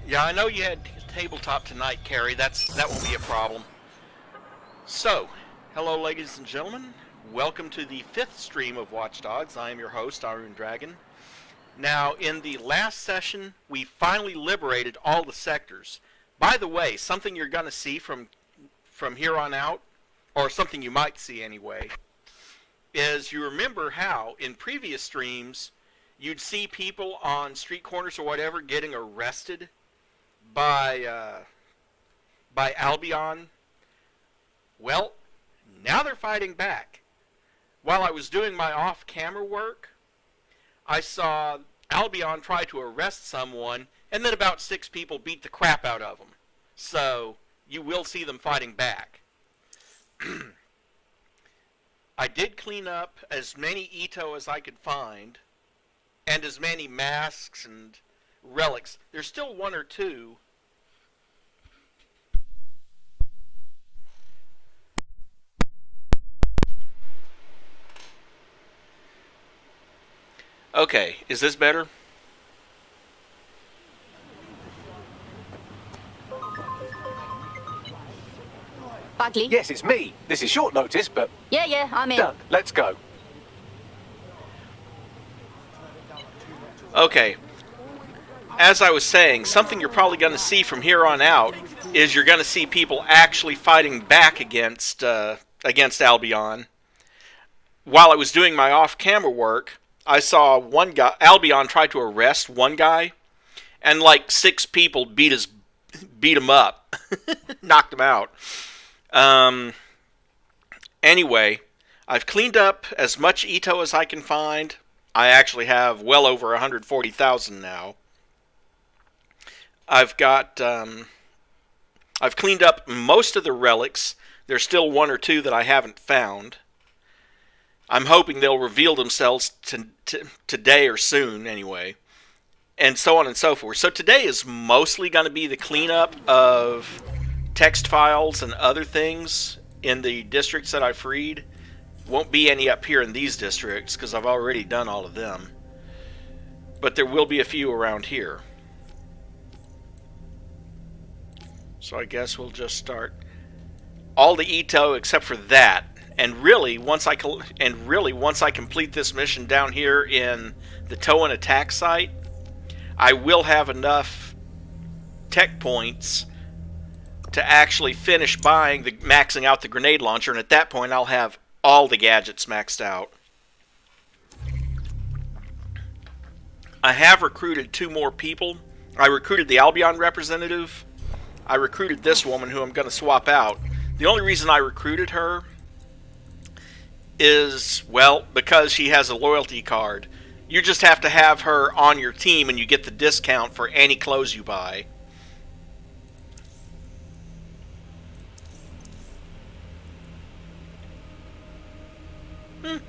Yeah, I know you had tabletop tonight, Carrie. That won't be a problem. So, hello, ladies and gentlemen. Welcome to the 5th stream of Watch Dogs. I am your host, Iron Dragon. Now, in the last session, we finally liberated all the sectors. By the way, something you're going to see from here on out, or something you might see anyway, is you remember how in previous streams you'd see people on street corners or whatever getting arrested by Albion. Well, now they're fighting back. While I was doing my off-camera work, I saw Albion try to arrest someone, and then about 6 people beat the crap out of them. So you will see them fighting back. I did clean up as many Ito as I could find, and as many masks and relics. There's still 1 or 2. Okay, is this better? Bagley? Yes, it's me. This is short notice, but... Yeah, I'm in. Done. Let's go. Okay. As I was saying, something you're probably going to see from here on out is you're going to see people actually fighting back against Albion. While I was doing my off-camera work, I saw one guy, Albion tried to arrest one guy, and like 6 people beat him up, knocked him out. Anyway, I've cleaned up as much Ito as I can find. I actually have well over 140,000 now. I've cleaned up most of the relics. There's still 1 or 2 that I haven't found. I'm hoping they'll reveal themselves today or soon, anyway. And so on and so forth. So today is mostly going to be the cleanup of text files and other things in the districts that I freed. Won't be any up here in these districts, because I've already done all of them. But there will be a few around here. So I guess we'll just start all the Ito except for that. And really, once I complete this mission down here in the Toan attack site, I will have enough tech points to actually finish maxing out the grenade launcher, and at that point I'll have all the gadgets maxed out. I have recruited 2 more people. I recruited the Albion representative. I recruited this woman who I'm going to swap out. The only reason I recruited her is, well, because she has a loyalty card. You just have to have her on your team and you get the discount for any clothes you buy. I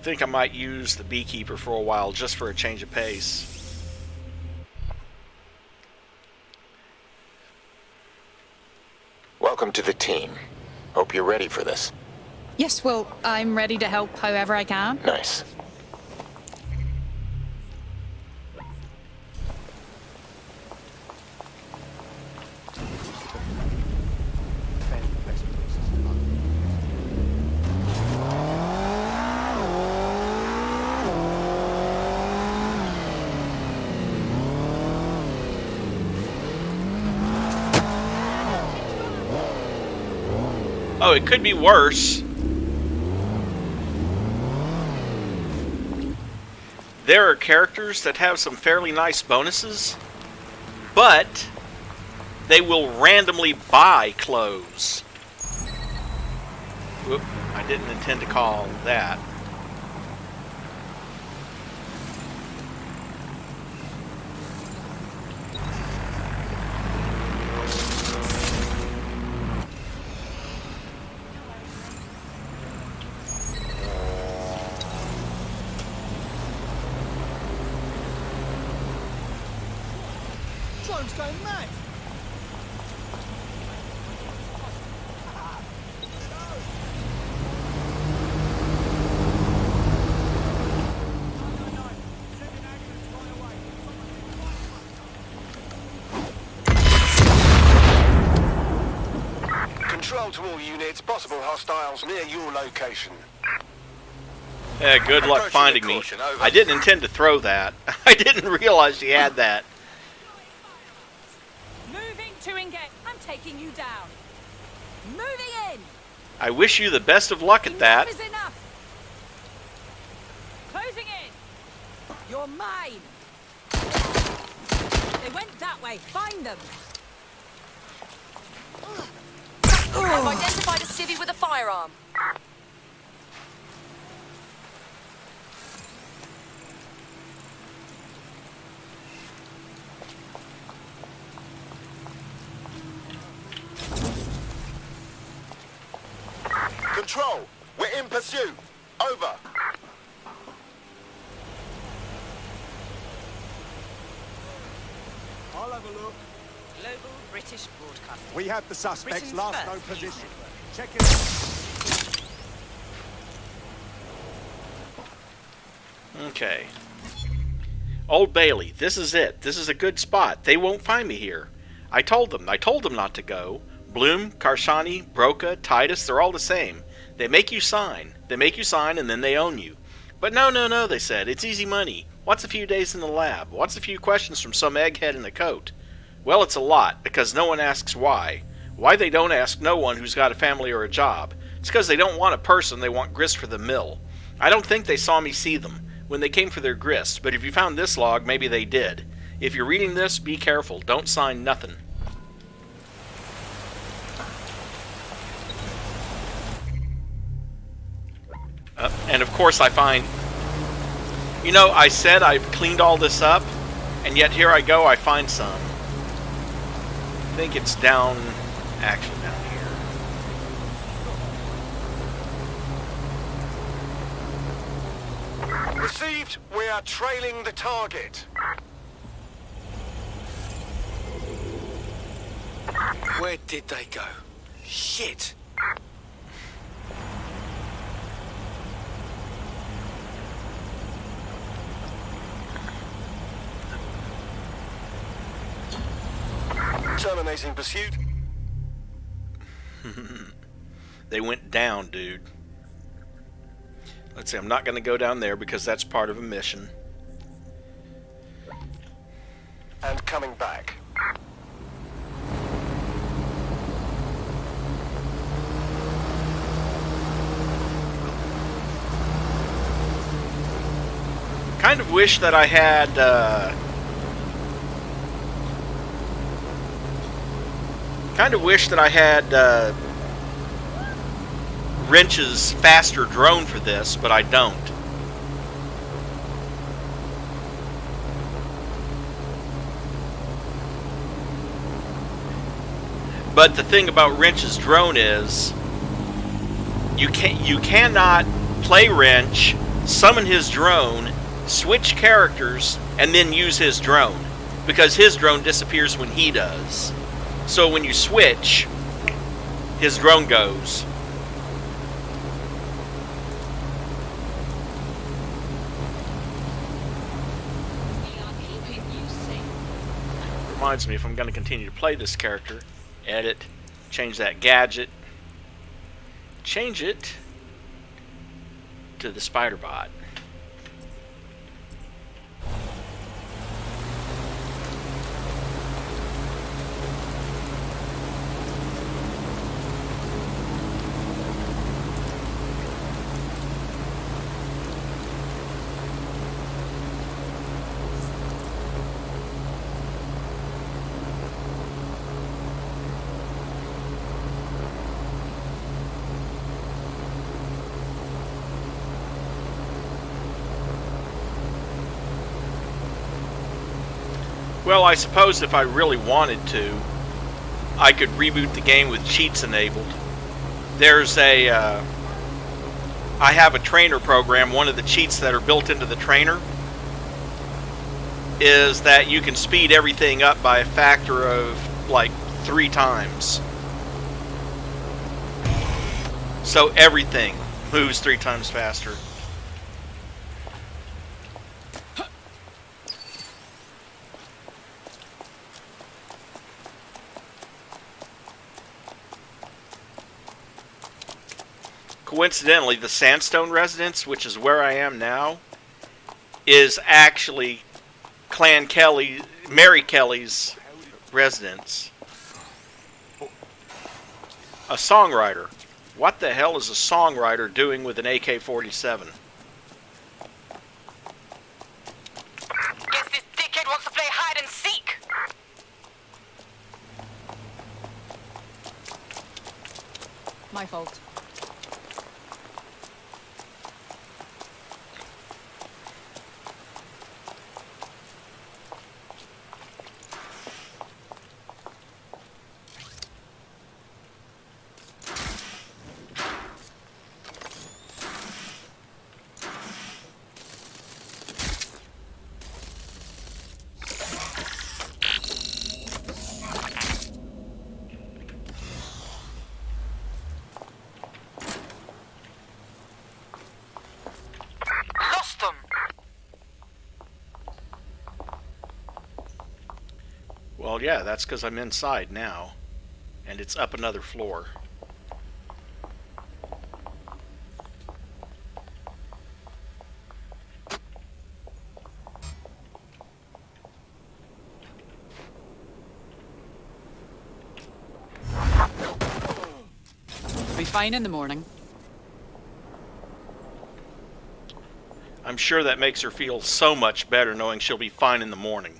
think I might use the beekeeper for a while just for a change of pace. Welcome to the team. Hope you're ready for this. Yes, well, I'm ready to help however I can. Nice. Oh, it could be worse. There are characters that have some fairly nice bonuses, but they will randomly buy clothes. Whoop, I didn't intend to call that. Drone's going mad! to all units. Possible hostiles near your location. Yeah, good luck Approaching finding the me. caution, over. I didn't intend to throw that. I didn't realize she had that. Moving to engage. I'm taking you down. Moving in. I wish you the best of luck at that. Enough is enough. Closing in. You're mine. They went that way. Find them. I've identified a civvy with a firearm. Control, we're in pursuit. Over. I'll have a look. Global British Broadcasting. We have the suspect's Britain's last first known news position. network. Check it out. Okay. Old Bailey, this is it. This is a good spot. They won't find me here. I told them not to go. Bloom, Karshani, Broca, Titus, they're all the same. They make you sign. They make you sign and then they own you. But no, they said. It's easy money. What's a few days in the lab? What's a few questions from some egghead in a coat? Well, it's a lot, because no one asks why. Why they don't ask no one who's got a family or a job. It's because they don't want a person, they want grist for the mill. I don't think they saw me see them when they came for their grist, but if you found this log, maybe they did. If you're reading this, be careful. Don't sign nothing. And of course I find, you know, I said I've cleaned all this up, and yet here I go, I find some. I think it's down, actually down here. Received, we are trailing the target. Where did they go? Shit. Terminating pursuit. They went down, dude. Let's see, I'm not going to go down there because that's part of a mission. And coming back. Kind of wish that I had, Wrench's faster drone for this, but I don't. But the thing about Wrench's drone is you cannot play Wrench, summon his drone, switch characters, and then use his drone, because his drone disappears when he does. So when you switch, his drone goes. Reminds me, if I'm going to continue to play this character, edit, change that gadget, change it to the spider bot. Well, I suppose if I really wanted to, I could reboot the game with cheats enabled. There's a, I have a trainer program. One of the cheats that are built into the trainer is that you can speed everything up by a factor of like 3 times. So everything moves 3 times faster. Coincidentally, the Sandstone residence, which is where I am now, is actually Mary Kelly's residence. A songwriter. What the hell is a songwriter doing with an AK-47? Guess this dickhead wants to play hide and seek. My fault. Lost them. Well, yeah, that's because I'm inside now. And it's up another floor. Be fine in the morning. I'm sure that makes her feel so much better knowing she'll be fine in the morning.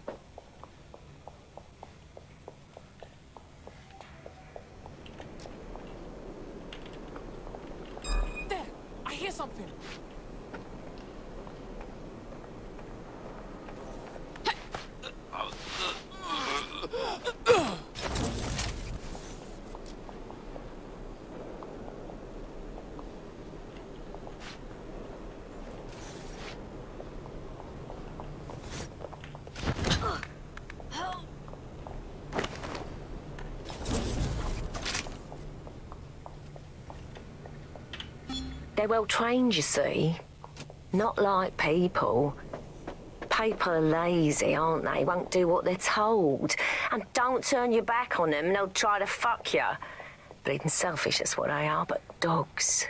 There! I hear something! They're well trained, you see. Not like people. People are lazy, aren't they? Won't do what they're told. And don't turn your back on them, they'll try to fuck you. Bleeding selfish, that's what they are, but dogs.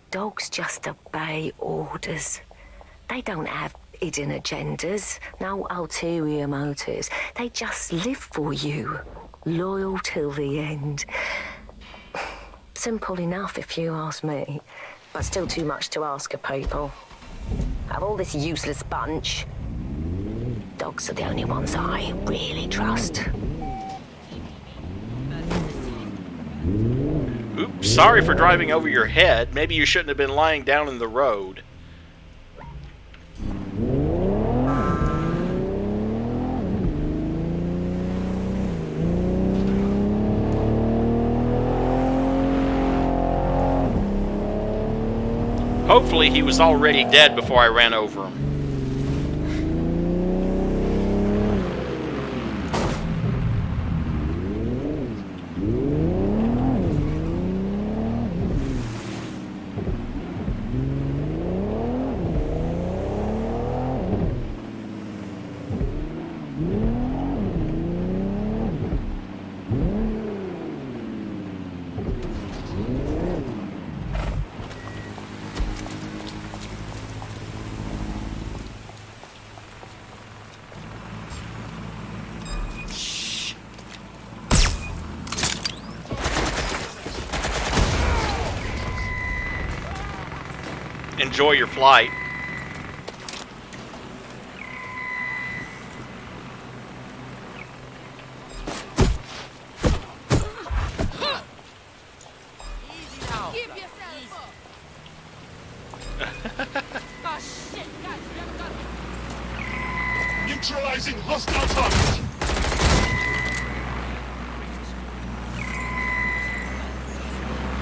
Dogs just obey orders. They don't have hidden agendas, no ulterior motives. They just live for you, loyal till the end. Simple enough, if you ask me, but still too much to ask of people. Out of all this useless bunch, dogs are the only ones I really trust. Oops, sorry for driving over your head. Maybe you shouldn't have been lying down in the road. Hopefully he was already dead before I ran over him. Enjoy your flight. Oh shit, guys, we haven't got it. Neutralizing hostile target!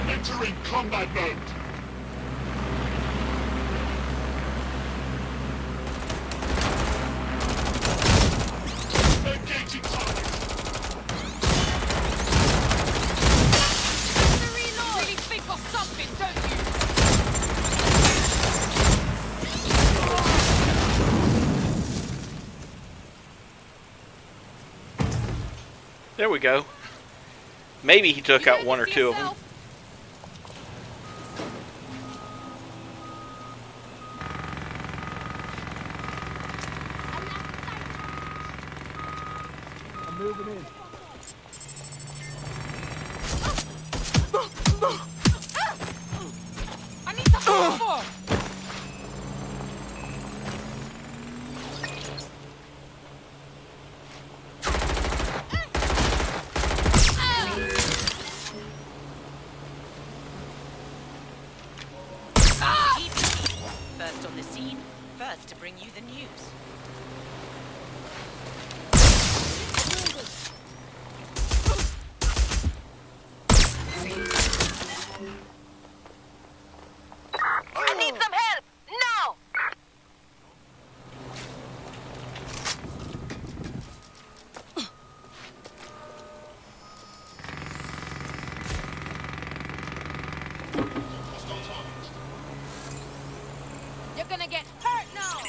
Entering combat mode! Engaging target! You really think of something, don't you? There we go. Maybe he took out one or two of them. I need to move. First on the scene, first to bring you the news. I need some help! Now! You're gonna get hurt now!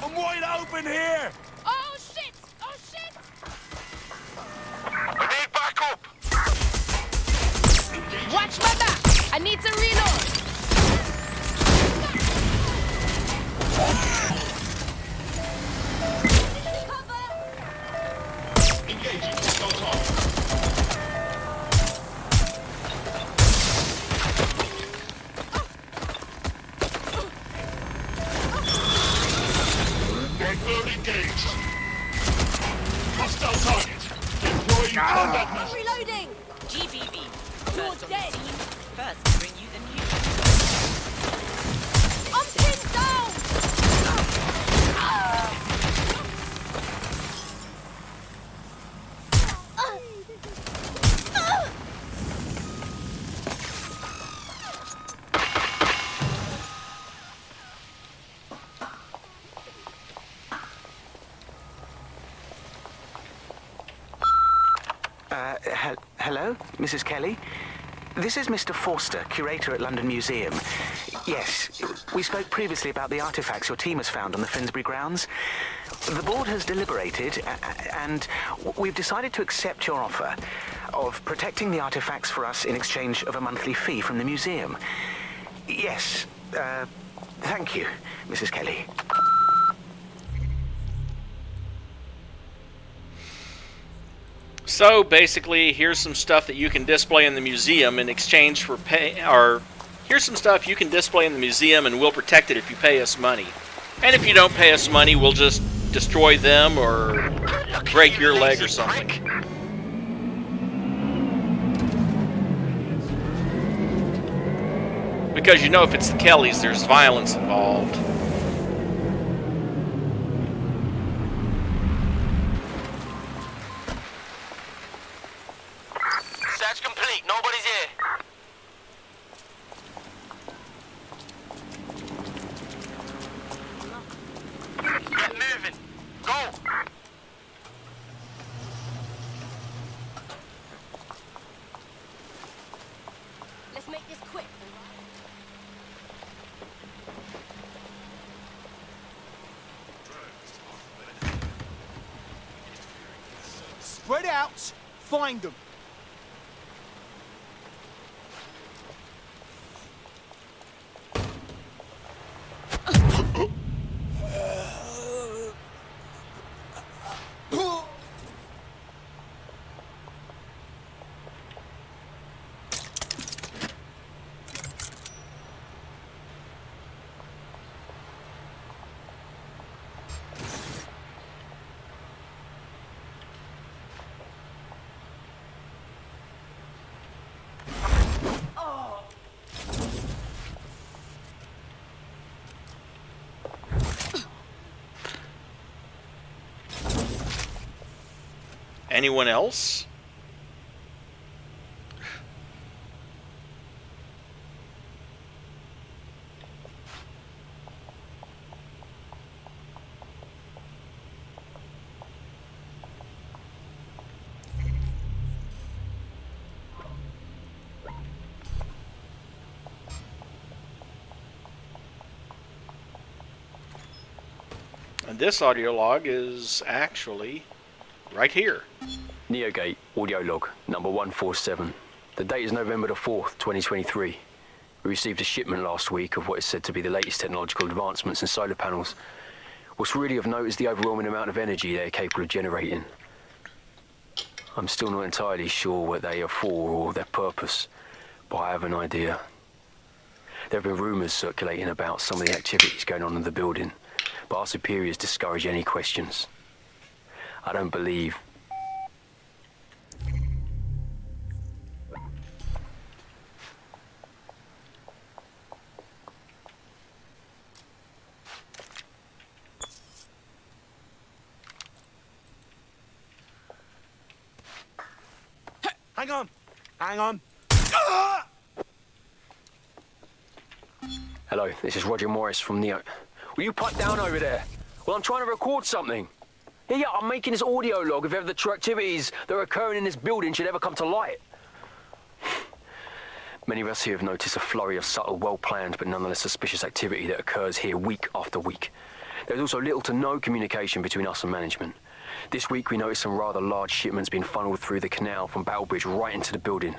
I'm wide open here. Oh shit! Oh shit! I need backup! Watch my back! I need to reload! Engaging hostile target. Workload engaged. Hostile target. Deploying combat mode. Reloading! GBV. First on dead. the scene, first to bring you the news. I'm pinned down! Hello, Mrs. Kelly? This is Mr. Forster, curator at London Museum. Yes, we spoke previously about the artifacts your team has found on the Finsbury grounds. The board has deliberated, and we've decided to accept your offer of protecting the artifacts for us in exchange of a monthly fee from the museum. Yes, thank you, Mrs. Kelly. So basically, here's some stuff that you can display in the museum in exchange for here's some stuff you can display in the museum and we'll protect it if you pay us money. And if you don't pay us money, we'll just destroy them or break your leg or something. Because you know if it's the Kellys, there's violence involved. Search complete. Nobody's here. Get moving. Go. Let's make this quick. Spread out. Find them. Anyone else? And this audio log is actually right here. Neogate, audio log, number 147. The date is November the 4th, 2023. We received a shipment last week of what is said to be the latest technological advancements in solar panels. What's really of note is the overwhelming amount of energy they are capable of generating. I'm still not entirely sure what they are for or their purpose, but I have an idea. There have been rumors circulating about some of the activities going on in the building, but our superiors discourage any questions. I don't believe... Hang on. Hang on. Hello, this is Roger Morris from Neo. Will you pipe down over there? Well, I'm trying to record something. Yeah, I'm making this audio log of ever the true activities that are occurring in this building should ever come to light. Many of us here have noticed a flurry of subtle, well-planned, but nonetheless suspicious activity that occurs here week after week. There's also little to no communication between us and management. This week we noticed some rather large shipments being funneled through the canal from Battlebridge right into the building.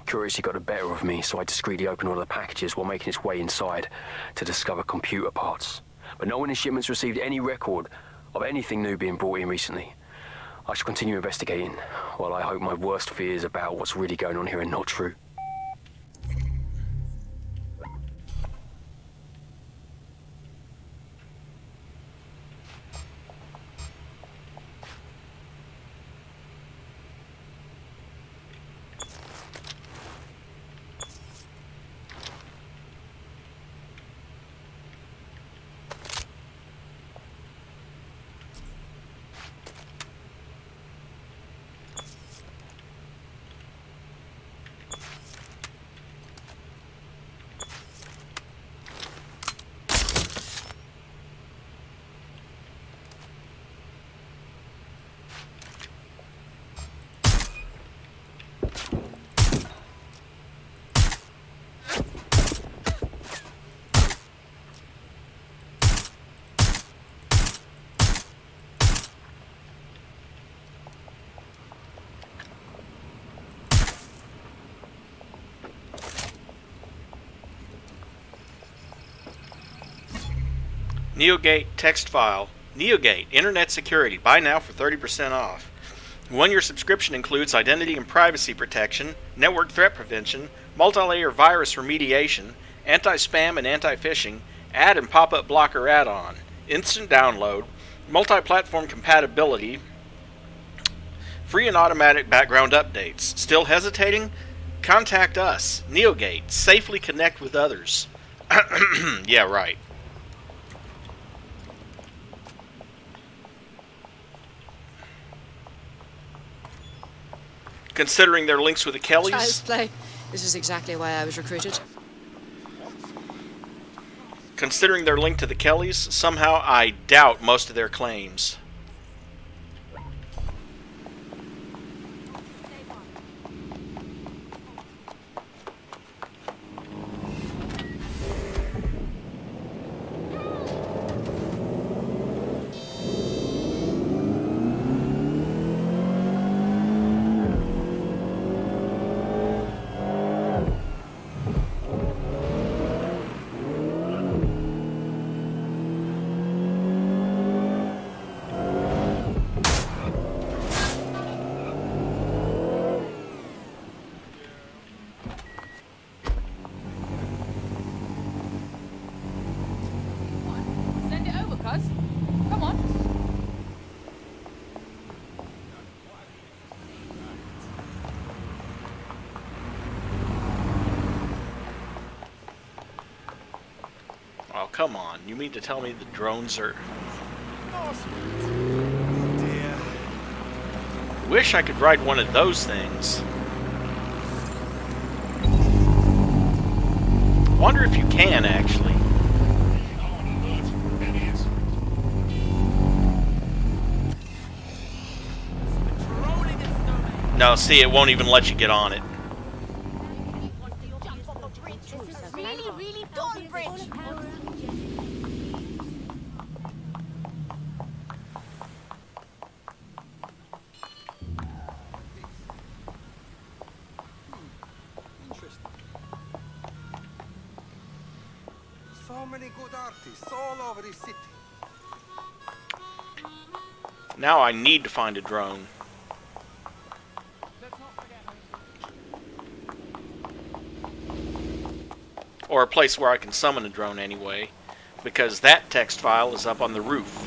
Curiosity got the better of me, so I discreetly opened one of the packages while making its way inside to discover computer parts. But no one in shipments received any record of anything new being brought in recently. I shall continue investigating, while I hope my worst fears about what's really going on here are not true. NeoGate text file. NeoGate Internet Security. Buy now for 30% off. 1-year subscription includes identity and privacy protection, network threat prevention, multi-layer virus remediation, anti-spam and anti-phishing, ad and pop-up blocker add-on, instant download, multi-platform compatibility, free and automatic background updates. Still hesitating? Contact us. NeoGate. Safely connect with others. Yeah, right. Considering their links with the Kellys. Child's play. This is exactly why I was recruited. Considering their link to the Kellys, somehow I doubt most of their claims. Send it over, cuz. Come on. Oh, come on. You mean to tell me the drones are... Dear. Wish I could ride one of those things. Wonder if you can, actually. No, see, it won't even let you get on it. Really, really dull bridge. many good artists all over this city. Now I need to find a drone. Or a place where I can summon a drone anyway, because that text file is up on the roof.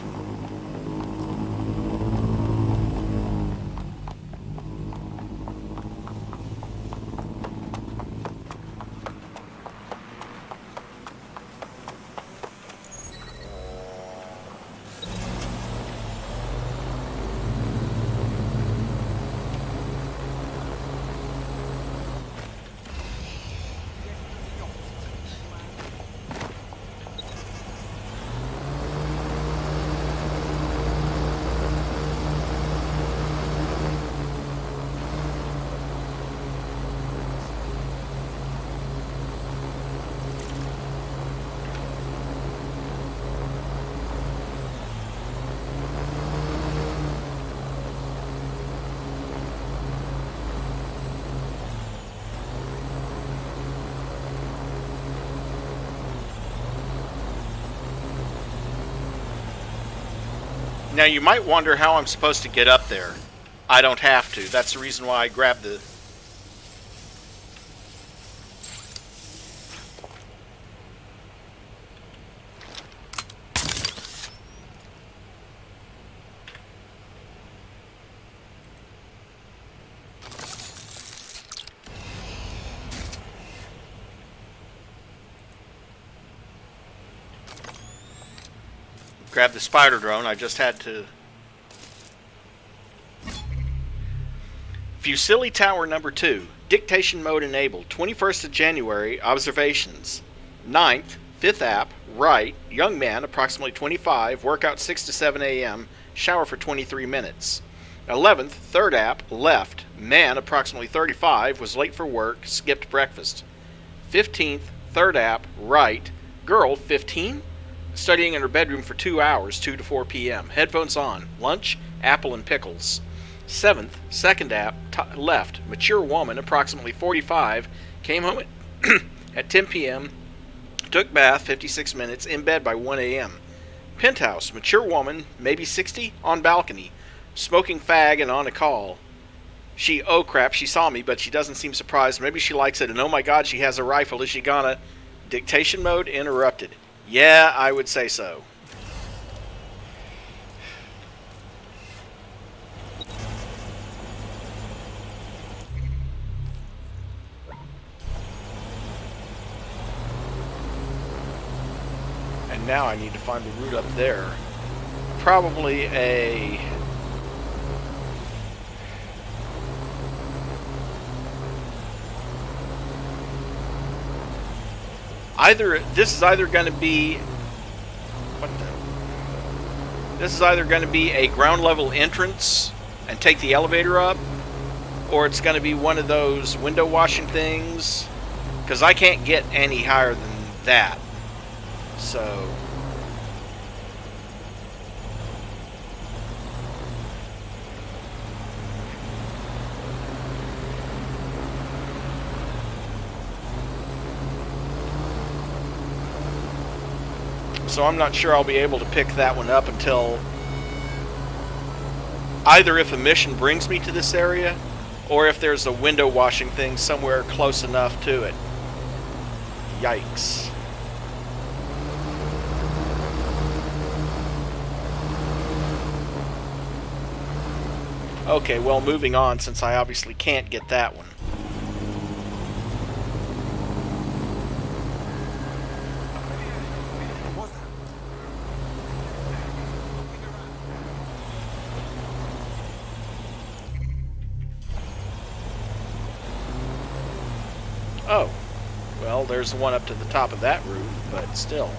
Now you might wonder how I'm supposed to get up there. I don't have to. That's the reason why I grabbed the... grab the spider drone. I just had to... Fusilli Tower number 2. Dictation mode enabled. 21st of January. Observations. 9th. 5th app. Right. Young man, approximately 25. Workout 6 to 7 a.m. Shower for 23 minutes. 11th. 3rd app. Left. Man, approximately 35. Was late for work. Skipped breakfast. 15th. 3rd app. Right. Girl, 15. Studying in her bedroom for 2 hours, 2 to 4 p.m. Headphones on. Lunch, apple and pickles. 7th, 2nd app, left. Mature woman, approximately 45. Came home at 10 p.m. Took bath, 56 minutes. In bed by 1 a.m. Penthouse, mature woman, maybe 60. On balcony. Smoking fag and on a call. Oh crap, she saw me, but she doesn't seem surprised. Maybe she likes it, and oh my god, she has a rifle. Is she gonna... Dictation mode interrupted. Yeah, I would say so. And now I need to find the route up there. Probably a... This is either going to be a ground level entrance and take the elevator up, or it's going to be one of those window washing things, because I can't get any higher than that. So I'm not sure I'll be able to pick that one up until either if a mission brings me to this area, or if there's a window washing thing somewhere close enough to it. Yikes. Okay, well, moving on, since I obviously can't get that one. Oh, well, there's the one up to the top of that roof, but still.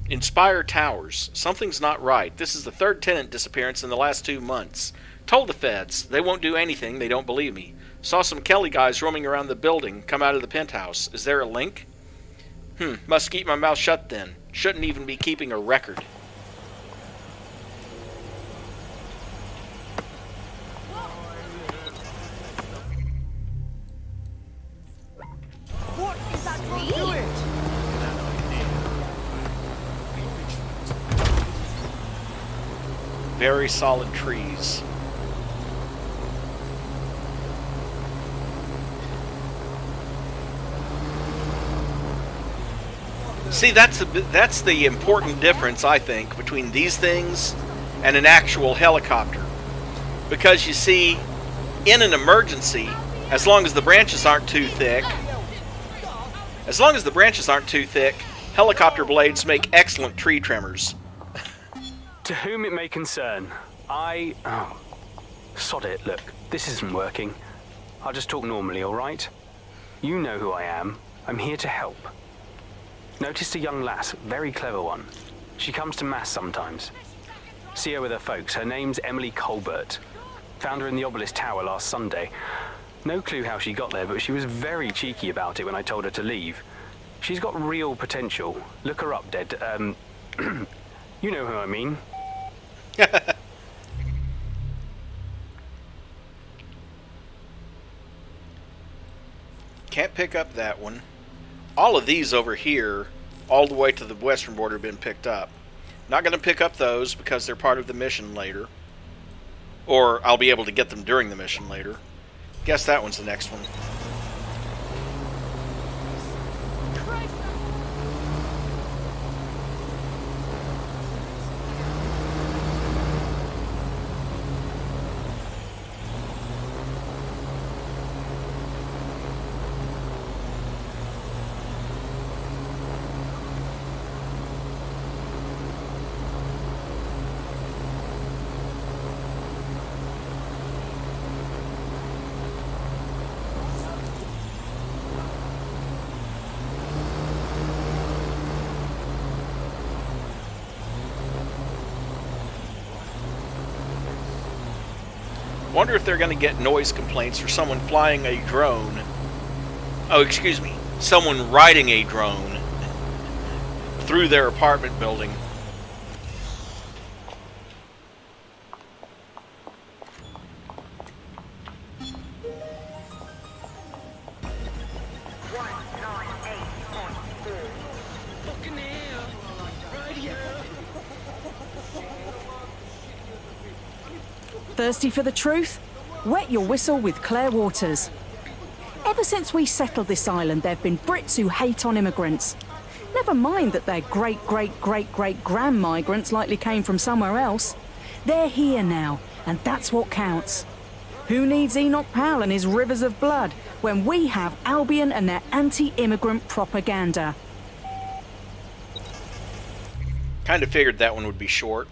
Inspire Towers. Something's not right. This is the 3rd tenant disappearance in the last 2 months. Told the feds. They won't do anything. They don't believe me. Saw some Kelly guys roaming around the building. Come out of the penthouse. Is there a link? Must keep my mouth shut then. Shouldn't even be keeping a record. Very solid trees. See, that's the important difference, I think, between these things and an actual helicopter. Because you see, in an emergency, as long as the branches aren't too thick, helicopter blades make excellent tree trimmers. To whom it may concern, Oh, sod it, look, this isn't working. I'll just talk normally, alright? You know who I am. I'm here to help. Noticed a young lass, very clever one. She comes to mass sometimes. See her with her folks. Her name's Emily Colbert. Found her in the Obelisk Tower last Sunday. No clue how she got there, but she was very cheeky about it when I told her to leave. She's got real potential. Look her up, Ded. You know who I mean. Can't pick up that one. All of these over here, all the way to the western border, have been picked up. Not going to pick up those because they're part of the mission later. Or I'll be able to get them during the mission later. Guess that one's the next one. Wonder if they're going to get noise complaints for someone flying a drone. Oh, excuse me. Someone riding a drone through their apartment building. Thirsty for the truth? Wet your whistle with Claire Waters. Ever since we settled this island, there have been Brits who hate on immigrants. Never mind that their great-great-great-great-grand migrants likely came from somewhere else. They're here now, and that's what counts. Who needs Enoch Powell and his rivers of blood when we have Albion and their anti-immigrant propaganda? Kind of figured that one would be short.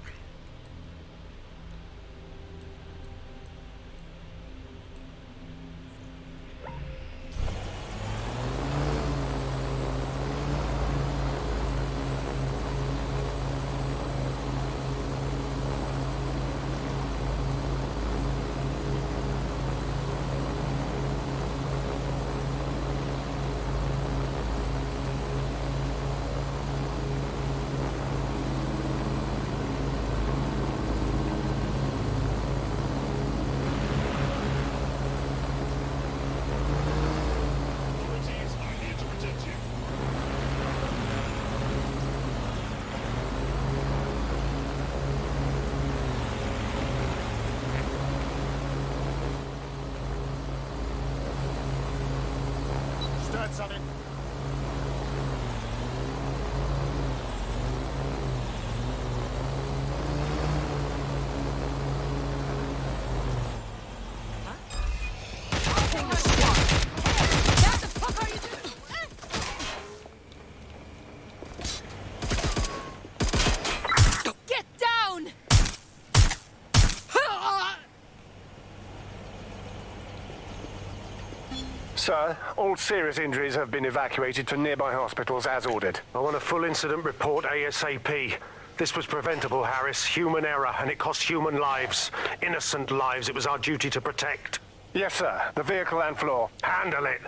Sir, all serious injuries have been evacuated to nearby hospitals as ordered. I want a full incident report ASAP. This was preventable, Harris. Human error, and it cost human lives. Innocent lives it was our duty to protect. Yes, sir. The vehicle and floor. Handle it.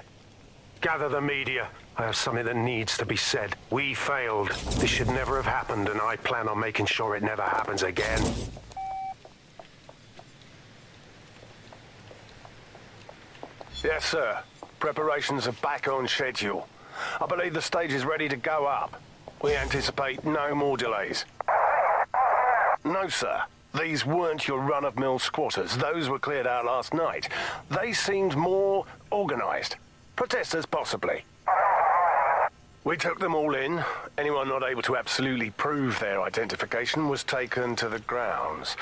Gather the media. I have something that needs to be said. We failed. This should never have happened, and I plan on making sure it never happens again. Yes, sir. Preparations are back on schedule. I believe the stage is ready to go up. We anticipate no more delays. No, sir. These weren't your run-of-mill squatters. Those were cleared out last night. They seemed more organized. Protesters, possibly. We took them all in. Anyone not able to absolutely prove their identification was taken to the grounds.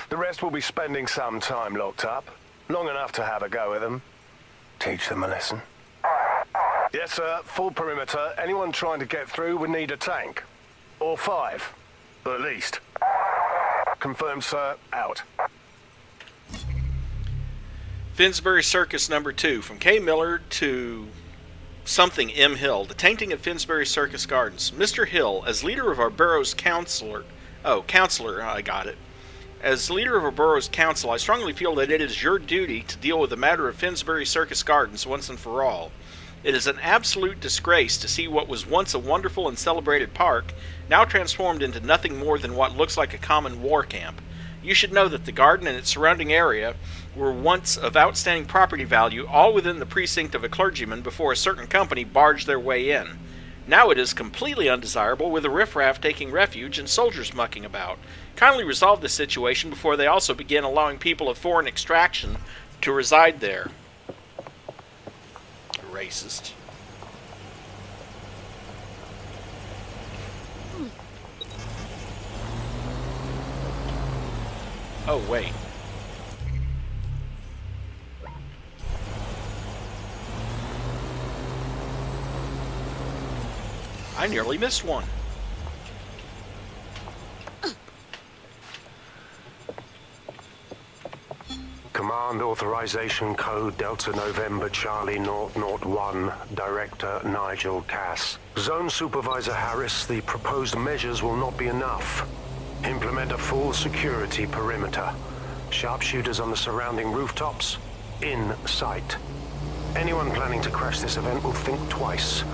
The rest will be spending some time locked up. Long enough to have a go at them. Teach them a lesson. Yes, sir. Full perimeter. Anyone trying to get through would need a tank. Or 5. At least. Confirmed, sir. Out. Finsbury Circus number 2. From K. Miller to something M. Hill. The tainting of Finsbury Circus Gardens. Mr. Hill, as leader of our borough's councillor... Oh, councillor, I got it. As leader of our borough's council, I strongly feel that it is your duty to deal with the matter of Finsbury Circus Gardens once and for all. It is an absolute disgrace to see what was once a wonderful and celebrated park, now transformed into nothing more than what looks like a common war camp. You should know that the garden and its surrounding area were once of outstanding property value, all within the precinct of a clergyman before a certain company barged their way in. Now it is completely undesirable, with the riffraff taking refuge and soldiers mucking about. Kindly resolve this situation before they also begin allowing people of foreign extraction to reside there. Racist. Oh, wait. I nearly missed one. Command Authorization Code Delta November Charlie 001, Director Nigel Cass. Zone Supervisor Harris, the proposed measures will not be enough. Implement a full security perimeter. Sharpshooters on the surrounding rooftops, in sight. Anyone planning to crash this event will think twice.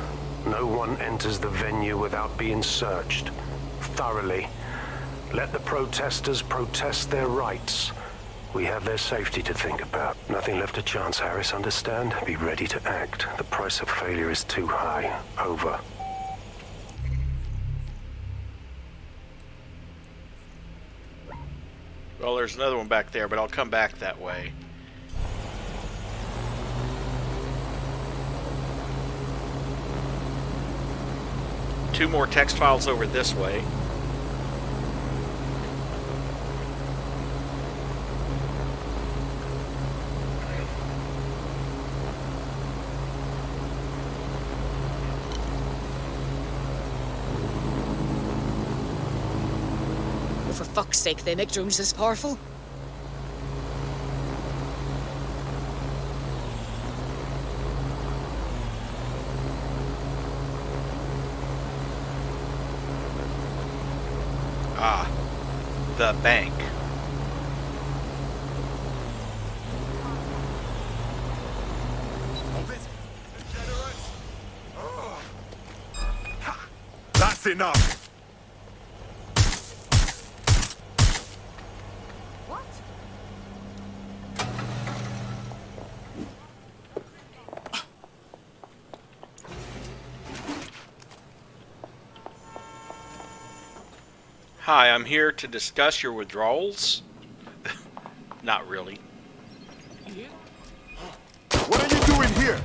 No one enters the venue without being searched. Thoroughly. Let the protesters protest their rights. We have their safety to think about. Nothing left to chance, Harris, understand? Be ready to act. The price of failure is too high. Over. Well, there's another one back there, but I'll come back that way. Two more text files over this way. For fuck's sake, they make drones this powerful? Ah, the bank. That's enough. Hi, I'm here to discuss your withdrawals. Not really. What are you doing here?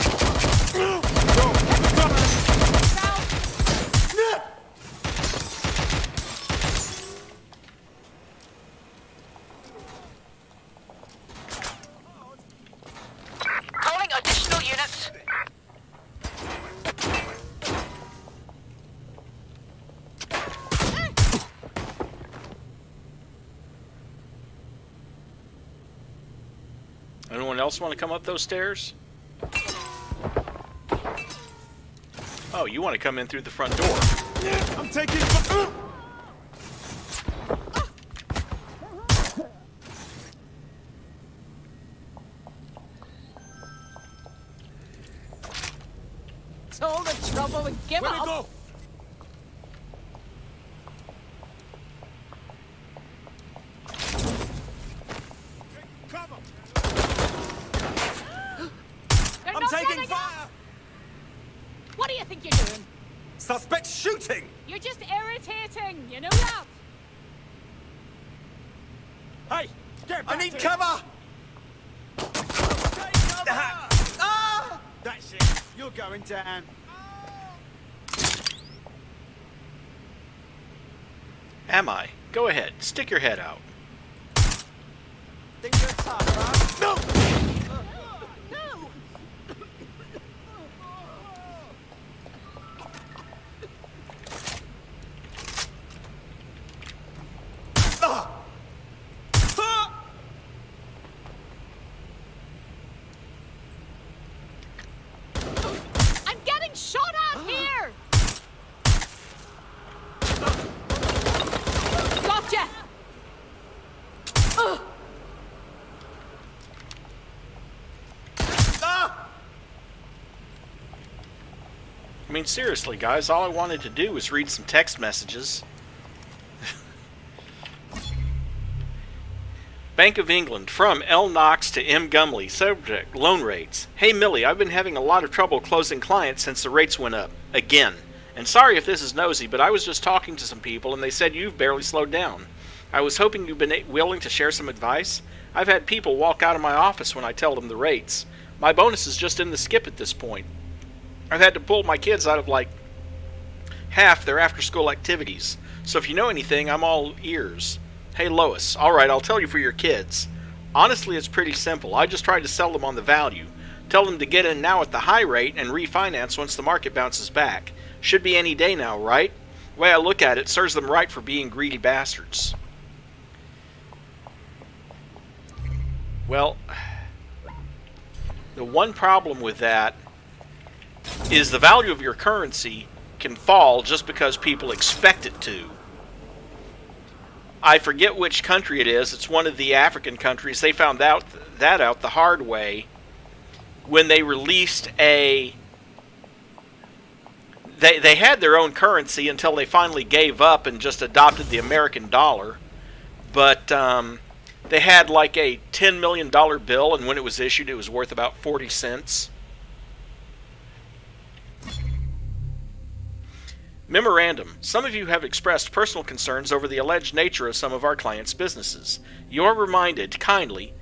Calling additional units. Anyone else want to come up those stairs? Oh, you want to come in through the front door. I'm taking... It's all the trouble and give Where'd up. it go? I'm taking fire! What do you think you're doing? Suspect shooting! You're just irritating, you know that? Hey, get back! I need cover! That's it. You're going down. Am I? Go ahead. Stick your head out. Think you're tough, huh? No! I'm getting shot at here! Gotcha! I mean, seriously, guys, all I wanted to do was read some text messages. Bank of England, from L. Knox to M. Gumley, subject, loan rates. Hey, Millie, I've been having a lot of trouble closing clients since the rates went up. Again. And sorry if this is nosy, but I was just talking to some people and they said you've barely slowed down. I was hoping you've been willing to share some advice. I've had people walk out of my office when I tell them the rates. My bonus is just in the skip at this point. I've had to pull my kids out of like half their after-school activities. So if you know anything, I'm all ears. Hey Lois, alright, I'll tell you for your kids. Honestly, it's pretty simple. I just tried to sell them on the value. Tell them to get in now at the high rate and refinance once the market bounces back. Should be any day now, right? The way I look at it, serves them right for being greedy bastards. Well, the one problem with that is the value of your currency can fall just because people expect it to. I forget which country it is. It's one of the African countries. They found out the hard way when they released a... They had their own currency until they finally gave up and just adopted the American dollar. But they had like a $10 million bill, and when it was issued, it was worth about 40 cents. Memorandum. Some of you have expressed personal concerns over the alleged nature of some of our clients' businesses. You are reminded, kindly,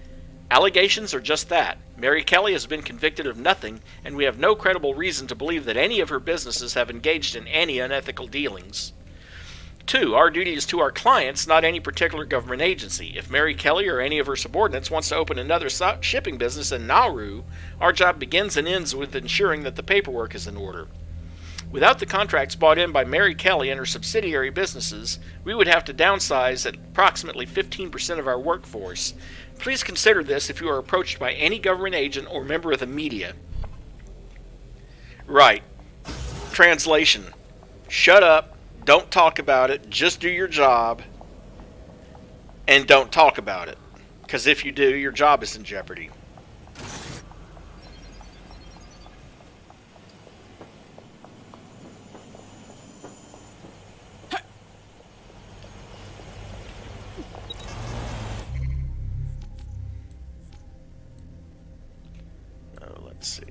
allegations are just that. Mary Kelly has been convicted of nothing, and we have no credible reason to believe that any of her businesses have engaged in any unethical dealings. 2. Our duty is to our clients, not any particular government agency. If Mary Kelly or any of her subordinates wants to open another shipping business in Nauru, our job begins and ends with ensuring that the paperwork is in order. Without the contracts bought in by Mary Kelly and her subsidiary businesses, we would have to downsize at approximately 15% of our workforce. Please consider this if you are approached by any government agent or member of the media. Right. Translation. Shut up, don't talk about it, just do your job, and don't talk about it. Because if you do, your job is in jeopardy. Let's see.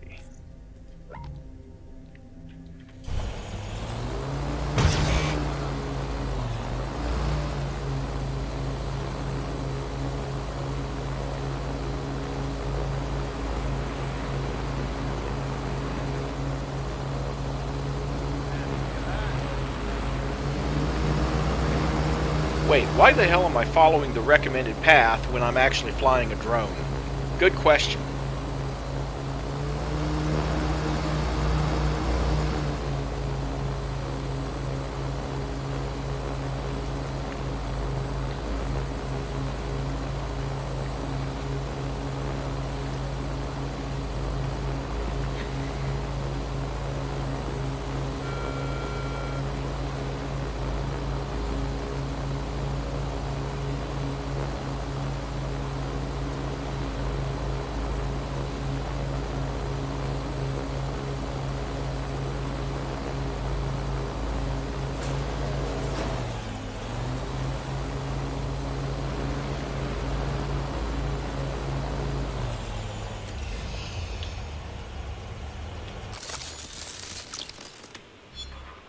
Wait, why the hell am I following the recommended path when I'm actually flying a drone? Good question.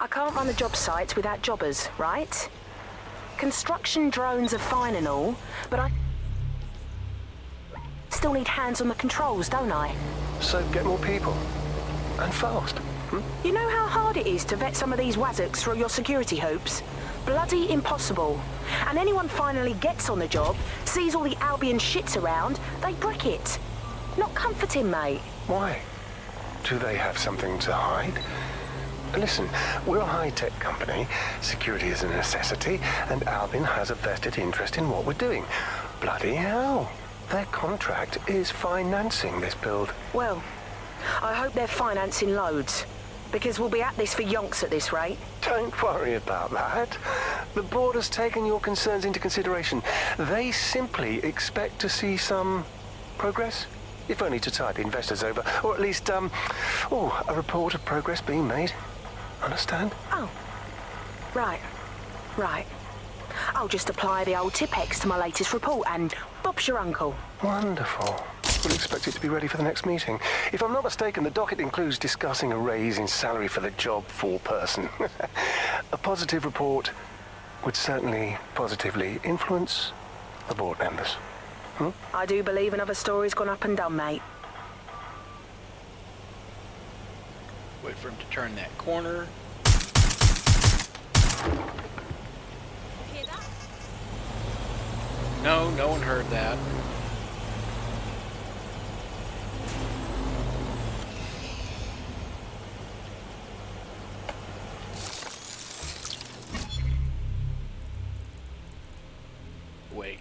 I can't run the job sites without jobbers, right? Construction drones are fine and all, but still need hands on the controls, don't I? So get more people. And fast. You know how hard it is to vet some of these wazzocks through your security hoops? Bloody impossible. And anyone finally gets on the job, sees all the Albion shits around, they brick it. Not comforting, mate. Why? Do they have something to hide? Listen, we're a high-tech company. Security is a necessity, and Albion has a vested interest in what we're doing. Bloody hell. Their contract is financing this build. Well, I hope they're financing loads, because we'll be at this for yonks at this rate. Don't worry about that. The board has taken your concerns into consideration. They simply expect to see some progress, if only to tide the investors over, or at least, a report of progress being made. Understand? Oh, right. I'll just apply the old Tipex to my latest report and Bob's your uncle. Wonderful. We'll expect it to be ready for the next meeting. If I'm not mistaken, the docket includes discussing a raise in salary for the job foreperson. A positive report would certainly positively influence the board members. I do believe another story's gone up and done, mate. Wait for him to turn that corner. No, no one heard that. Wait.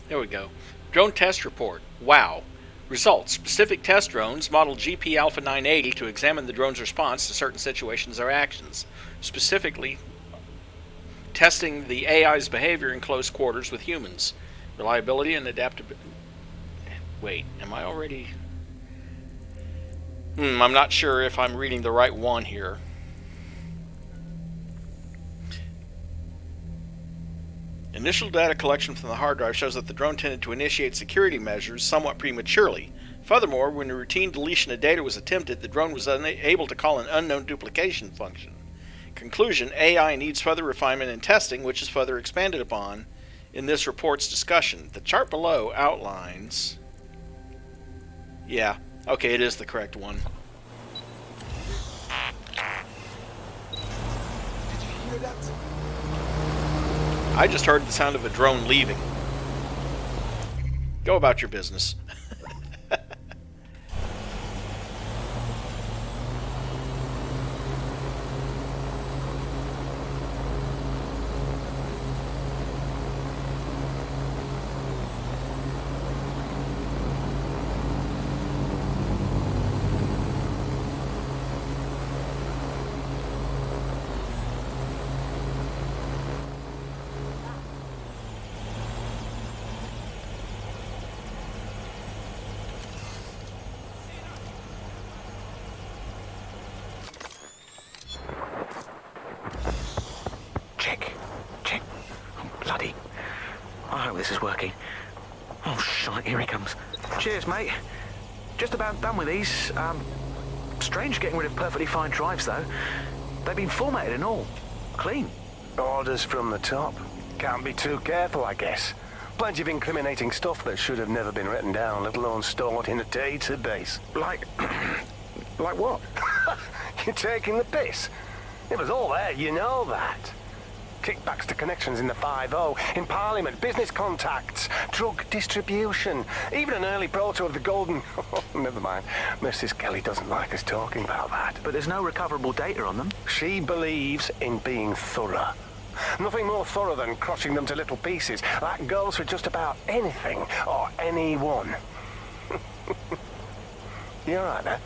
There we go. Drone test report. Wow. Results. Specific test drones model GP Alpha 980 to examine the drone's response to certain situations or actions. Specifically, testing the AI's behavior in close quarters with humans. Reliability and adaptability. Wait, am I already... I'm not sure if I'm reading the right one here. Initial data collection from the hard drive shows that the drone tended to initiate security measures somewhat prematurely. Furthermore, when a routine deletion of data was attempted, the drone was unable to call an unknown duplication function. Conclusion, AI needs further refinement and testing, which is further expanded upon in this report's discussion. The chart below outlines... Yeah, okay, it is the correct one. Did you hear that? I just heard the sound of a drone leaving. Go about your business. I hope this is working. Oh, shite, here he comes. Cheers, mate. Just about done with these. Strange getting rid of perfectly fine drives, though. They've been formatted and all. Clean. Orders from the top. Can't be too careful, I guess. Plenty of incriminating stuff that should have never been written down, let alone stored in a database. Like... like what? You're taking the piss. It was all there, you know that. Kickbacks to connections in the 5-0, in Parliament, business contacts, drug distribution, even an early proto of the Golden... Never mind. Mrs. Kelly doesn't like us talking about that. But there's no recoverable data on them. She believes in being thorough. Nothing more thorough than crushing them to little pieces. That goes for just about anything or anyone. You all right there?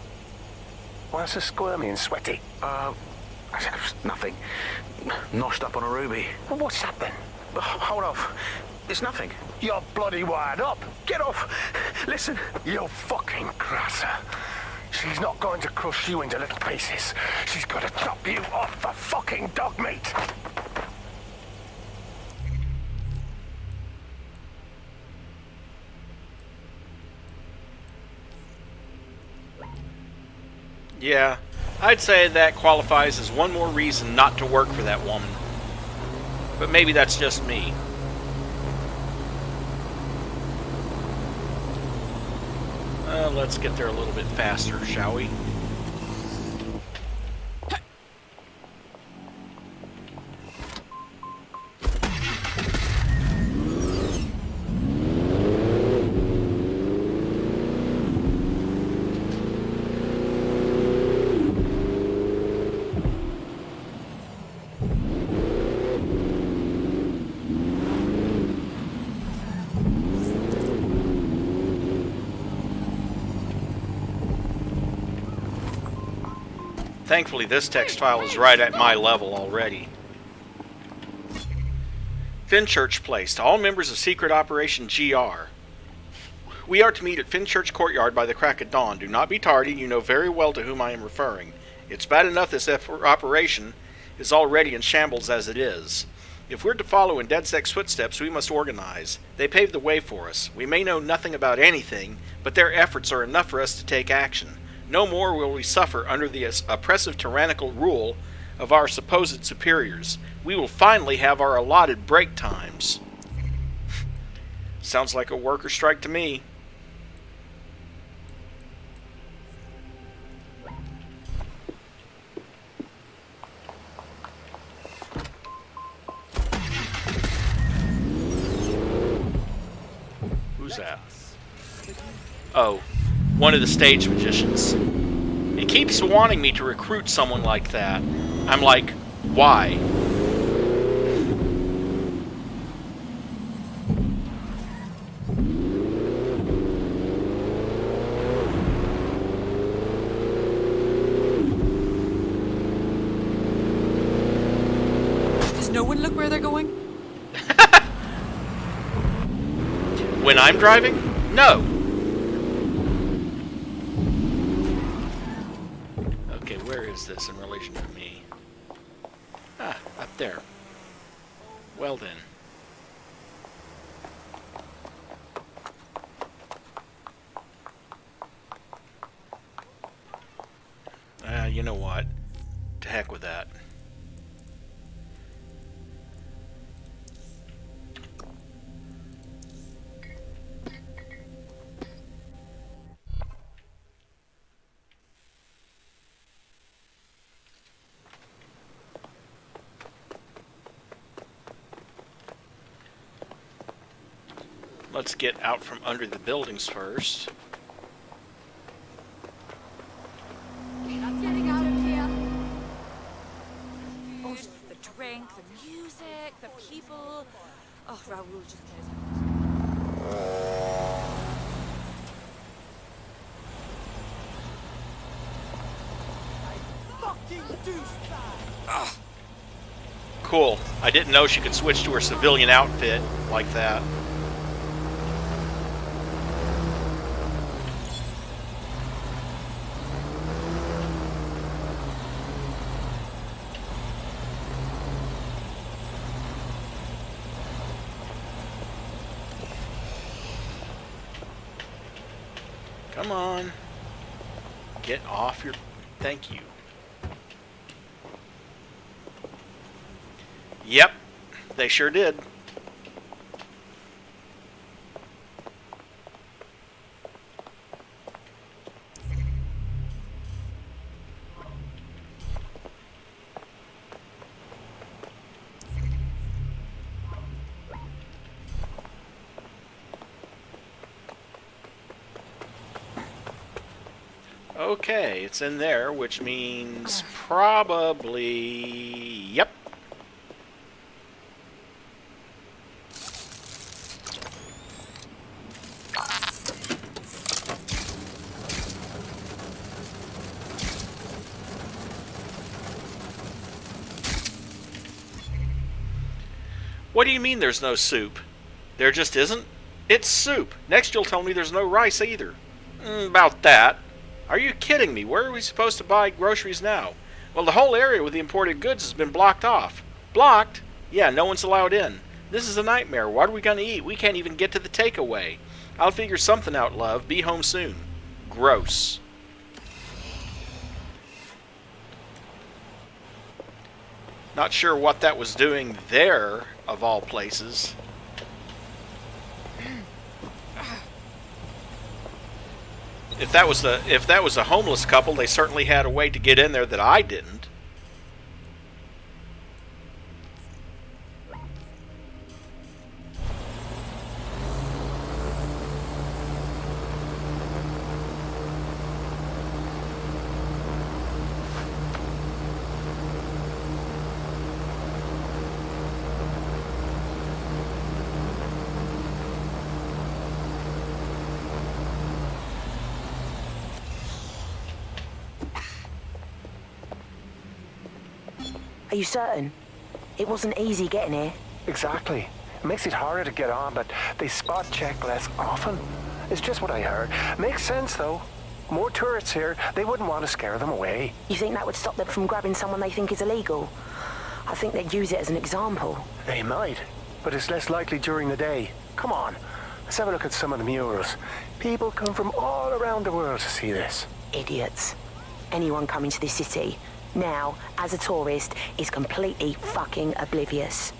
Why so squirmy and sweaty? Nothing. Noshed up on a ruby. Well, what's that then? Hold off. It's nothing. You're bloody wired up. Get off. Listen. You fucking crasser. She's not going to crush you into little pieces. She's going to chop you off for fucking dog meat. Yeah, I'd say that qualifies as one more reason not to work for that woman. But maybe that's just me. Let's get there a little bit faster, shall we? Thankfully, this text file is right at my level already. Fenchurch Place. To all members of Secret Operation GR. We are to meet at Fenchurch Courtyard by the crack of dawn. Do not be tardy. You know very well to whom I am referring. It's bad enough this operation is already in shambles as it is. If we're to follow in DedSec's footsteps, we must organize. They paved the way for us. We may know nothing about anything, but their efforts are enough for us to take action. No more will we suffer under the oppressive tyrannical rule of our supposed superiors. We will finally have our allotted break times. Sounds like a worker strike to me. Who's that? Oh. One of the stage magicians. It keeps wanting me to recruit someone like that. I'm like, why? Does no one look where they're going? When I'm driving? No. Where is this in relation to me? Ah, up there. Well then. You know what? To heck with that. Let's get out from under the buildings first. I'm getting out of here. Oh, the drink, the music, the people. Oh, Raoul just knows how. Fucking douchebag! Ah. Cool. I didn't know she could switch to her civilian outfit like that. Come on. Get off your... Thank you. Yep. They sure did. Okay, it's in there, which means probably... Yep. What do you mean there's no soup? There just isn't? It's soup. Next you'll tell me there's no rice either. About that. Are you kidding me? Where are we supposed to buy groceries now? Well, the whole area with the imported goods has been blocked off. Blocked? Yeah, no one's allowed in. This is a nightmare. What are we going to eat? We can't even get to the takeaway. I'll figure something out, love. Be home soon. Gross. Not sure what that was doing there, of all places. If that was a homeless couple, they certainly had a way to get in there that I didn't. Are you certain? It wasn't easy getting here. Exactly. It makes it harder to get on, but they spot check less often. It's just what I heard. Makes sense, though. More tourists here, they wouldn't want to scare them away. You think that would stop them from grabbing someone they think is illegal? I think they'd use it as an example. They might, but it's less likely during the day. Come on, let's have a look at some of the murals. People come from all around the world to see this. Idiots. Anyone coming to this city, now, as a tourist, is completely fucking oblivious.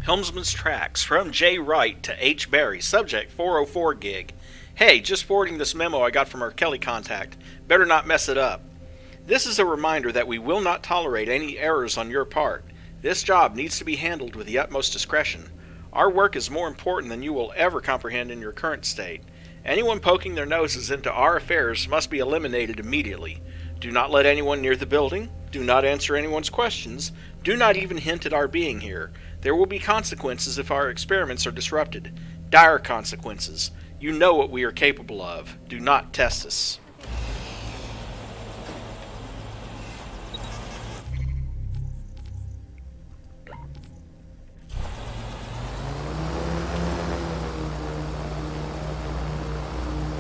Helmsman's Tracks, from J. Wright to H. Barry, subject 404 gig. Hey, just forwarding this memo I got from our Kelly contact. Better not mess it up. This is a reminder that we will not tolerate any errors on your part. This job needs to be handled with the utmost discretion. Our work is more important than you will ever comprehend in your current state. Anyone poking their noses into our affairs must be eliminated immediately. Do not let anyone near the building. Do not answer anyone's questions. Do not even hint at our being here. There will be consequences if our experiments are disrupted. Dire consequences. You know what we are capable of. Do not test us.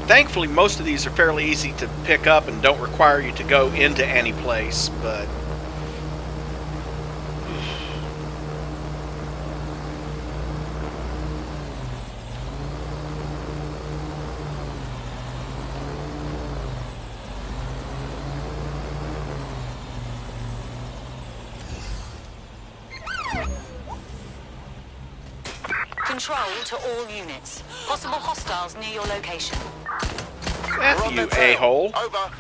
Thankfully, most of these are fairly easy to pick up and don't require you to go into any place, but... Control to all units. Possible hostiles near your location. F you, a-hole. Over.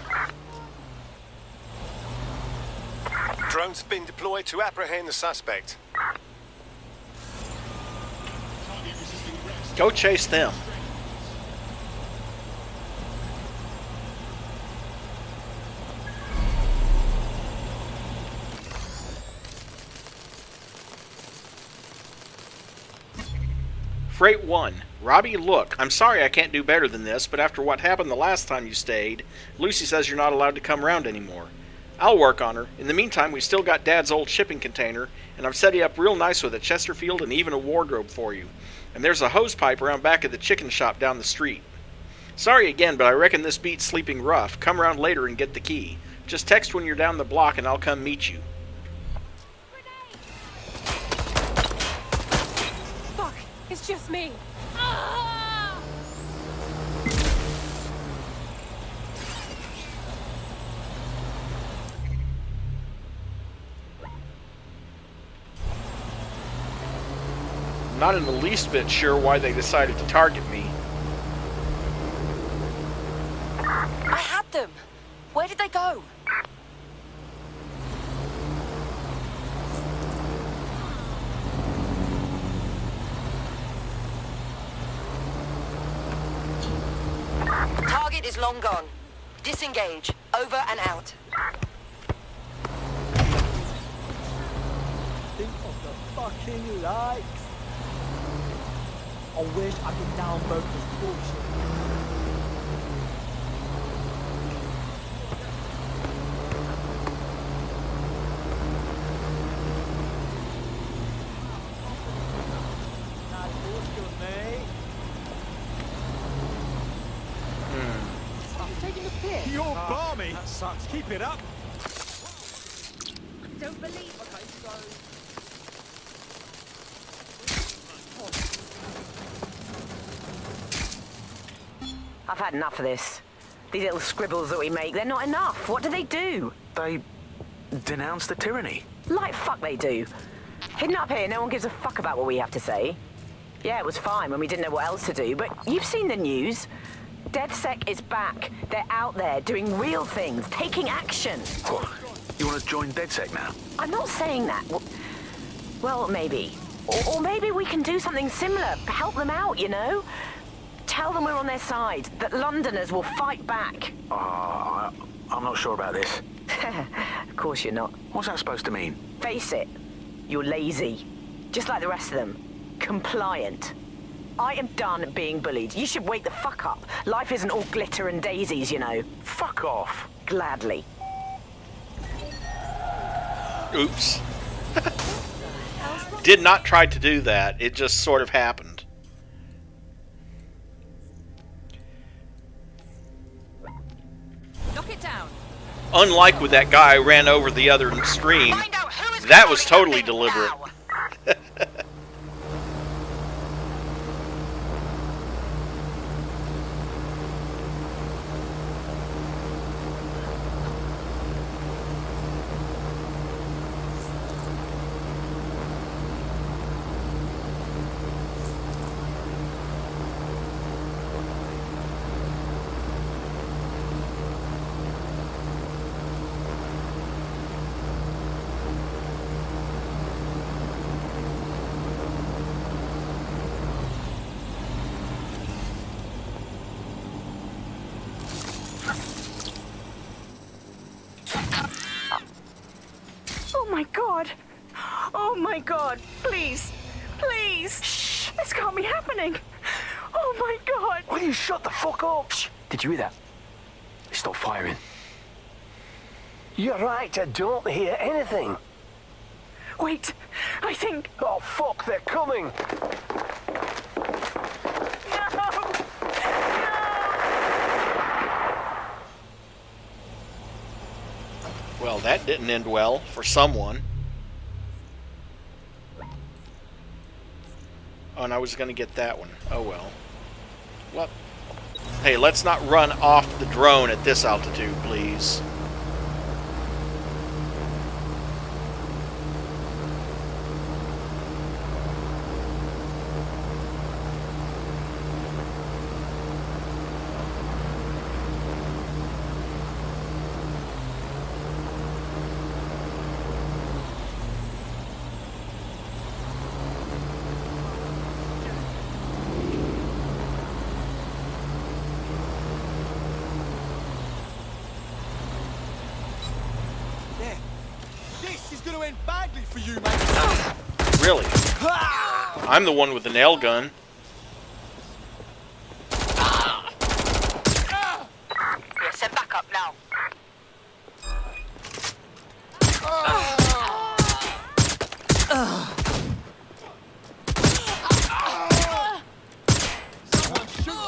Drones have been deployed to apprehend the suspect. Go chase them. Freight 1. Robbie, look, I'm sorry I can't do better than this, but after what happened the last time you stayed, Lucy says you're not allowed to come around anymore. I'll work on her. In the meantime, we still got Dad's old shipping container, and I've set you up real nice with a Chesterfield and even a wardrobe for you. And there's a hose pipe around back of the chicken shop down the street. Sorry again, but I reckon this beats sleeping rough. Come around later and get the key. Just text when you're down the block and I'll come meet you. Fuck, it's just me. Not in the least bit sure why they decided to target me. I had them. Where did they go? Target is long gone. Disengage. Over and out. Think of the fucking likes. I wish I could downvote this bullshit. sucks. Keep it up. Don't believe. Okay, so. I've had enough of this. These little scribbles that we make, they're not enough. What do? They denounce the tyranny. Like fuck they do. Hidden up here, no one gives a fuck about what we have to say. Yeah, it was fine when we didn't know what else to do, but you've seen the news. DedSec is back. They're out there doing real things, taking action. You want to join DedSec now? I'm not saying that. Well, maybe. Or maybe we can do something similar. Help them out, you know? Tell them we're on their side, that Londoners will fight back. I'm not sure about this. Of course you're not. What's that supposed to mean? Face it, you're lazy. Just like the rest of them. Compliant. I am done being bullied. You should wake the fuck up. Life isn't all glitter and daisies, you know. Fuck off. Gladly. Oops. Did not try to do that. It just sort of happened. Knock it down. Unlike with that guy who ran over the other stream, that was totally deliberate. Oh my god! Oh my god! Please! Please! Shh! This can't be happening! Oh my god! Will you shut the fuck up? Shh. Did you hear that? They stopped firing. You're right, I don't hear anything. Wait, I think... Oh fuck, they're coming! Well, that didn't end well for someone. Oh, and I was going to get that one. Oh well. Well, hey, let's not run off the drone at this altitude, please. Going to end badly for you, mate. Really? I'm the one with the nail gun. Yeah, send back up now. Someone shoot me.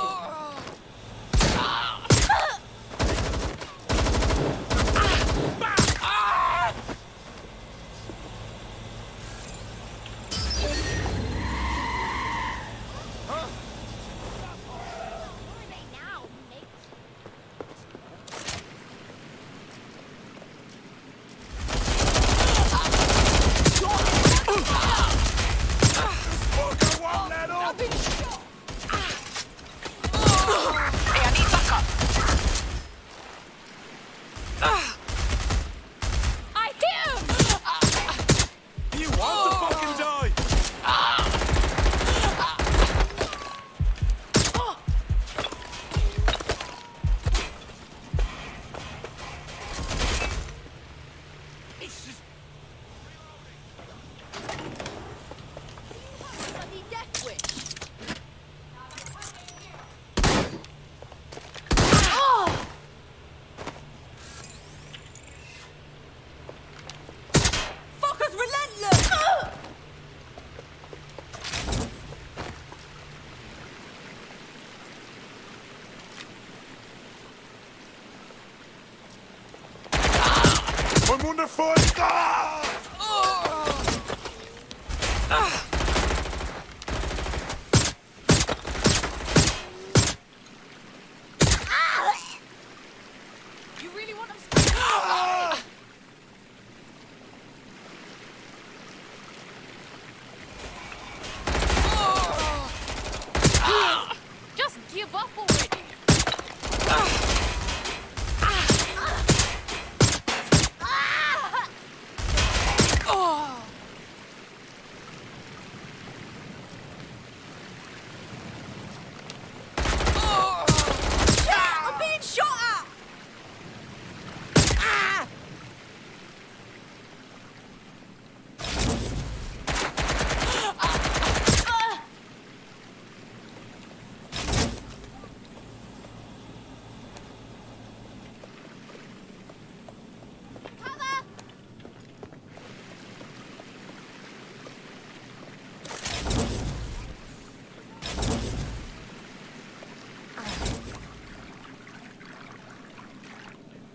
Forster! You really want them Just give up already. I'm being shot at.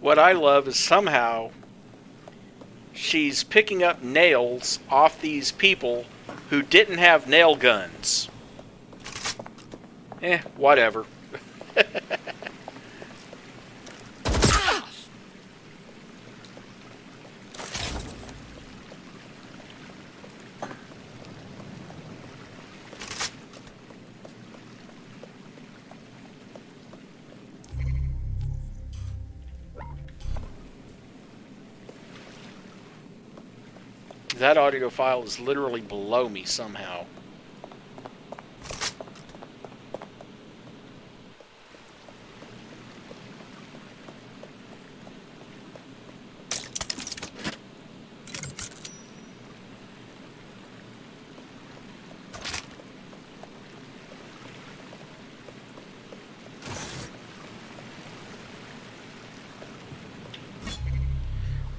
What I love is somehow she's picking up nails off these people who didn't have nail guns. Whatever. That audio file is literally below me somehow.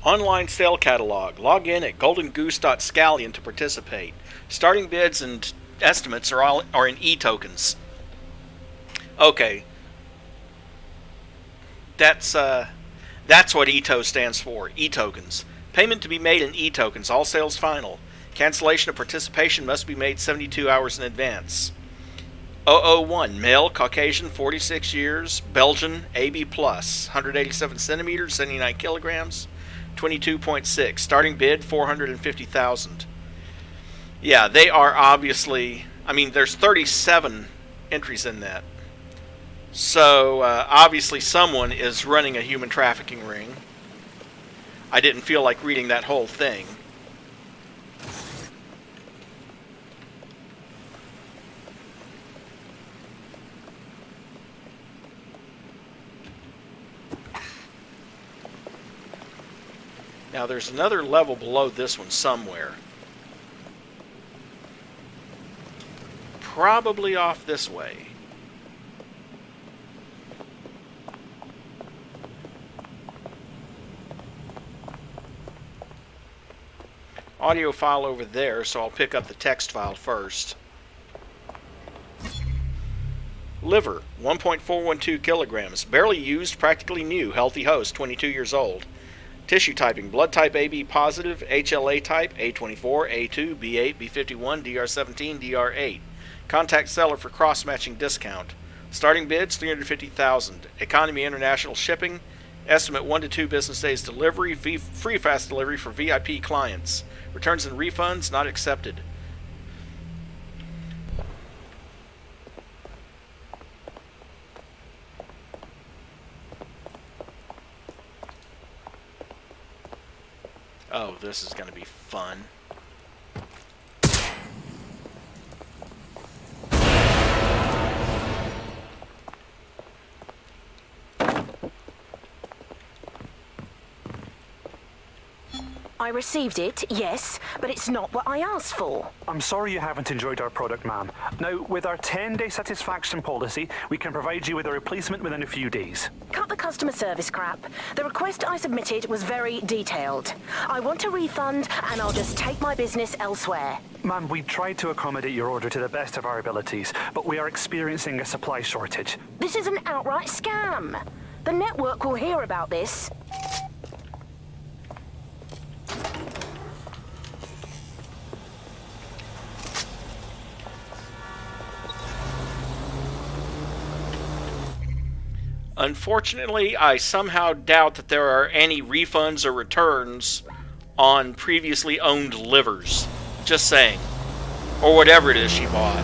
Online sale catalog. Log in at goldengoose.scallion to participate. Starting bids and estimates are in e-tokens. Okay. That's what ETO stands for. E-tokens. Payment to be made in e-tokens. All sales final. Cancellation of participation must be made 72 hours in advance. 001. Male, Caucasian, 46 years, Belgian, AB+, 187 centimeters, 79 kilograms. 22.6. Starting bid 450,000. Yeah, they are obviously. I mean, there's 37 entries in that. So obviously, someone is running a human trafficking ring. I didn't feel like reading that whole thing. Now there's another level below this one somewhere. Probably off this way. Audio file over there, so I'll pick up the text file first. Liver, 1.412 kilograms. Barely used, practically new. Healthy host, 22 years old. Tissue typing, blood type AB positive, HLA type, A24, A2, B8, B51, DR17, DR8. Contact seller for cross-matching discount. Starting bids, $350,000. Economy international shipping. Estimate 1 to 2 business days delivery. Free fast delivery for VIP clients. Returns and refunds not accepted. Oh, this is going to be fun. I received it, yes, but it's not what I asked for. I'm sorry you haven't enjoyed our product, ma'am. Now, with our 10-day satisfaction policy, we can provide you with a replacement within a few days. Cut the customer service crap. The request I submitted was very detailed. I want a refund, and I'll just take my business elsewhere. Ma'am, we tried to accommodate your order to the best of our abilities, but we are experiencing a supply shortage. This is an outright scam. The network will hear about this. Unfortunately, I somehow doubt that there are any refunds or returns on previously owned livers. Just saying. Or whatever it is she bought.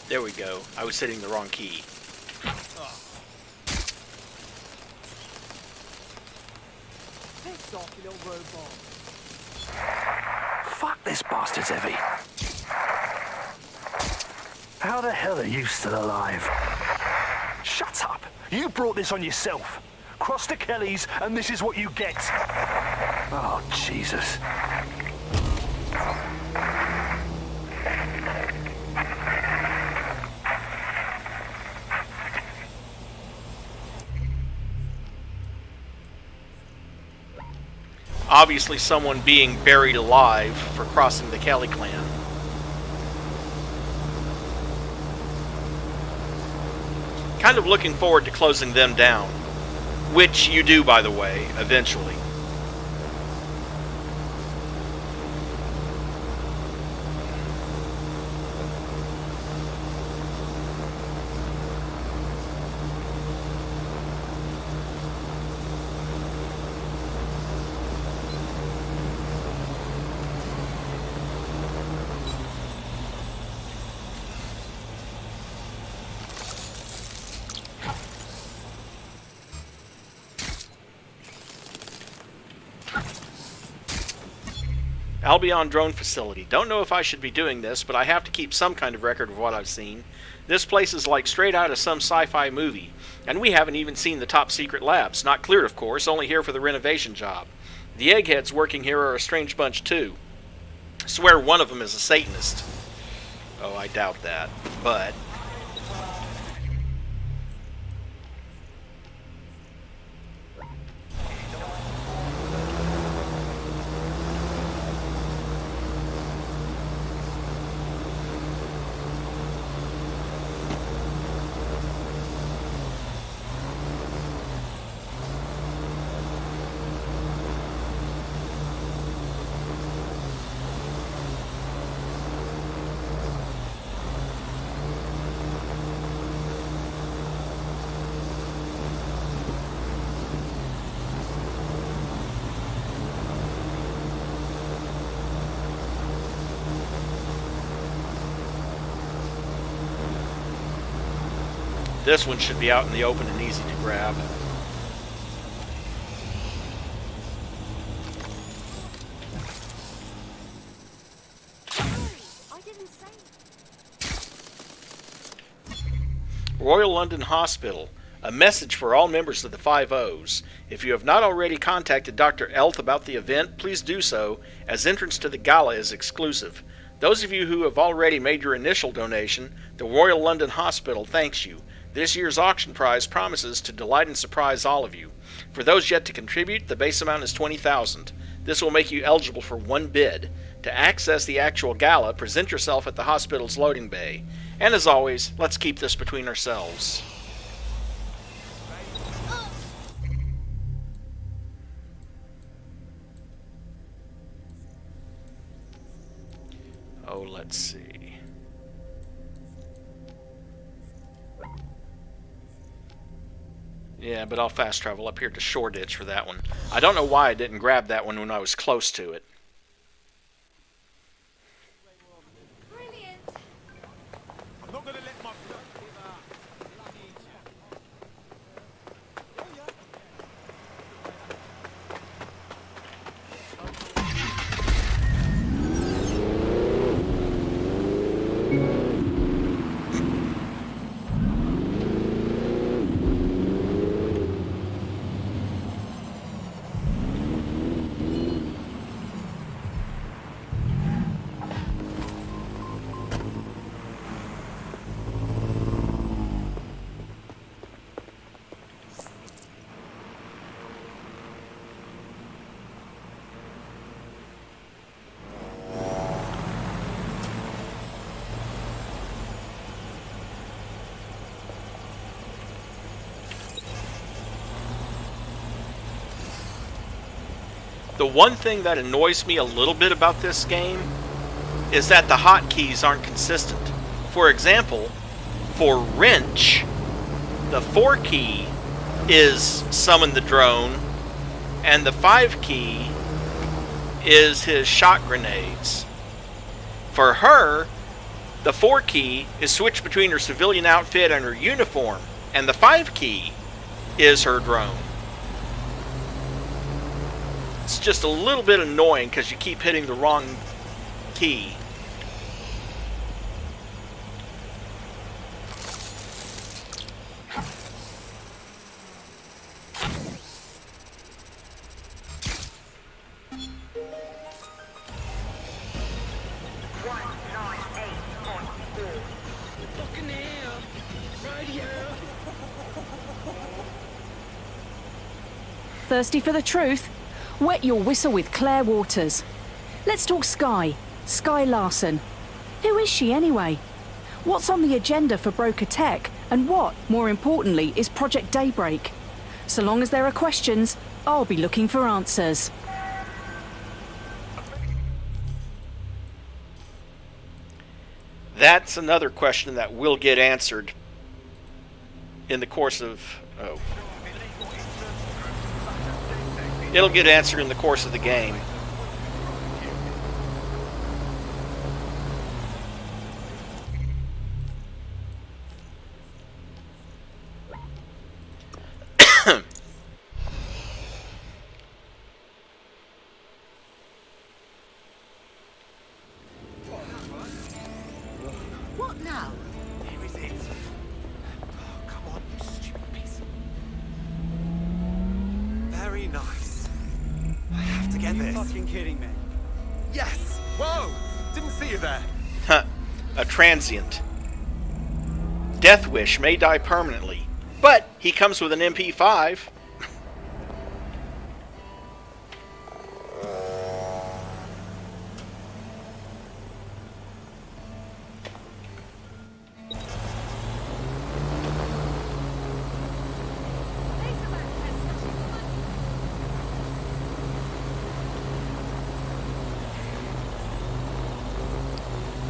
There we go. I was hitting the wrong key. Fuck, this bastard's heavy. How the hell are you still alive? Shut up! You brought this on yourself. Cross the Kellys, and this is what you get. Oh, Jesus. Obviously someone being buried alive for crossing the Kelly clan. Kind of looking forward to closing them down. Which you do, by the way, eventually. Albion drone facility. Don't know if I should be doing this, but I have to keep some kind of record of what I've seen. This place is like straight out of some sci-fi movie, and we haven't even seen the top secret labs. Not cleared, of course, only here for the renovation job. The eggheads working here are a strange bunch, too. I swear one of them is a Satanist. Oh, I doubt that, but... This one should be out in the open and easy to grab. Royal London Hospital. A message for all members of the 5 O's. If you have not already contacted Dr. Elth about the event, please do so, as entrance to the gala is exclusive. Those of you who have already made your initial donation, the Royal London Hospital thanks you. This year's auction prize promises to delight and surprise all of you. For those yet to contribute, the base amount is $20,000. This will make you eligible for 1 bid. To access the actual gala, present yourself at the hospital's loading bay. And as always, let's keep this between ourselves. Let's see. Yeah, but I'll fast travel up here to Shoreditch for that one. I don't know why I didn't grab that one when I was close to it. I'm not gonna let my The one thing that annoys me a little bit about this game is that the hotkeys aren't consistent. For example, for wrench, the 4 key is summon the drone, and the 5 key is his shot grenades. For her, the 4 key is switch between her civilian outfit and her uniform, and the 5 key is her drone. It's just a little bit annoying because you keep hitting the wrong key. Thirsty for the truth? Wet your whistle with Claire Waters. Let's talk Skye. Skye Larson. Who is she anyway? What's on the agenda for Broker Tech? And what, more importantly, is Project Daybreak? So long as there are questions, I'll be looking for answers. That's another question that will get answered in the course of... Oh. It'll get answered in the course of the game. What now? Here is it. Oh, come on, you stupid piece. Very nice. I have to get this. Are you fucking kidding me? Yes! Whoa! Didn't see you there. Huh. A transient. Death Wish may die permanently, but he comes with an MP5.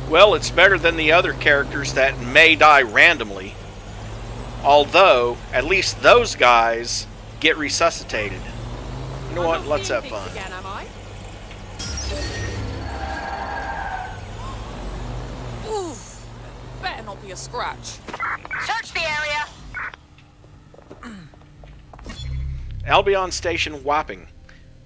Well, it's better than the other characters that may die randomly. Although, at least those guys get resuscitated. You know what? Let's have fun. Again, am I? Oof. Better not be a scratch. Search the area. Albion Station Wapping.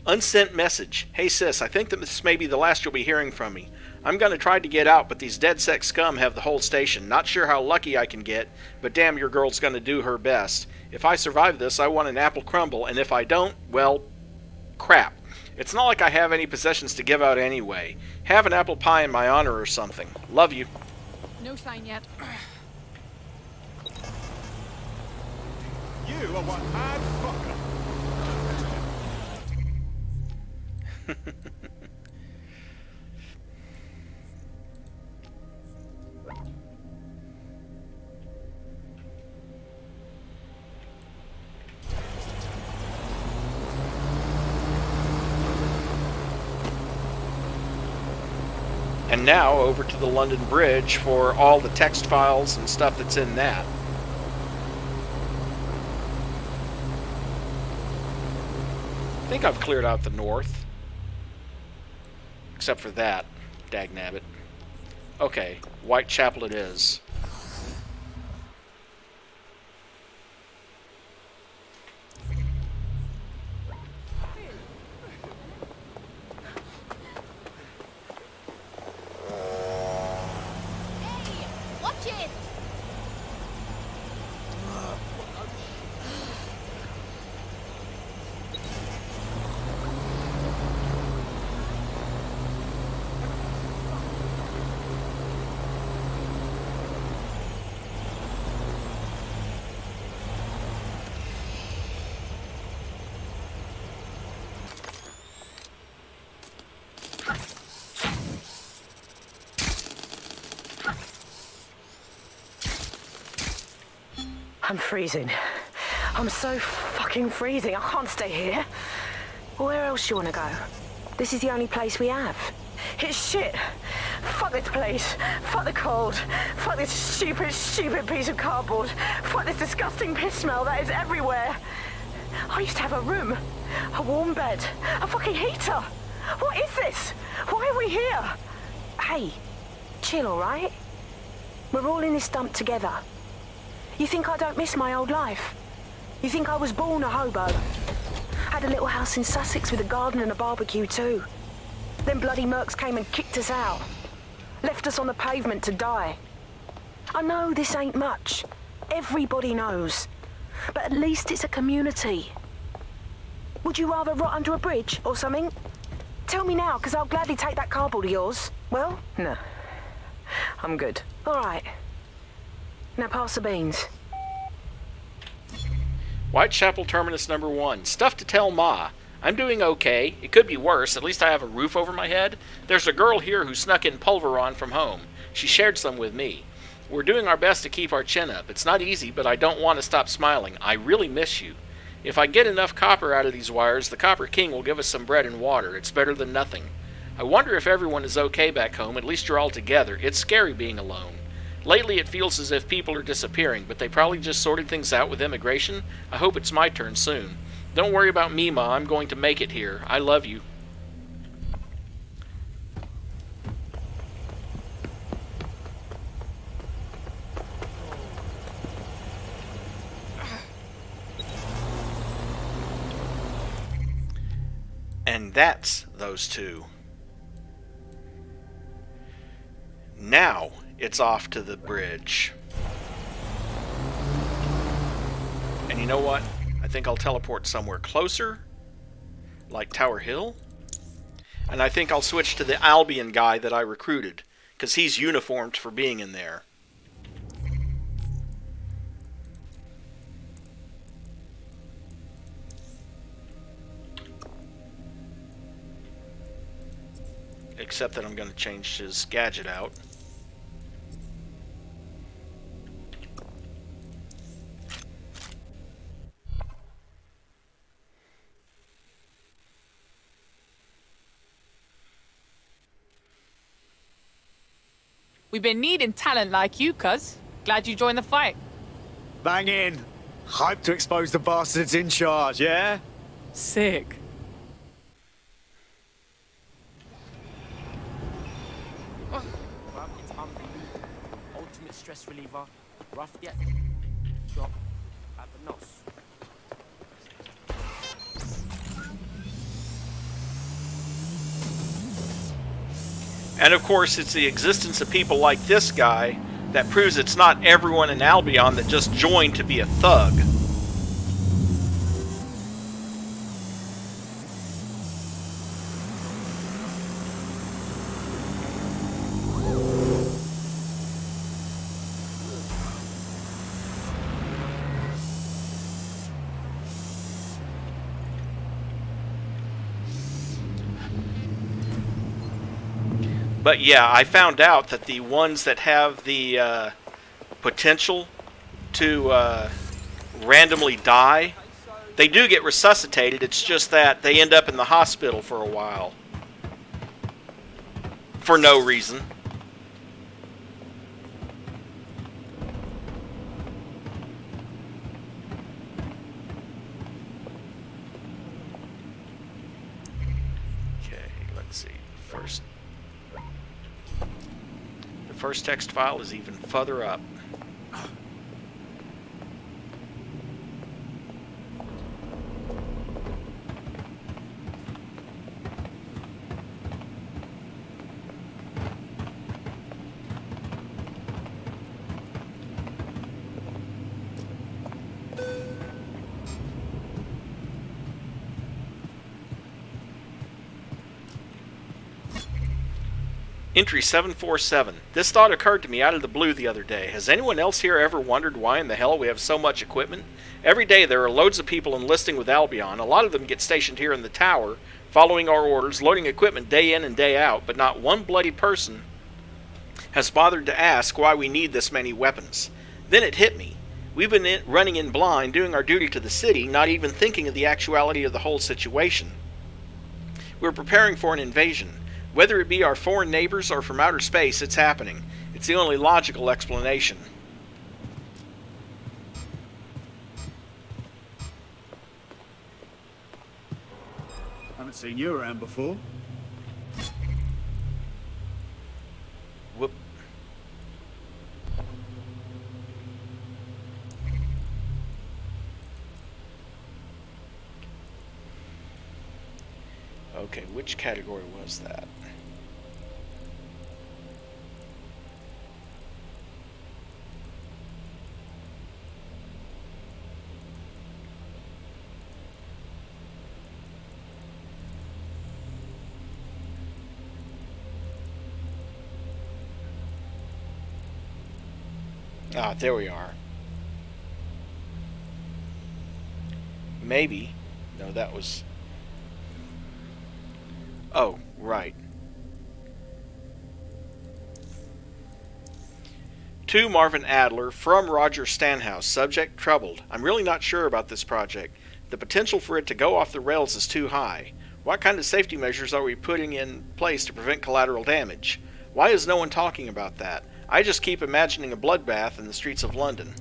Unsent message. Hey sis, I think that this may be the last you'll be hearing from me. I'm gonna try to get out, but these DedSec scum have the whole station. Not sure how lucky I can get, but damn, your girl's gonna do her best. If I survive this, I want an apple crumble, and if I don't, well, crap. It's not like I have any possessions to give out anyway. Have an apple pie in my honor or something. Love you. No sign yet. You are one mad fucker. And heading now over to the London Bridge for all the text files and stuff that's in that. I think I've cleared out the north. Except for that. Dagnabbit. Okay, Whitechapel it is. Watch it! I'm freezing. I'm so fucking freezing. I can't stay here. Where else you want to go? This is the only place we have. It's shit. Fuck this place. Fuck the cold. Fuck this stupid piece of cardboard. Fuck this disgusting piss smell that is everywhere. I used to have a room, a warm bed, a fucking heater. What is this? Why are we here? Hey, chill, all right? We're all in this dump together. You think I don't miss my old life? You think I was born a hobo? Had a little house in Sussex with a garden and a barbecue too. Then bloody mercs came and kicked us out. Left us on the pavement to die. I know this ain't much. Everybody knows. But at least it's a community. Would you rather rot under a bridge or something? Tell me now, because I'll gladly take that cardboard of yours. Well, no. I'm good. All right. Now pass the beans. Whitechapel Terminus number 1. Stuff to tell Ma. I'm doing okay. It could be worse. At least I have a roof over my head. There's a girl here who snuck in pulveron from home. She shared some with me. We're doing our best to keep our chin up. It's not easy, but I don't want to stop smiling. I really miss you. If I get enough copper out of these wires, the Copper King will give us some bread and water. It's better than nothing. I wonder if everyone is okay back home. At least you're all together. It's scary being alone. Lately it feels as if people are disappearing, but they probably just sorted things out with immigration. I hope it's my turn soon. Don't worry about me, Ma. I'm going to make it here. I love you. And that's those two. Now it's off to the bridge. And you know what? I think I'll teleport somewhere closer, like Tower Hill. And I think I'll switch to the Albion guy that I recruited, because he's uniformed for being in there. Except that I'm going to change his gadget out. We've been needing talent like you, cuz. Glad you joined the fight. Bang in. Hype to expose the bastards in charge, yeah? Sick. Ultimate stress reliever. Rough yet. Drop at the nos. And of course, it's the existence of people like this guy that proves it's not everyone in Albion that just joined to be a thug. But yeah, I found out that the ones that have the potential to randomly die, they do get resuscitated. It's just that they end up in the hospital for a while. for no reason. Okay, let's see. The first text file is even further up. Entry 747. This thought occurred to me out of the blue the other day. Has anyone else here ever wondered why in the hell we have so much equipment? Every day there are loads of people enlisting with Albion. A lot of them get stationed here in the tower, following our orders, loading equipment day in and day out, but not one bloody person has bothered to ask why we need this many weapons. Then it hit me. We've been running in blind, doing our duty to the city, not even thinking of the actuality of the whole situation. We're preparing for an invasion. Whether it be our foreign neighbors or from outer space, it's happening. It's the only logical explanation. Haven't seen you around before. Whoop. Okay, which category was that? Ah, there we are. Maybe. No, that was... Oh, right. To Marvin Adler, from Roger Stanhouse. Subject, troubled. I'm really not sure about this project. The potential for it to go off the rails is too high. What kind of safety measures are we putting in place to prevent collateral damage? Why is no one talking about that? I just keep imagining a bloodbath in the streets of London.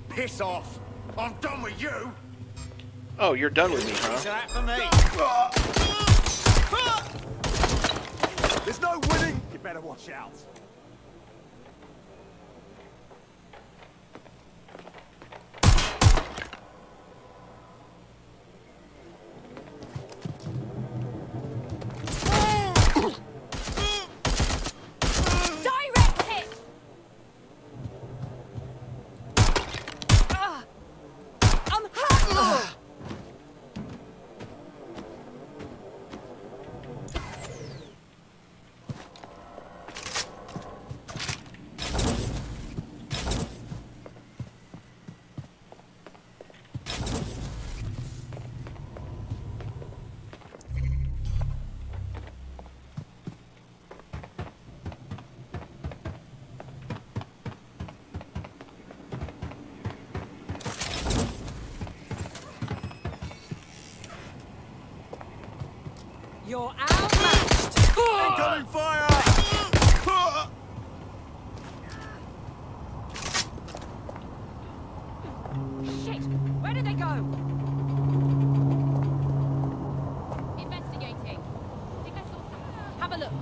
Piss off! I'm done with you! Oh, you're done with me, huh? Is that for me? There's no winning! You better watch out. You're outmatched! Incoming fire! Shit! Where did they go? Investigating. Have a look.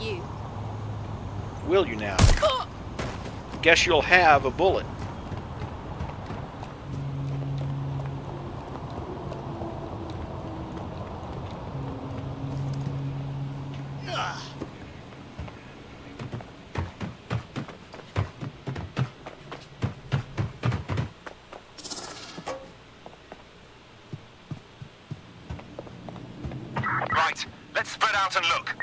You. Will you now? Guess you'll have a bullet. Right, let's spread out and look.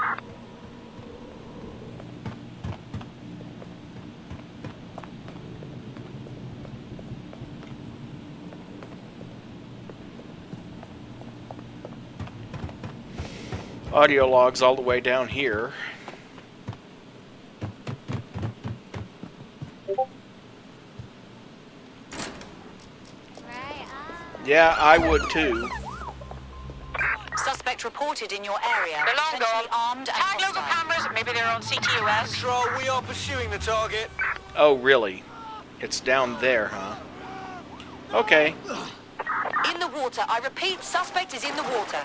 Audio logs all the way down here. Yeah, I would too. Suspect reported in your area. They're long gone. Potentially armed and Tag local hostile. cameras. Maybe they're on CTOS. Control, we are pursuing the target. Oh, really? It's down there, huh? Okay. In the water. I repeat, suspect is in the water.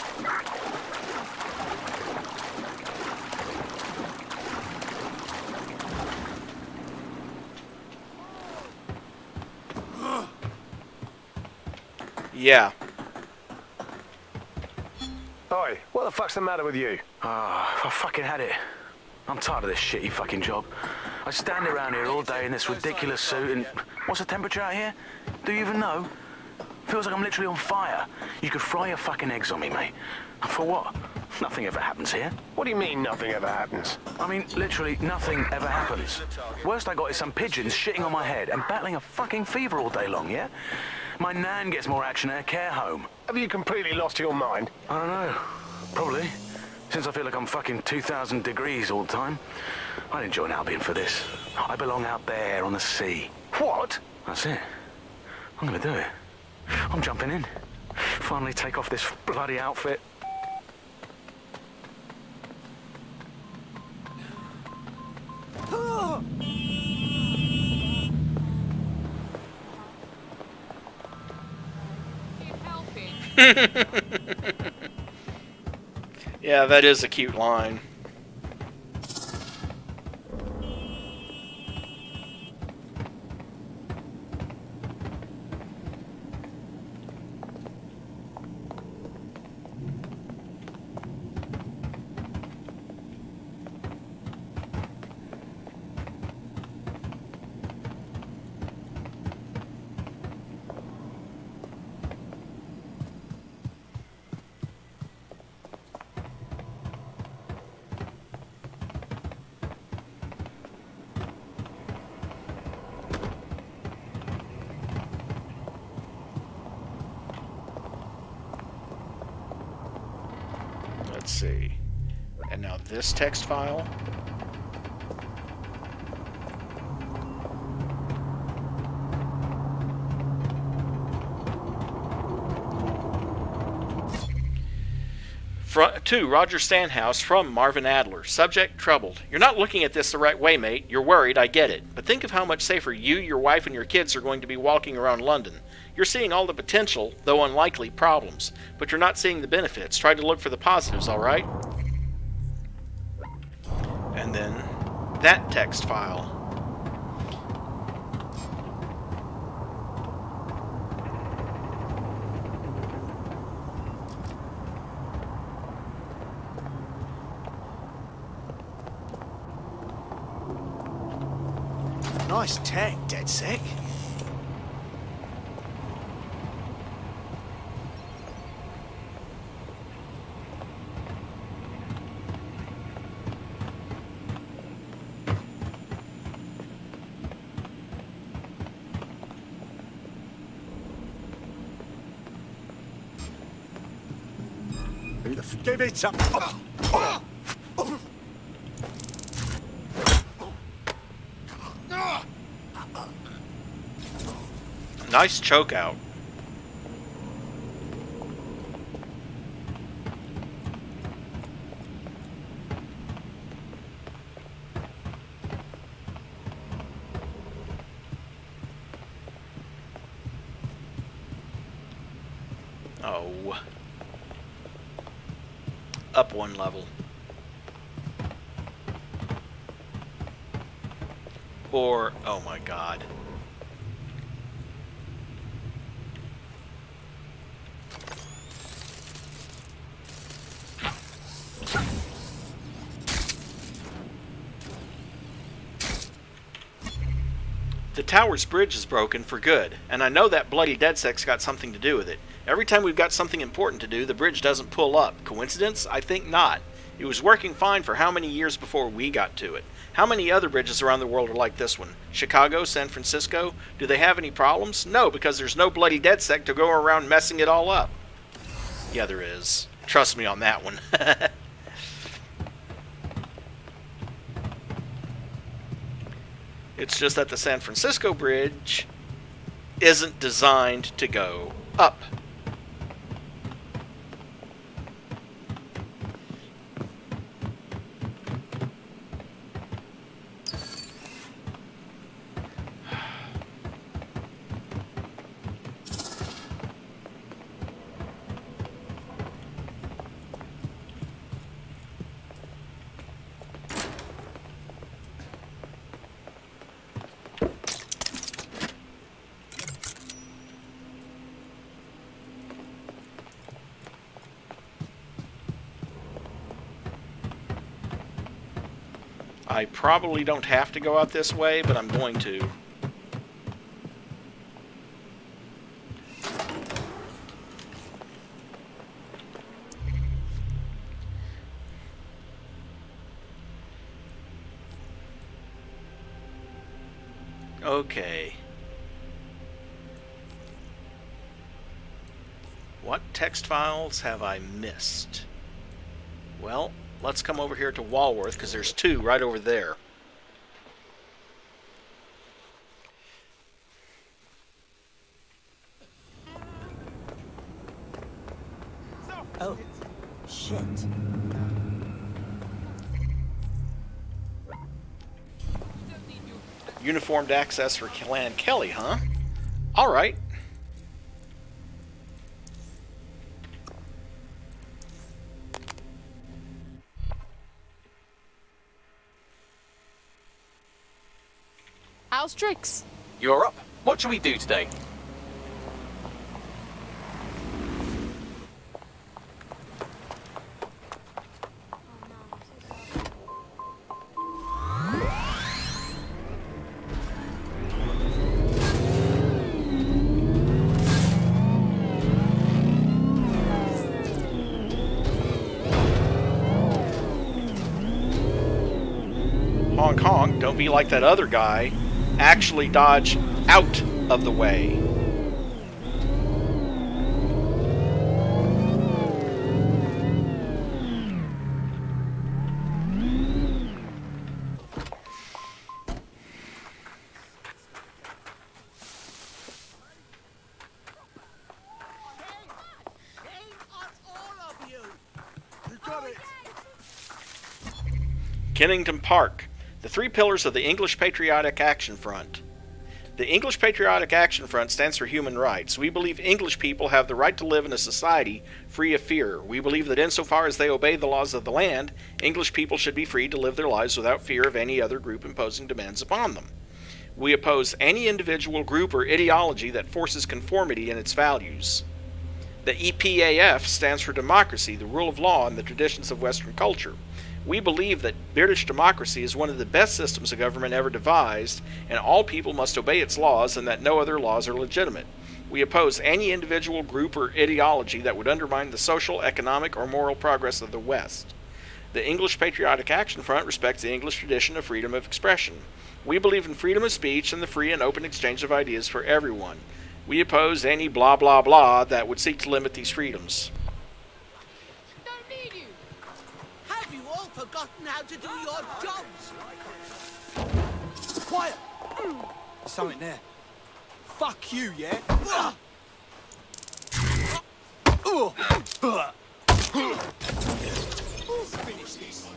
Yeah. Oi, what the fuck's the matter with you? Ah, I fucking had it. I'm tired of this shitty fucking job. I stand around here all day in this ridiculous suit and... What's the temperature out here? Do you even know? Feels like I'm literally on fire. You could fry your fucking eggs on me, mate. And for what? Nothing ever happens here. What do you mean nothing ever happens? I mean, literally nothing ever happens. Worst I got is some pigeons shitting on my head and battling a fucking fever all day long, yeah? My nan gets more action at a care home. Have you completely lost your mind? I don't know. Probably. Since I feel like I'm fucking 2,000 degrees all the time. I didn't join Albion for this. I belong out there on the sea. What? That's it. I'm gonna do it. I'm jumping in. Finally take off this bloody outfit. Yeah, that is a cute line. Let's see. And now this text file. To Roger Stanhouse from Marvin Adler. Subject, troubled. You're not looking at this the right way, mate. You're worried, I get it. But think of how much safer you, your wife, and your kids are going to be walking around London. You're seeing all the potential, though unlikely, problems. But you're not seeing the benefits. Try to look for the positives, alright? And then that text file. Nice tech, DedSec. Give it up. Nice choke out. Oh. Up one level. Or, oh my god. The tower's bridge is broken for good, and I know that bloody DedSec's got something to do with it. Every time we've got something important to do, the bridge doesn't pull up. Coincidence? I think not. It was working fine for how many years before we got to it? How many other bridges around the world are like this one? Chicago, San Francisco? Do they have any problems? No, because there's no bloody DedSec to go around messing it all up. Yeah, there is. Trust me on that one. It's just that the San Francisco Bridge isn't designed to go up. I probably don't have to go out this way, but I'm going to. Okay. What text files have I missed? Well, let's come over here to Walworth, because there's two right over there. Oh, shit. Uniformed access for Clan Kelly, huh? Alright. How's tricks? You're up. What shall we do today? Honk honk, don't be like that other guy. Actually dodge out of the way. Kennington Park, the three pillars of the English Patriotic Action Front. The English Patriotic Action Front stands for human rights. We believe English people have the right to live in a society free of fear. We believe that insofar as they obey the laws of the land, English people should be free to live their lives without fear of any other group imposing demands upon them. We oppose any individual, group, or ideology that forces conformity in its values. The EPAF stands for democracy, the rule of law, and the traditions of Western culture. We believe that British democracy is one of the best systems of government ever devised, and all people must obey its laws, and that no other laws are legitimate. We oppose any individual, group, or ideology that would undermine the social, economic, or moral progress of the West. The English Patriotic Action Front respects the English tradition of freedom of expression. We believe in freedom of speech and the free and open exchange of ideas for everyone. We oppose any blah blah blah that would seek to limit these freedoms. Forgotten how to do your jobs. Quiet. There's something there. Fuck you, yeah? Let's finish this.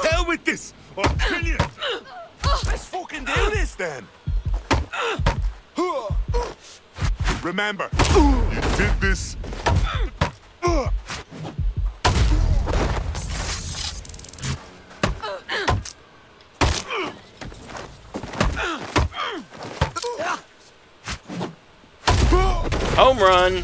Hell with this! I'll kill you! Let's fucking do this then! Remember, you did this. Home run!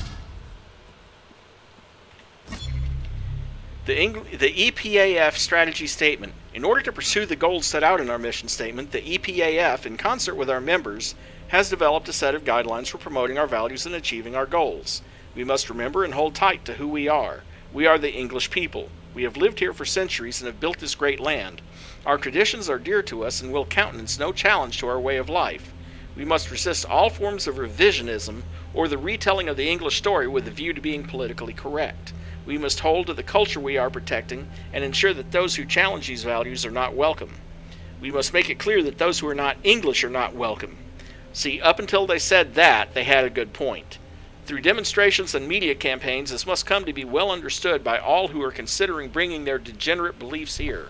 The EPAF strategy statement. In order to pursue the goals set out in our mission statement, the EPAF, in concert with our members, has developed a set of guidelines for promoting our values and achieving our goals. We must remember and hold tight to who we are. We are the English people. We have lived here for centuries and have built this great land. Our traditions are dear to us and will countenance no challenge to our way of life. We must resist all forms of revisionism or the retelling of the English story with a view to being politically correct. We must hold to the culture we are protecting and ensure that those who challenge these values are not welcome. We must make it clear that those who are not English are not welcome. See, up until they said that, they had a good point. Through demonstrations and media campaigns, this must come to be well understood by all who are considering bringing their degenerate beliefs here.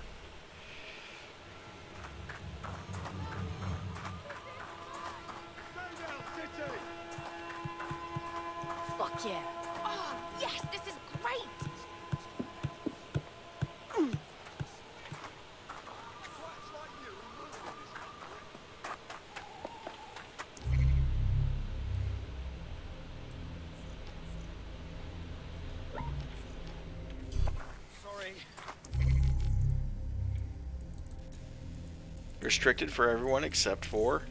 Fuck yeah. Oh, yes, this is great. Restricted for everyone except for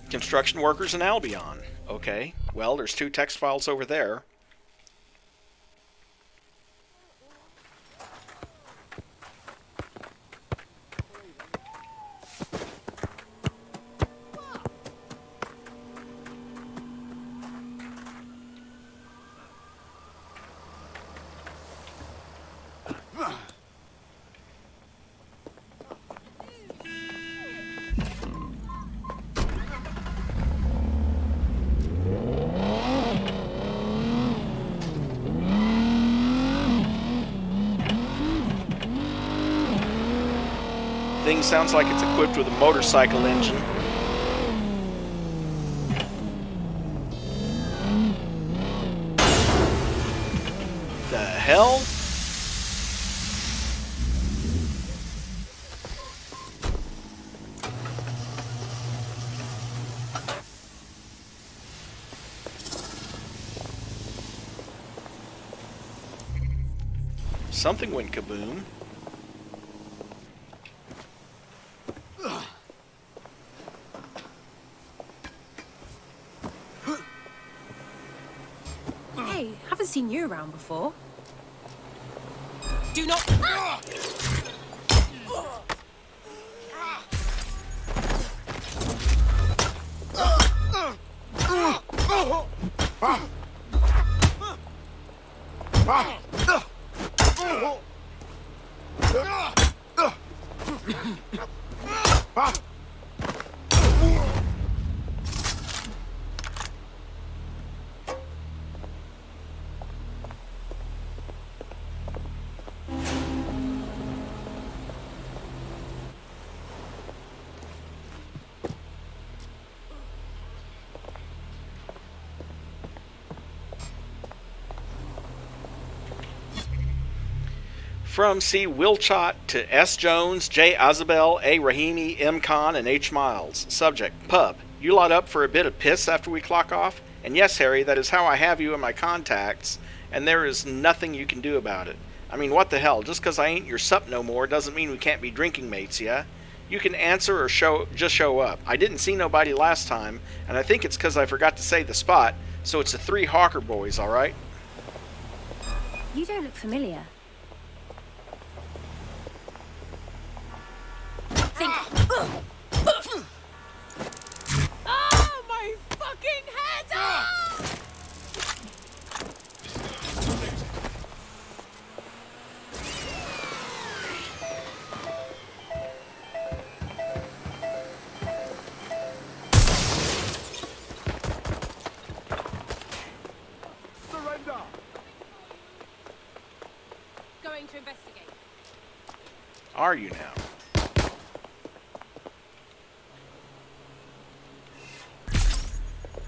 construction workers in Albion. Okay, well, there's 2 text files over there. Thing sounds like it's equipped with a motorcycle engine. The hell? Something went kaboom. Hey, haven't seen you around before. Do not. From C. Wilchot to S. Jones, J. Azabel, A. Rahimi, M. Khan, and H. Miles. Subject, Pub. You lot up for a bit of piss after we clock off? And yes, Harry, that is how I have you in my contacts, and there is nothing you can do about it. I mean, what the hell? Just because I ain't your sup no more doesn't mean we can't be drinking mates, yeah? You can answer or just show up. I didn't see nobody last time, and I think it's because I forgot to say the spot, so it's the 3 Hawker boys, alright? You don't look familiar. Oh, my fucking head! Surrender! Going to investigate. Are you now?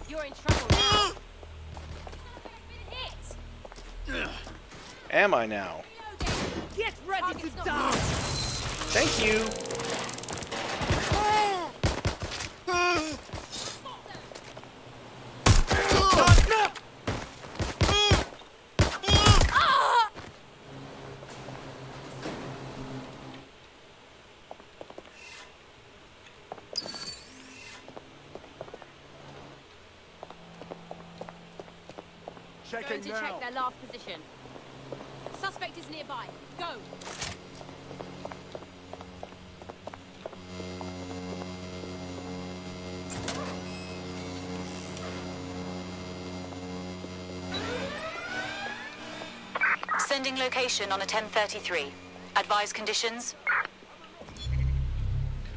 You're in trouble now. Am I now? Get ready to die! Thank you. Checking Going to check their last position. Suspect is nearby. Go. Sending location on a 1033. Advise conditions.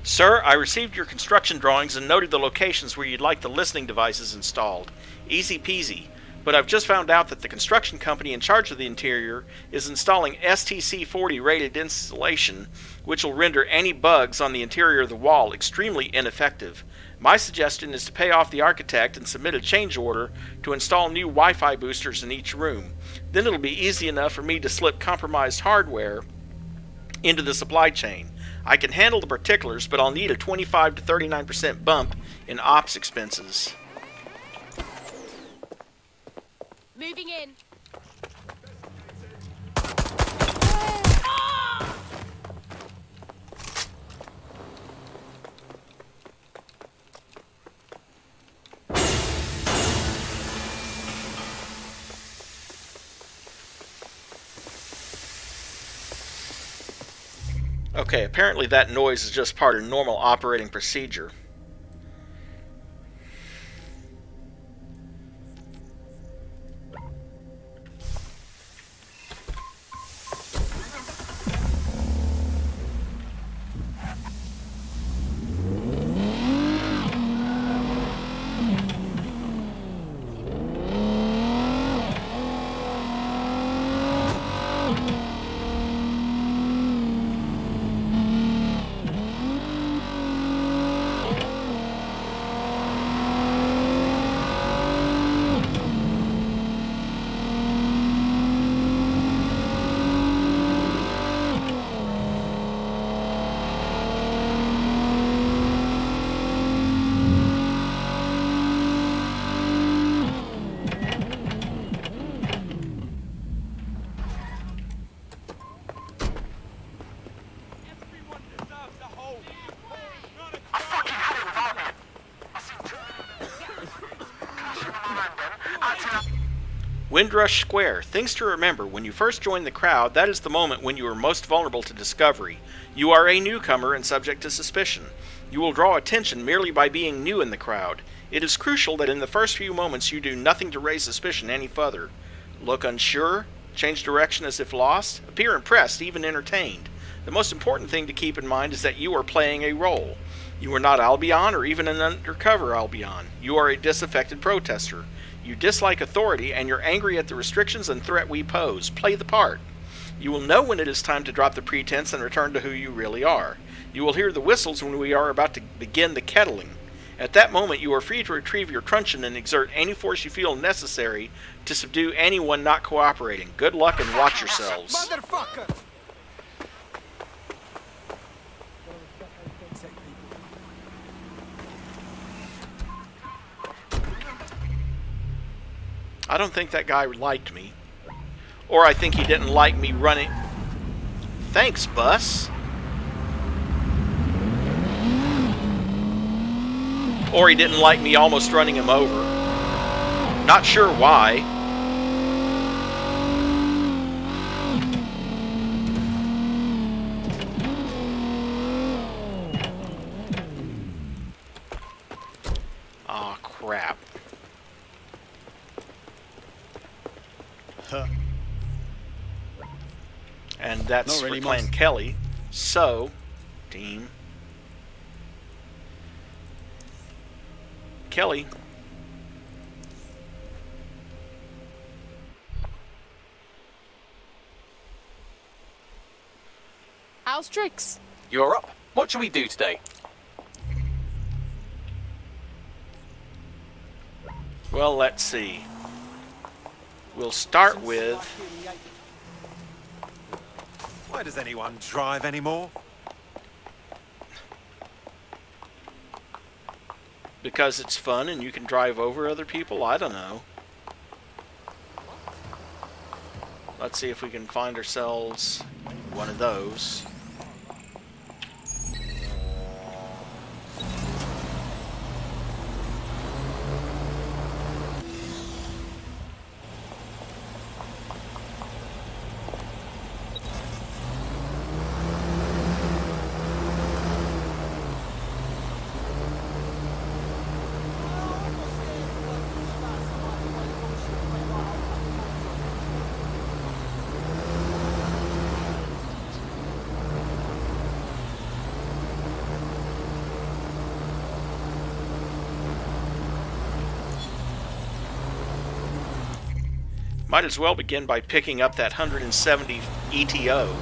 Sir, I received your construction drawings and noted the locations where you'd like the listening devices installed. Easy peasy. But I've just found out that the construction company in charge of the interior is installing STC-40 rated installation, which will render any bugs on the interior of the wall extremely ineffective. My suggestion is to pay off the architect and submit a change order to install new Wi-Fi boosters in each room. Then it'll be easy enough for me to slip compromised hardware into the supply chain. I can handle the particulars, but I'll need a 25 to 39% bump in ops expenses. Moving in. Okay, apparently that noise is just part of normal operating procedure. Windrush Square. Things to remember. When you first join the crowd, that is the moment when you are most vulnerable to discovery. You are a newcomer and subject to suspicion. You will draw attention merely by being new in the crowd. It is crucial that in the first few moments you do nothing to raise suspicion any further. Look unsure, change direction as if lost, appear impressed, even entertained. The most important thing to keep in mind is that you are playing a role. You are not Albion or even an undercover Albion. You are a disaffected protester. You dislike authority and you're angry at the restrictions and threat we pose. Play the part. You will know when it is time to drop the pretense and return to who you really are. You will hear the whistles when we are about to begin the kettling. At that moment, you are free to retrieve your truncheon and exert any force you feel necessary to subdue anyone not cooperating. Good luck and watch yourselves. Motherfucker! I don't think that guy liked me. Or I think he didn't like me running. Thanks, bus. Or he didn't like me almost running him over. Not sure why. Aw, crap. And that's really for Clan Kelly. So, team. Kelly. How's tricks? You're up. What shall we do today? Well, let's see. We'll start with... Why does anyone drive anymore? Because it's fun and you can drive over other people? I don't know. Let's see if we can find ourselves one of those. Might as well begin by picking up that 170 ETO.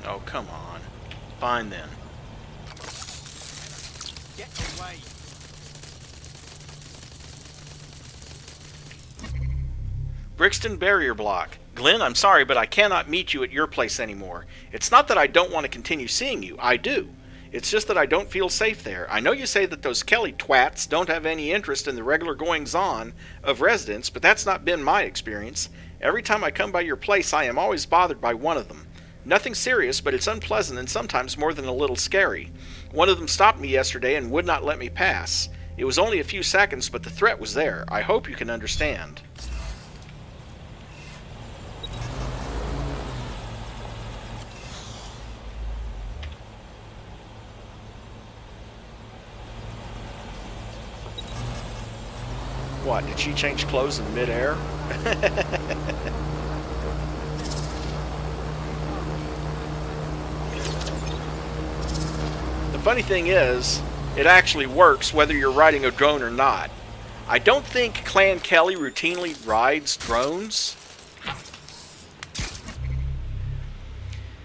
Oh, come on. Fine then. Get away. Brixton Barrier Block. Glenn, I'm sorry, but I cannot meet you at your place anymore. It's not that I don't want to continue seeing you. I do. It's just that I don't feel safe there. I know you say that those Kelly twats don't have any interest in the regular goings-on of residents, but that's not been my experience. Every time I come by your place, I am always bothered by one of them. Nothing serious, but it's unpleasant and sometimes more than a little scary. One of them stopped me yesterday and would not let me pass. It was only a few seconds, but the threat was there. I hope you can understand. What, did she change clothes in midair? The funny thing is, it actually works whether you're riding a drone or not. I don't think Clan Kelly routinely rides drones.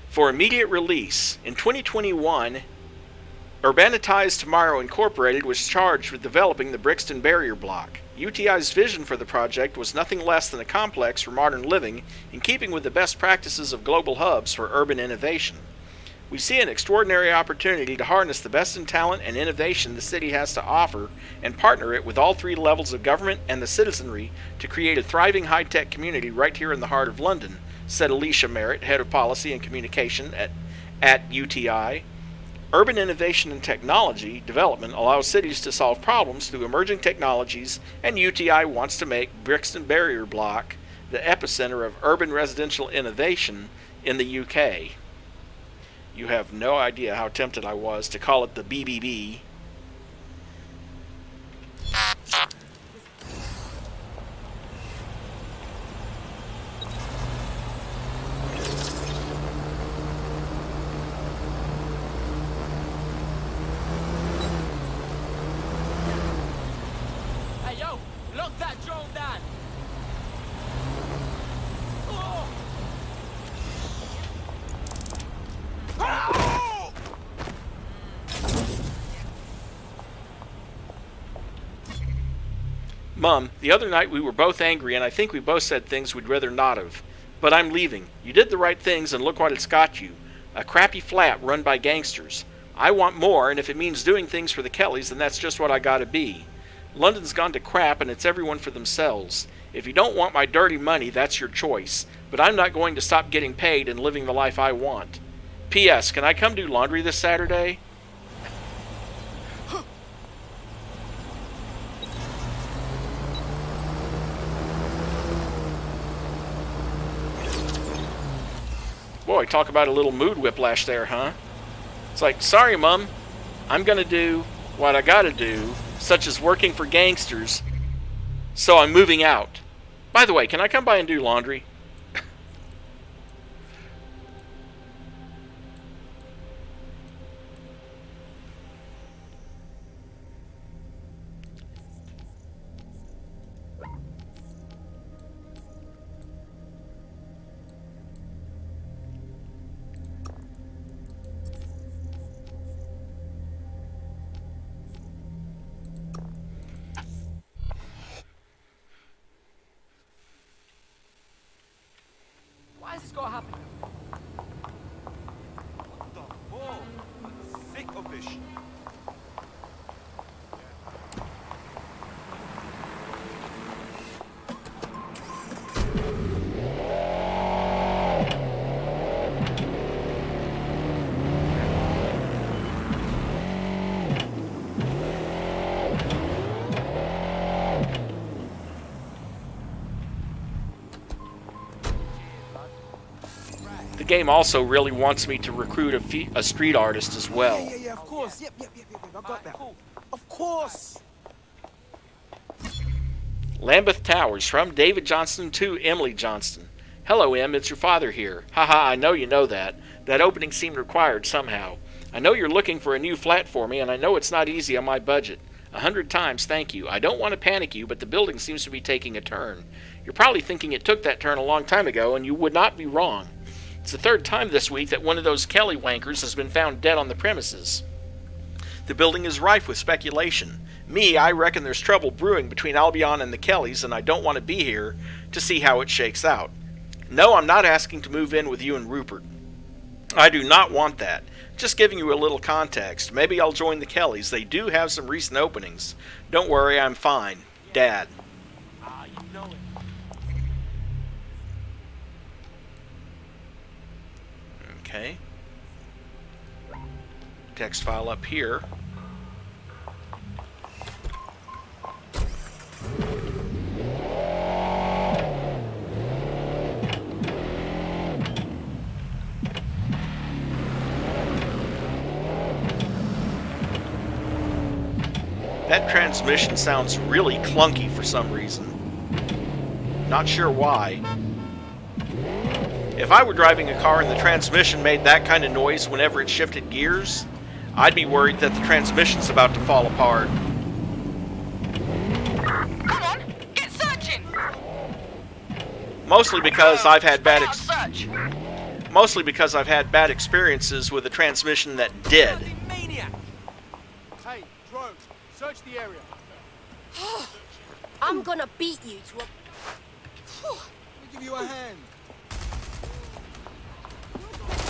For immediate release, in 2021, Urbanitize Tomorrow Incorporated was charged with developing the Brixton Barrier Block. UTI's vision for the project was nothing less than a complex for modern living in keeping with the best practices of global hubs for urban innovation. We see an extraordinary opportunity to harness the best in talent and innovation the city has to offer and partner it with all three levels of government and the citizenry to create a thriving high-tech community right here in the heart of London, said Alicia Merritt, Head of Policy and Communication at UTI. Urban innovation and technology development allows cities to solve problems through emerging technologies, and UTI wants to make Brixton Barrier Block the epicenter of urban residential innovation in the UK. You have no idea how tempted I was to call it the BBB. Hey, yo! Lock that drone down! Oh! Mum, the other night we were both angry and I think we both said things we'd rather not have. But I'm leaving. You did the right things and look what it's got you. A crappy flat run by gangsters. I want more, and if it means doing things for the Kellys, then that's just what I gotta be. London's gone to crap and it's everyone for themselves. If you don't want my dirty money, that's your choice. But I'm not going to stop getting paid and living the life I want. P.S. Can I come do laundry this Saturday? Boy, talk about a little mood whiplash there, huh? It's like, sorry, Mum, I'm gonna do what I gotta do, such as working for gangsters, so I'm moving out. By the way, can I come by and do laundry? Why has this got to happen? What the fuck? I'm sick of this shit. game also really wants me to recruit a street artist as well. Yeah, of course. Yep, I got that. Of course. Lambeth Towers, from David Johnston to Emily Johnston. Hello, Em, it's your father here. Haha, I know you know that. That opening seemed required somehow. I know you're looking for a new flat for me, and I know it's not easy on my budget. 100 times, thank you. I don't want to panic you, but the building seems to be taking a turn. You're probably thinking it took that turn a long time ago, and you would not be wrong. It's the third time this week that one of those Kelly wankers has been found dead on the premises. The building is rife with speculation. Me, I reckon there's trouble brewing between Albion and the Kellys, and I don't want to be here to see how it shakes out. No, I'm not asking to move in with you and Rupert. I do not want that. Just giving you a little context. Maybe I'll join the Kellys. They do have some recent openings. Don't worry, I'm fine. Dad. Okay. Text file up here. That transmission sounds really clunky for some reason. Not sure why. If I were driving a car and the transmission made that kind of noise whenever it shifted gears, I'd be worried that the transmission's about to fall apart. Come on, get searching. Mostly because I've had bad experiences with a transmission that did. Hey, drone, search the area. I'm gonna beat you to a... Let me give you a hand.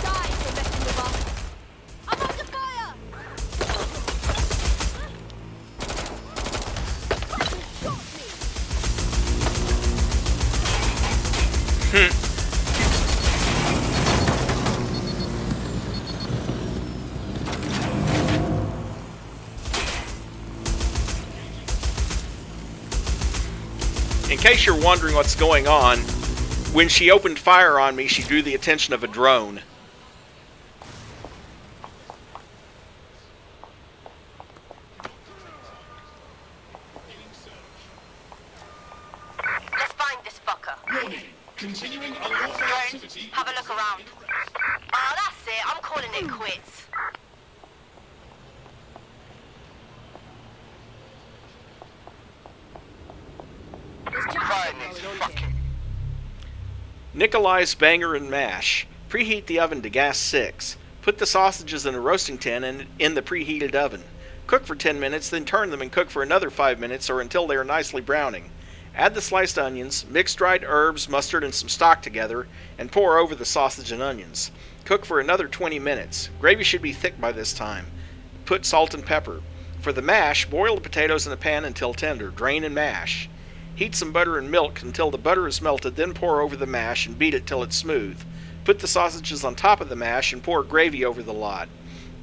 Die if you're messing with us. I'm under fire! In case you're wondering what's going on, when she opened fire on me, she drew the attention of a drone. Let's find this fucker. Warning. Continuing unlawful activity. Have a look around. Oh, that's it. I'm calling it quits. Nikolai's Banger and Mash. Preheat the oven to gas 6. Put the sausages in a roasting tin and in the preheated oven. Cook for 10 minutes, then turn them and cook for another 5 minutes or until they are nicely browning. Add the sliced onions, mix dried herbs, mustard, and some stock together, and pour over the sausage and onions. Cook for another 20 minutes. Gravy should be thick by this time. Put salt and pepper. For the mash, boil the potatoes in a pan until tender. Drain and mash. Heat some butter and milk until the butter is melted, then pour over the mash and beat it till it's smooth. Put the sausages on top of the mash and pour gravy over the lot.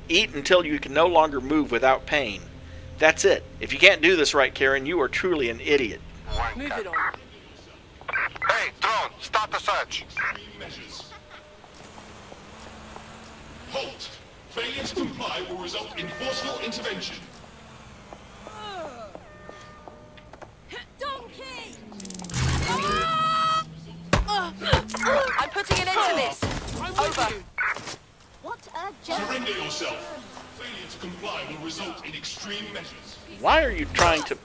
Eat until you can no longer move without pain. That's it. If you can't do this right, Karen, you are truly an idiot. Move it on. Hey, drone, start the search. Measures. Halt. Failure to comply will result in forceful intervention. Donkey! I'm putting an end to this. Over. What a Surrender yourself. Failure to comply will result in extreme measures. Why are you trying to...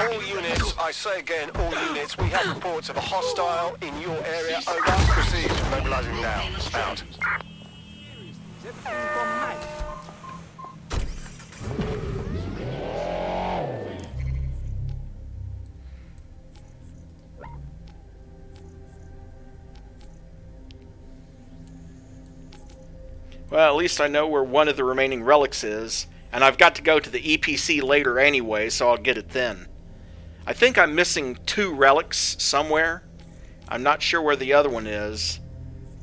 All units, I say again, all units, we have reports of a hostile in your area. Over. Proceed. Mobilizing now. Out. Well, at least I know where one of the remaining relics is, and I've got to go to the EPC later anyway, so I'll get it then. I think I'm missing 2 relics somewhere. I'm not sure where the other one is.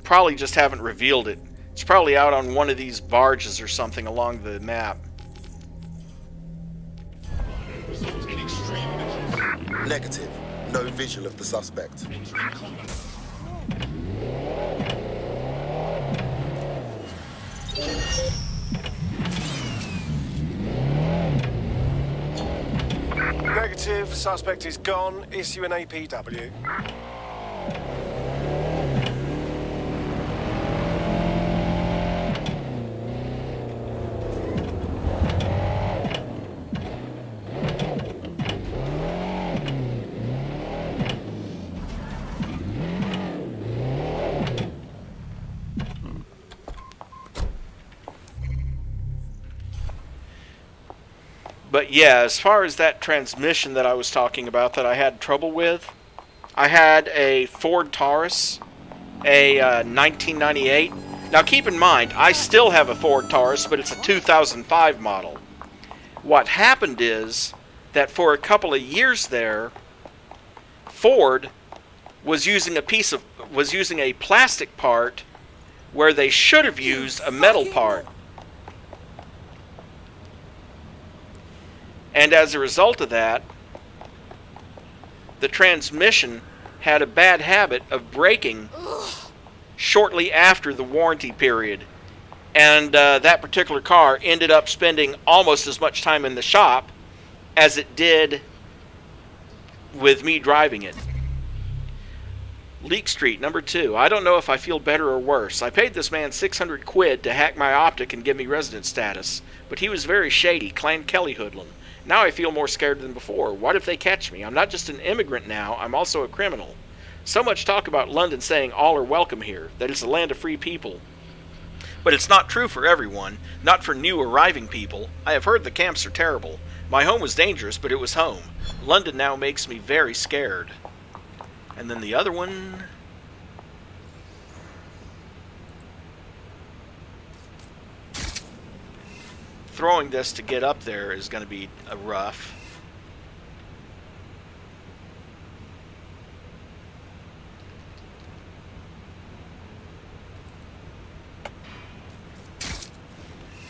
Probably just haven't revealed it. It's probably out on one of these barges or something along the map. Negative. No visual of the suspect. Negative. Suspect is gone. Issue an APW. But yeah, as far as that transmission that I was talking about that I had trouble with, I had a Ford Taurus, a 1998. Now keep in mind, I still have a Ford Taurus, but it's a 2005 model. What happened is that for a couple of years there, Ford was using a plastic part where they should have used a metal part. And as a result of that, the transmission had a bad habit of breaking shortly after the warranty period. And that particular car ended up spending almost as much time in the shop as it did with me driving it. Leak Street, number 2. I don't know if I feel better or worse. I paid this man 600 quid to hack my optic and give me resident status, but he was very shady, Clan Kelly hoodlum. Now I feel more scared than before. What if they catch me? I'm not just an immigrant now, I'm also a criminal. So much talk about London saying all are welcome here, that it's a land of free people. But it's not true for everyone, not for new arriving people. I have heard the camps are terrible. My home was dangerous, but it was home. London now makes me very scared. And then the other one... Throwing this to get up there is going to be rough.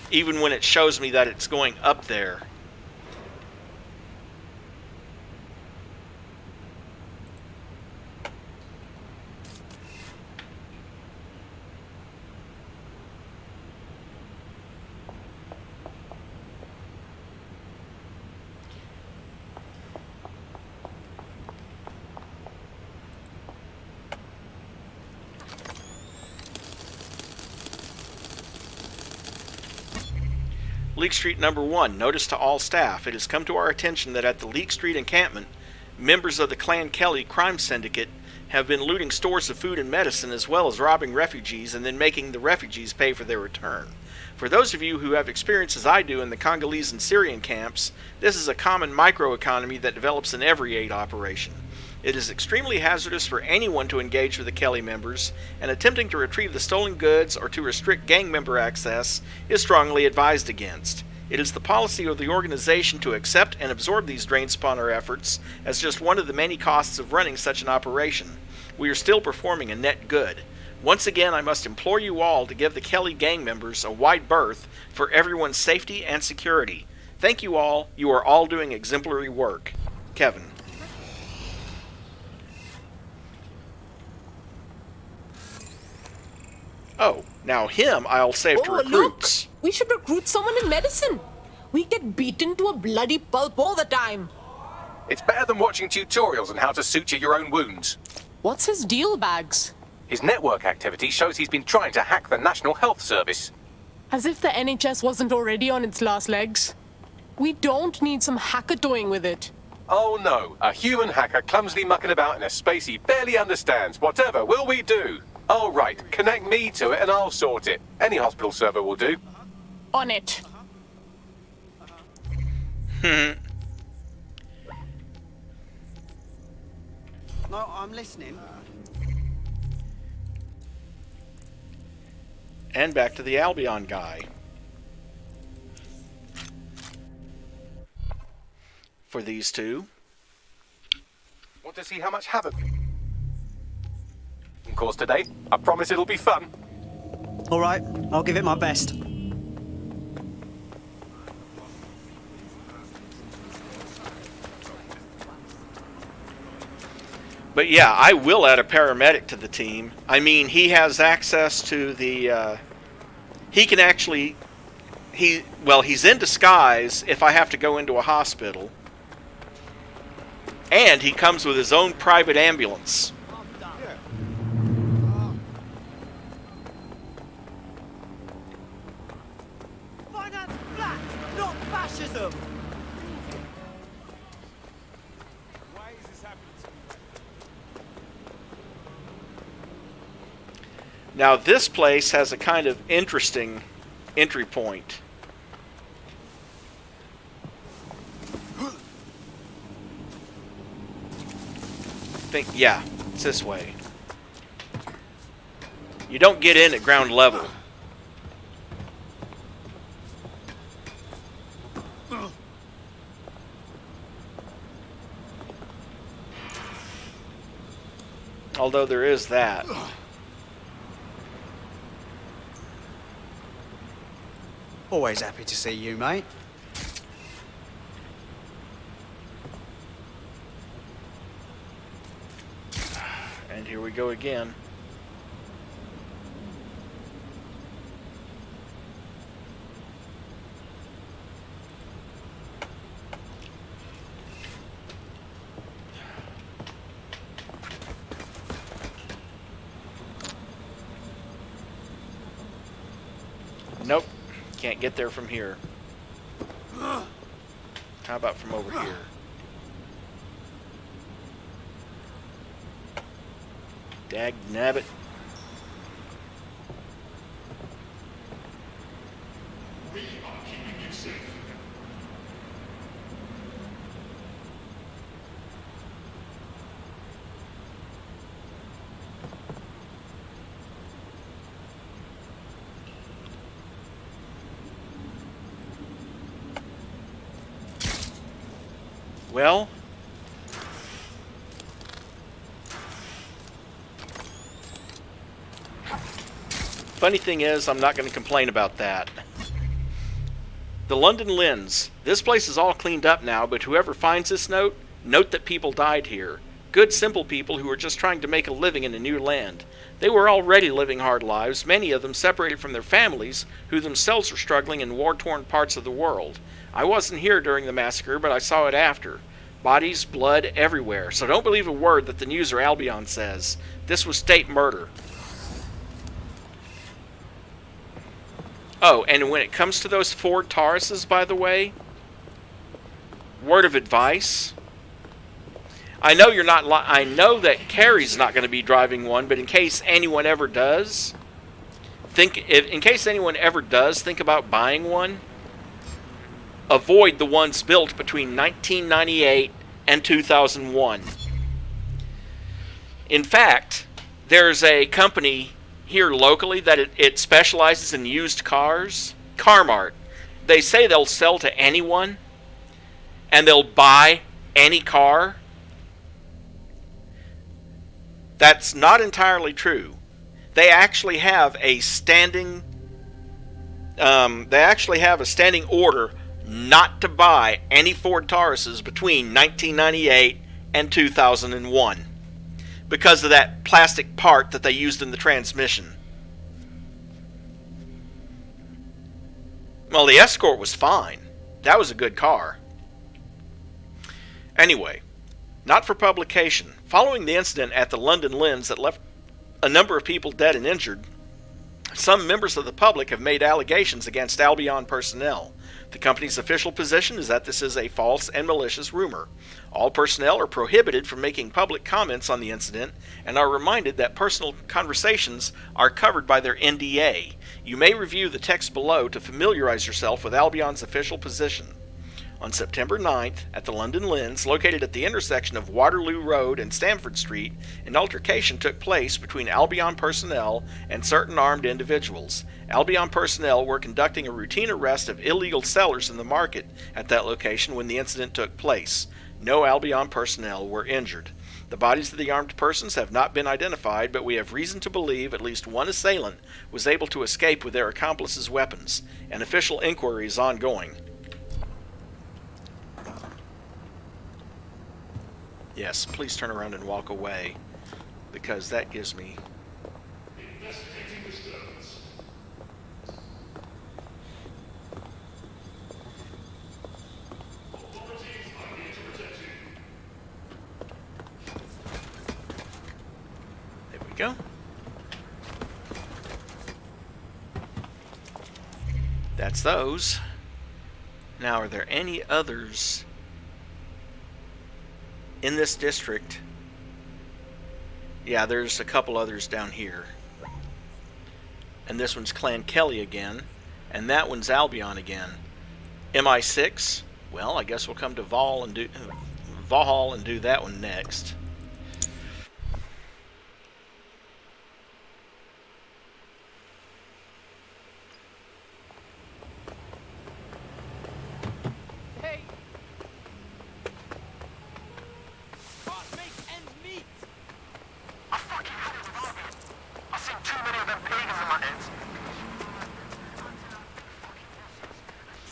Even when it shows me that it's going up there. Leak Street number 1. Notice to all staff. It has come to our attention that at the Leak Street encampment, members of the Clan Kelly crime syndicate have been looting stores of food and medicine as well as robbing refugees and then making the refugees pay for their return. For those of you who have experience as I do in the Congolese and Syrian camps, this is a common microeconomy that develops in every aid operation. It is extremely hazardous for anyone to engage with the Kelly members, and attempting to retrieve the stolen goods or to restrict gang member access is strongly advised against. It is the policy of the organization to accept and absorb these drains upon our efforts as just one of the many costs of running such an operation. We are still performing a net good. Once again, I must implore you all to give the Kelly gang members a wide berth for everyone's safety and security. Thank you all. You are all doing exemplary work. Kevin. Oh, now him I'll save to recruits. Look! We should recruit someone in medicine. We get beaten to a bloody pulp all the time. It's better than watching tutorials on how to suture your own wounds. What's his deal, Bags? His network activity shows he's been trying to hack the National Health Service. As if the NHS wasn't already on its last legs. We don't need some hacker toying with it. Oh no, a human hacker clumsily mucking about in a space he barely understands. Whatever will we do? Oh right, connect me to it and I'll sort it. Any hospital server will do. On it. No, I'm listening. And back to the Albion guy. For these two. Want to see how much havoc? Of course today. I promise it'll be fun. All right, I'll give it my best. But yeah, I will add a paramedic to the team. I mean, he has access to the... he can actually... he's in disguise if I have to go into a hospital. And he comes with his own private ambulance. Finance black, not fascism! Now this place has a kind of interesting entry point. Yeah, it's this way. You don't get in at ground level. Although there is that. Always happy to see you, mate. And here we go again. Nope, can't get there from here. How about from over here? Dag nabbit. We are keeping you safe. Well, funny thing is, I'm not going to complain about that. The London Lens. This place is all cleaned up now, but whoever finds this note, note that people died here. Good, simple people who were just trying to make a living in a new land. They were already living hard lives, many of them separated from their families, who themselves were struggling in war-torn parts of the world. I wasn't here during the massacre, but I saw it after. Bodies, blood, everywhere. So don't believe a word that the news or Albion says. This was state murder. Oh, and when it comes to those Ford Tauruses, by the way, word of advice. I know you're not. I know that Carrie's not going to be driving one, but in case anyone ever does, think about buying one. Avoid the ones built between 1998 and 2001. In fact, there's a company here locally that it specializes in used cars, Carmart. They say they'll sell to anyone and they'll buy any car. That's not entirely true. They actually have a standing order not to buy any Ford Tauruses between 1998 and 2001 because of that plastic part that they used in the transmission. Well, the Escort was fine. That was a good car. Anyway, not for publication. Following the incident at the London Lens that left a number of people dead and injured, some members of the public have made allegations against Albion personnel. The company's official position is that this is a false and malicious rumor. All personnel are prohibited from making public comments on the incident and are reminded that personal conversations are covered by their NDA. You may review the text below to familiarize yourself with Albion's official position. On September 9th, at the London Lens, located at the intersection of Waterloo Road and Stamford Street, an altercation took place between Albion personnel and certain armed individuals. Albion personnel were conducting a routine arrest of illegal sellers in the market at that location when the incident took place. No Albion personnel were injured. The bodies of the armed persons have not been identified, but we have reason to believe at least one assailant was able to escape with their accomplices' weapons. An official inquiry is ongoing. Yes, please turn around and walk away, because that gives me... Investigating disturbance. Authorities are here to protect you. There we go. That's those. Now, are there any others in this district? Yeah, there's a couple others down here. And this one's Clan Kelly again. And that one's Albion again. MI6? Well, I guess we'll come to Valhall and do that one next.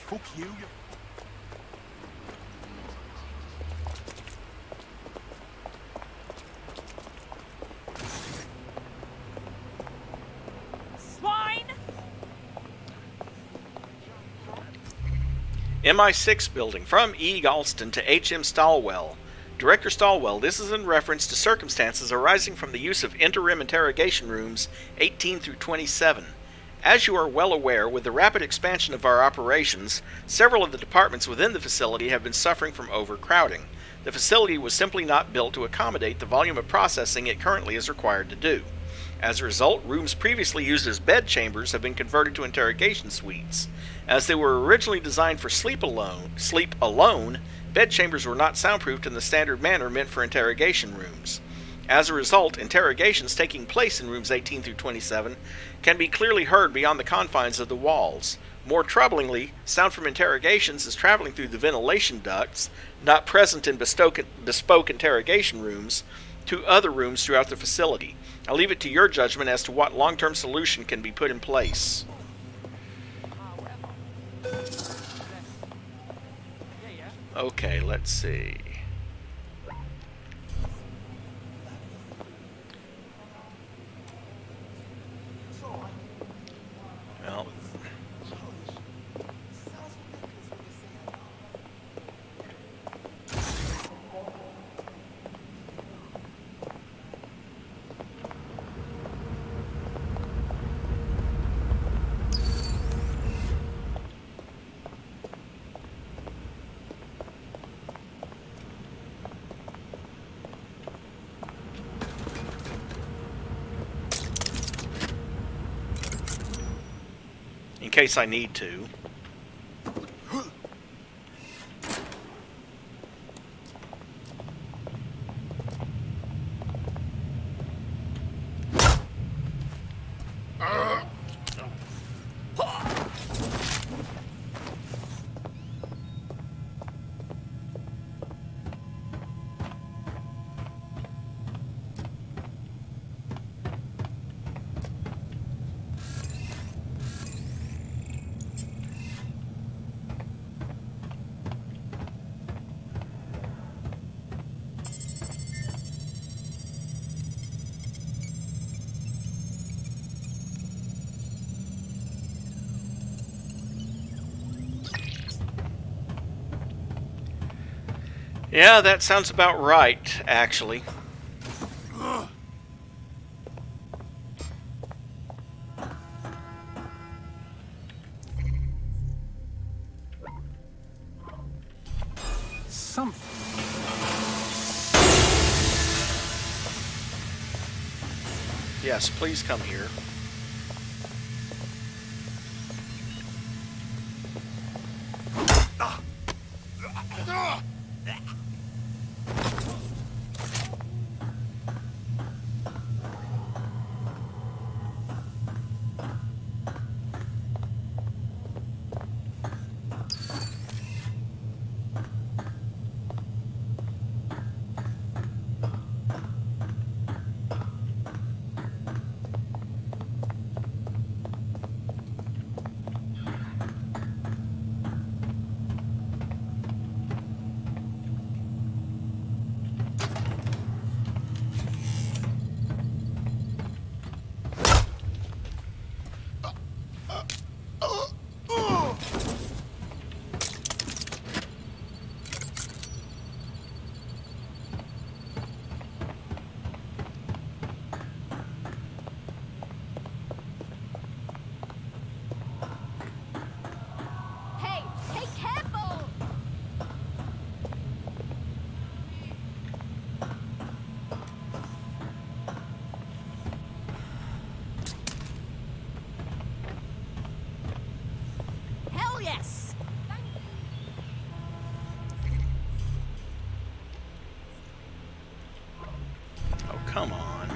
Fuck you. Swine! MI6 building, from E. Galston to H.M. Stallwell. Director Stallwell, this is in reference to circumstances arising from the use of interim interrogation rooms 18 through 27. As you are well aware, with the rapid expansion of our operations, several of the departments within the facility have been suffering from overcrowding. The facility was simply not built to accommodate the volume of processing it currently is required to do. As a result, rooms previously used as bed chambers have been converted to interrogation suites. As they were originally designed for sleep alone, bed chambers were not soundproofed in the standard manner meant for interrogation rooms. As a result, interrogations taking place in rooms 18 through 27 can be clearly heard beyond the confines of the walls. More troublingly, sound from interrogations is traveling through the ventilation ducts, not present in bespoke interrogation rooms, to other rooms throughout the facility. I'll leave it to your judgment as to what long-term solution can be put in place. Okay, let's see. Well, in case I need to. Yeah, that sounds about right, actually. Yes, please come here. come on.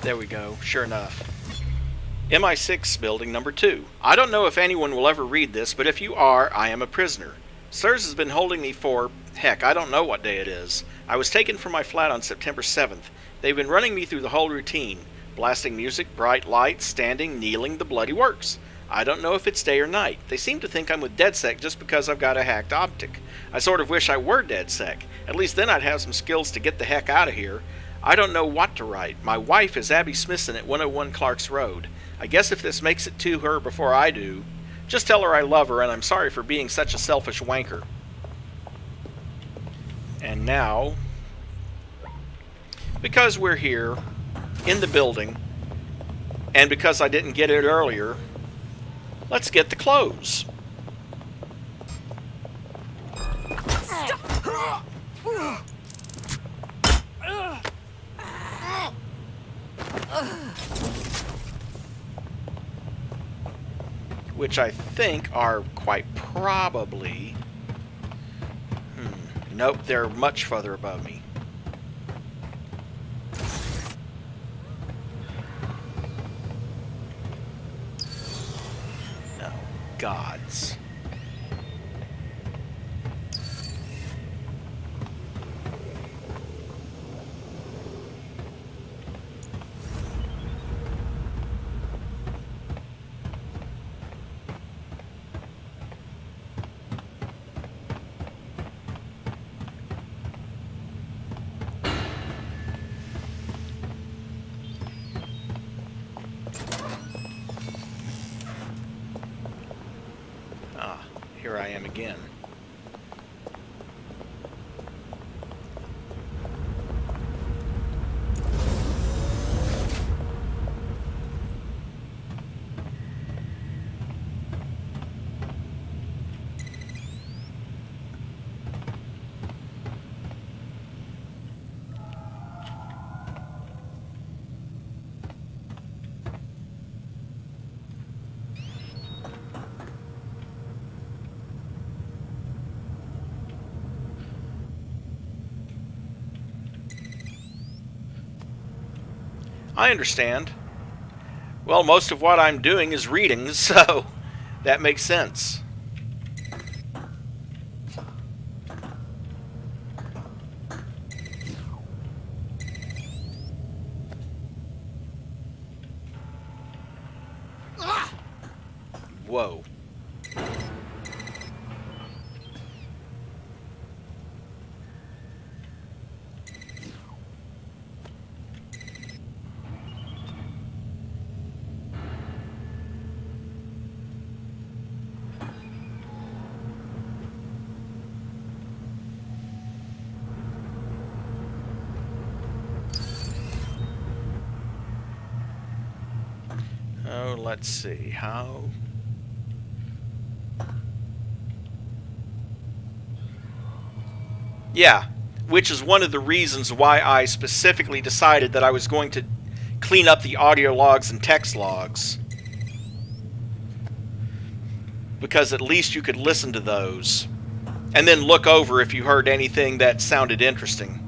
There we go, sure enough. MI6 building number 2. I don't know if anyone will ever read this, but if you are, I am a prisoner. SIRS has been holding me for, heck, I don't know what day it is. I was taken from my flat on September 7th. They've been running me through the whole routine. Blasting music, bright lights, standing, kneeling, the bloody works. I don't know if it's day or night. They seem to think I'm with DedSec just because I've got a hacked optic. I sort of wish I were DedSec. At least then I'd have some skills to get the heck out of here. I don't know what to write. My wife is Abby Smithson at 101 Clark's Road. I guess if this makes it to her before I do, just tell her I love her and I'm sorry for being such a selfish wanker. And now, because we're here in the building, and because I didn't get it earlier, let's get the clothes. Which I think are quite probably... Nope, they're much further above me. No, gods. Here I am again. I understand. Well, most of what I'm doing is reading, so that makes sense. Whoa. Oh, let's see, how... Yeah, which is one of the reasons why I specifically decided that I was going to clean up the audio logs and text logs. Because at least you could listen to those, and then look over if you heard anything that sounded interesting.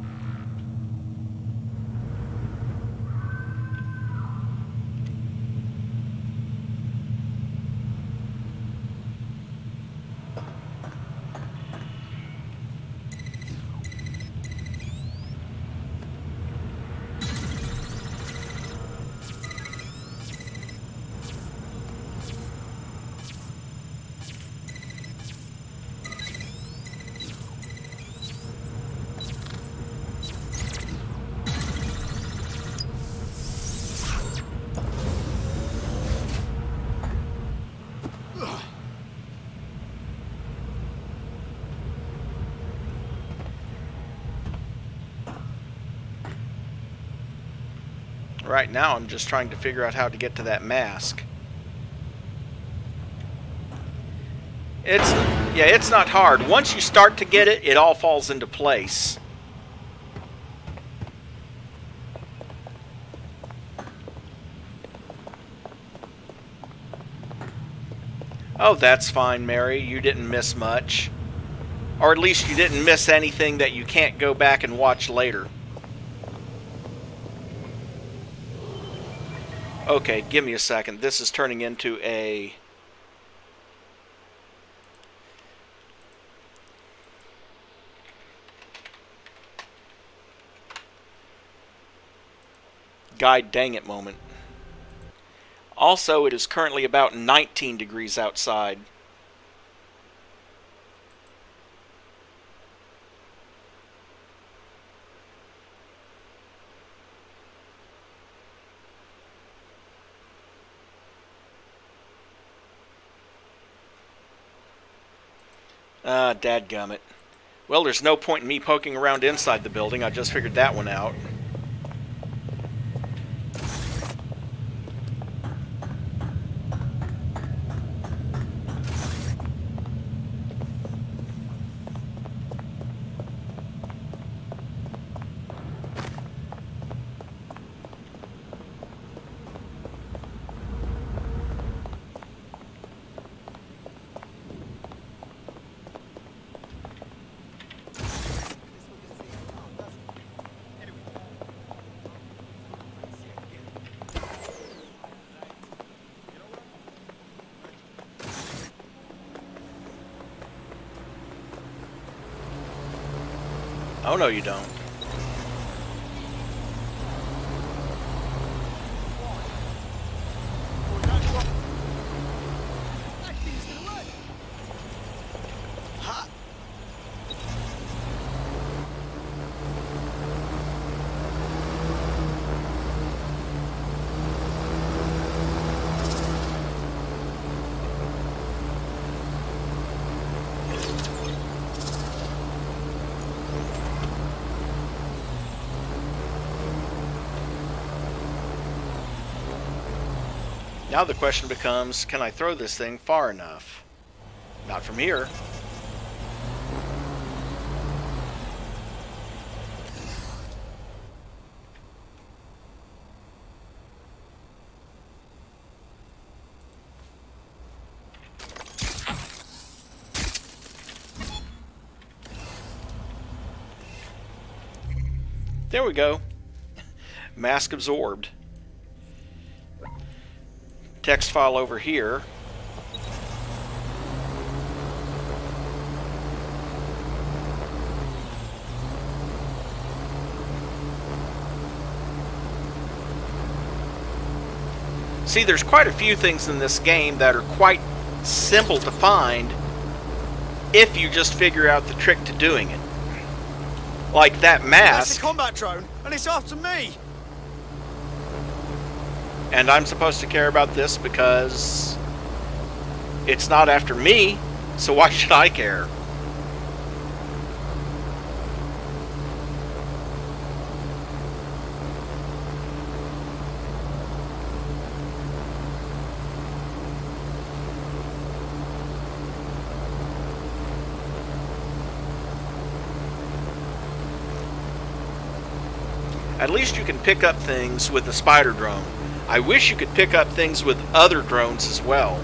Right now, I'm just trying to figure out how to get to that mask. It's not hard. Once you start to get it, it all falls into place. Oh, that's fine, Mary. You didn't miss much. Or at least you didn't miss anything that you can't go back and watch later. Okay, give me a second. This is turning into a... God dang it moment. Also, it is currently about 19 degrees outside. Dadgummit. Well, there's no point in me poking around inside the building. I just figured that one out. Oh, no, you don't. Now the question becomes, can I throw this thing far enough? Not from here. There we go. Mask absorbed. Text file over here. See, there's quite a few things in this game that are quite simple to find if you just figure out the trick to doing it. Like that mask. That's a combat drone, and it's after me! And I'm supposed to care about this because it's not after me, so why should I care? At least you can pick up things with the spider drone. I wish you could pick up things with other drones as well.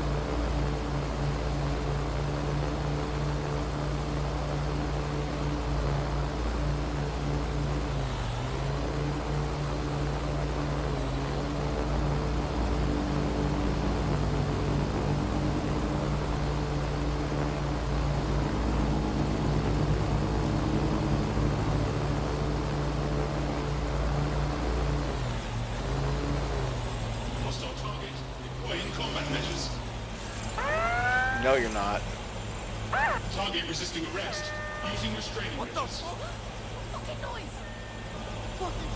No, you're not. Target resisting arrest. Using restraining What the measures. fuck? Fucking noise! Fucking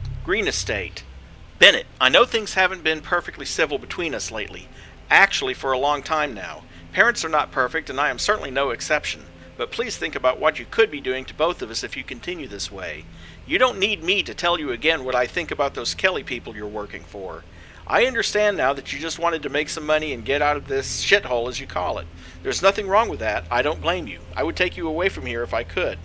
fuck! Green Estate. Bennett, I know things haven't been perfectly civil between us lately. Actually, for a long time now. Parents are not perfect, and I am certainly no exception. But please think about what you could be doing to both of us if you continue this way. You don't need me to tell you again what I think about those Kelly people you're working for. I understand now that you just wanted to make some money and get out of this shithole, as you call it. There's nothing wrong with that. I don't blame you. I would take you away from here if I could.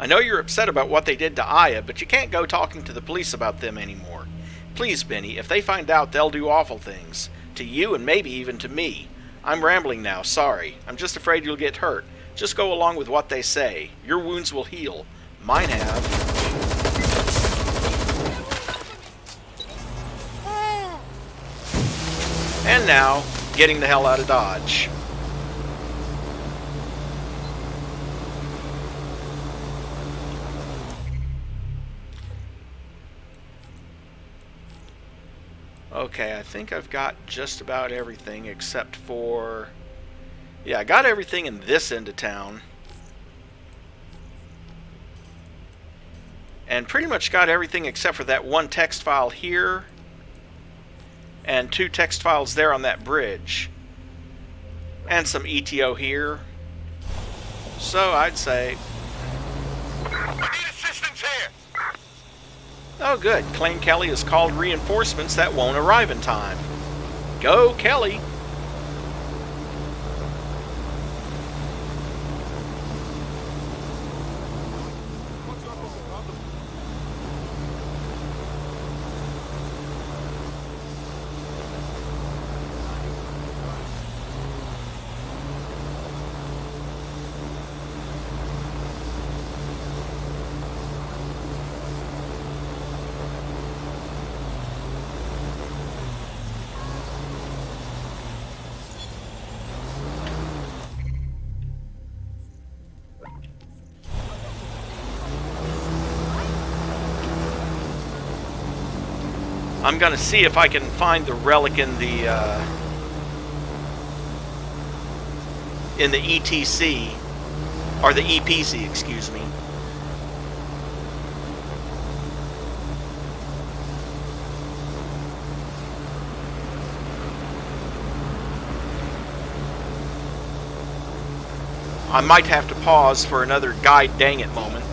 I know you're upset about what they did to Aya, but you can't go talking to the police about them anymore. Please, Benny, if they find out, they'll do awful things. To you and maybe even to me. I'm rambling now, sorry. I'm just afraid you'll get hurt. Just go along with what they say. Your wounds will heal. Mine have. And now, getting the hell out of Dodge. Okay, I think I've got just about everything except for... Yeah, I got everything in this end of town. And pretty much got everything except for that one text file here. And 2 text files there on that bridge. And some ETO here. So I'd say... I need assistance here! Oh good, Claim Kelly has called reinforcements that won't arrive in time. Go Kelly! I'm gonna see if I can find the relic in the ETC, or the EPC, excuse me. I might have to pause for another God dang it moment.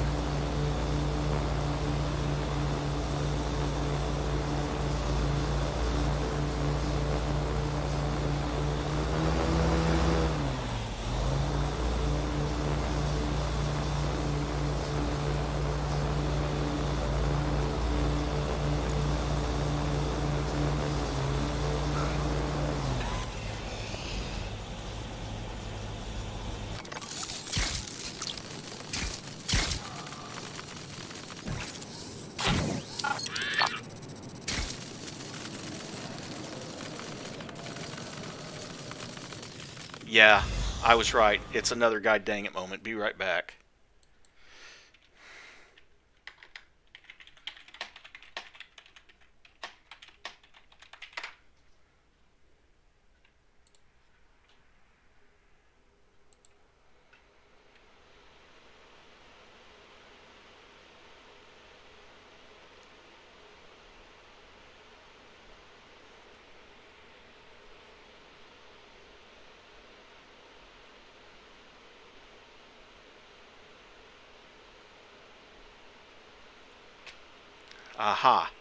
Yeah, I was right. It's another God dang it moment. Be right back. Aha.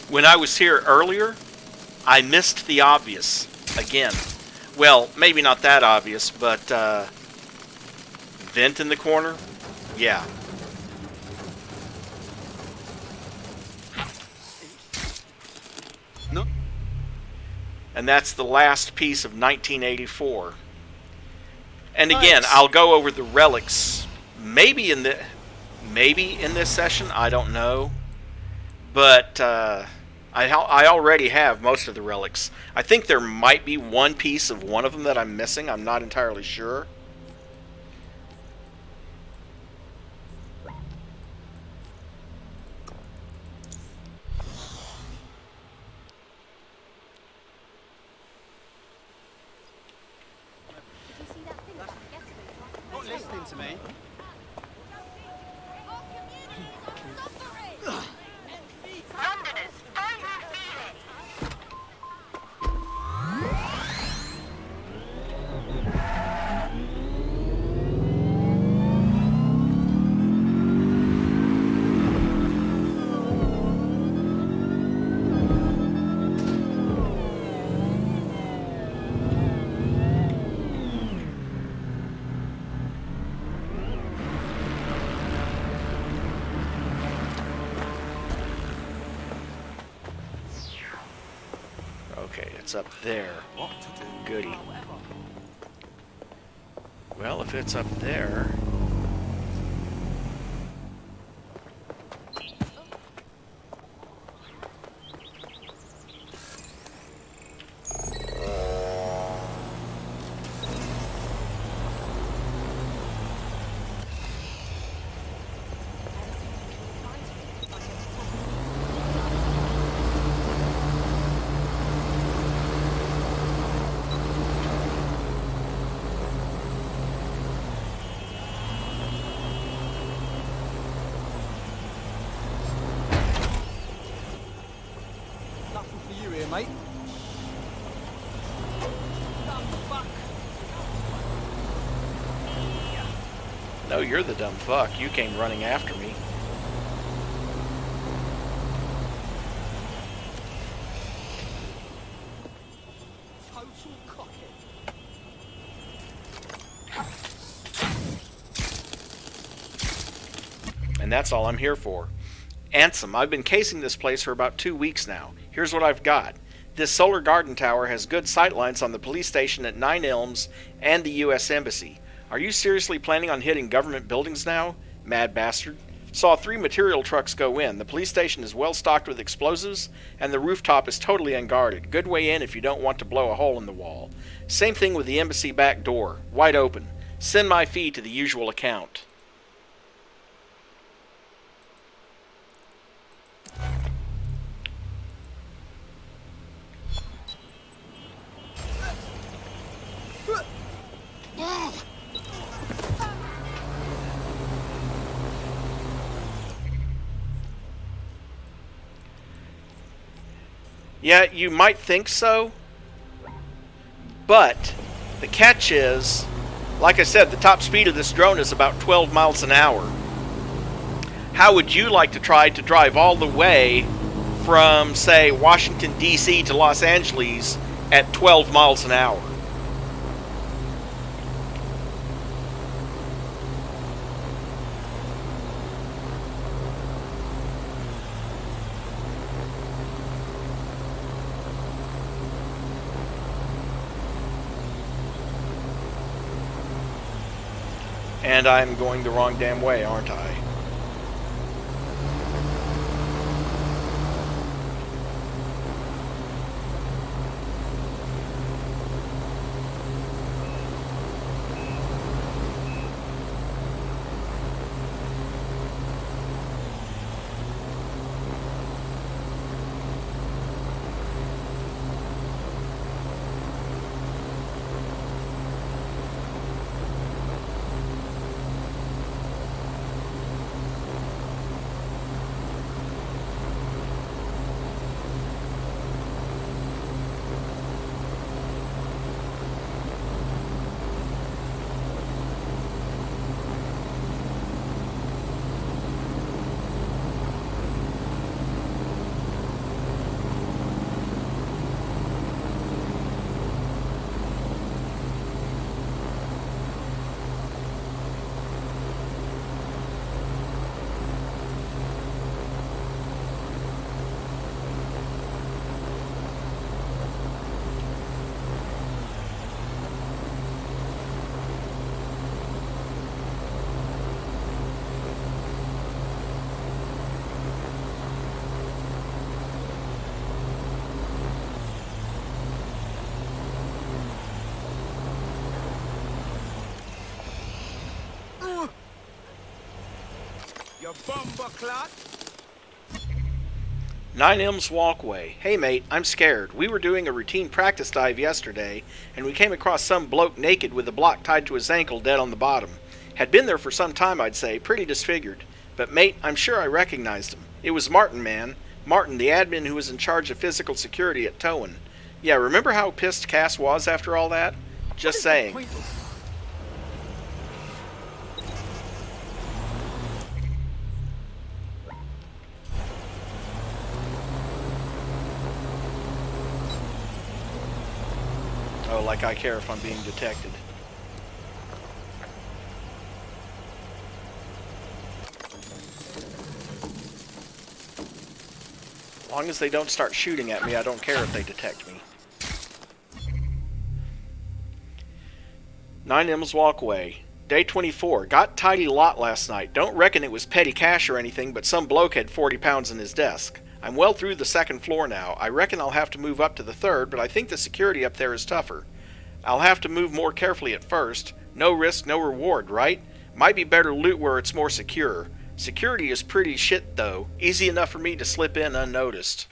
When I was here earlier, I missed the obvious again. Well, maybe not that obvious, but vent in the corner? Yeah. No. And that's the last piece of 1984. And again, Nice. I'll go over the relics maybe in this session, I don't know. But I already have most of the relics. I think there might be one piece of one of them that I'm missing. I'm not entirely sure. Not listening to me. Okay, it's up there. Goody. Well, if it's up there... Nothing for you here, mate. No, you're the dumb fuck. You came running after me. Total cockhead. And that's all I'm here for. Ansem, I've been casing this place for about 2 weeks now. Here's what I've got. This solar garden tower has good sightlines on the police station at 9 Elms and the U.S. Embassy. Are you seriously planning on hitting government buildings now? Mad bastard. Saw 3 material trucks go in. The police station is well stocked with explosives, and the rooftop is totally unguarded. Good way in if you don't want to blow a hole in the wall. Same thing with the embassy back door. Wide open. Send my fee to the usual account. Yeah, you might think so, but the catch is, like I said, the top speed of this drone is about 12 miles an hour. How would you like to try to drive all the way from, say, Washington, D.C. to Los Angeles at 12 miles an hour? And I'm going the wrong damn way, aren't I? Your bumper clot. 9M's walkway. Hey mate, I'm scared. We were doing a routine practice dive yesterday, and we came across some bloke naked with a block tied to his ankle dead on the bottom. Had been there for some time, I'd say, pretty disfigured. But mate, I'm sure I recognized him. It was Martin, man. Martin, the admin who was in charge of physical security at Towin. Yeah, remember how pissed Cass was after all that? Just saying. Oh, like I care if I'm being detected. As long as they don't start shooting at me, I don't care if they detect me. 9M's walkway. Day 24. Got tidy lot last night. Don't reckon it was petty cash or anything, but some bloke had 40 pounds in his desk. I'm well through the second floor now. I reckon I'll have to move up to the third, but I think the security up there is tougher. I'll have to move more carefully at first. No risk, no reward, right? Might be better loot where it's more secure. Security is pretty shit, though. Easy enough for me to slip in unnoticed.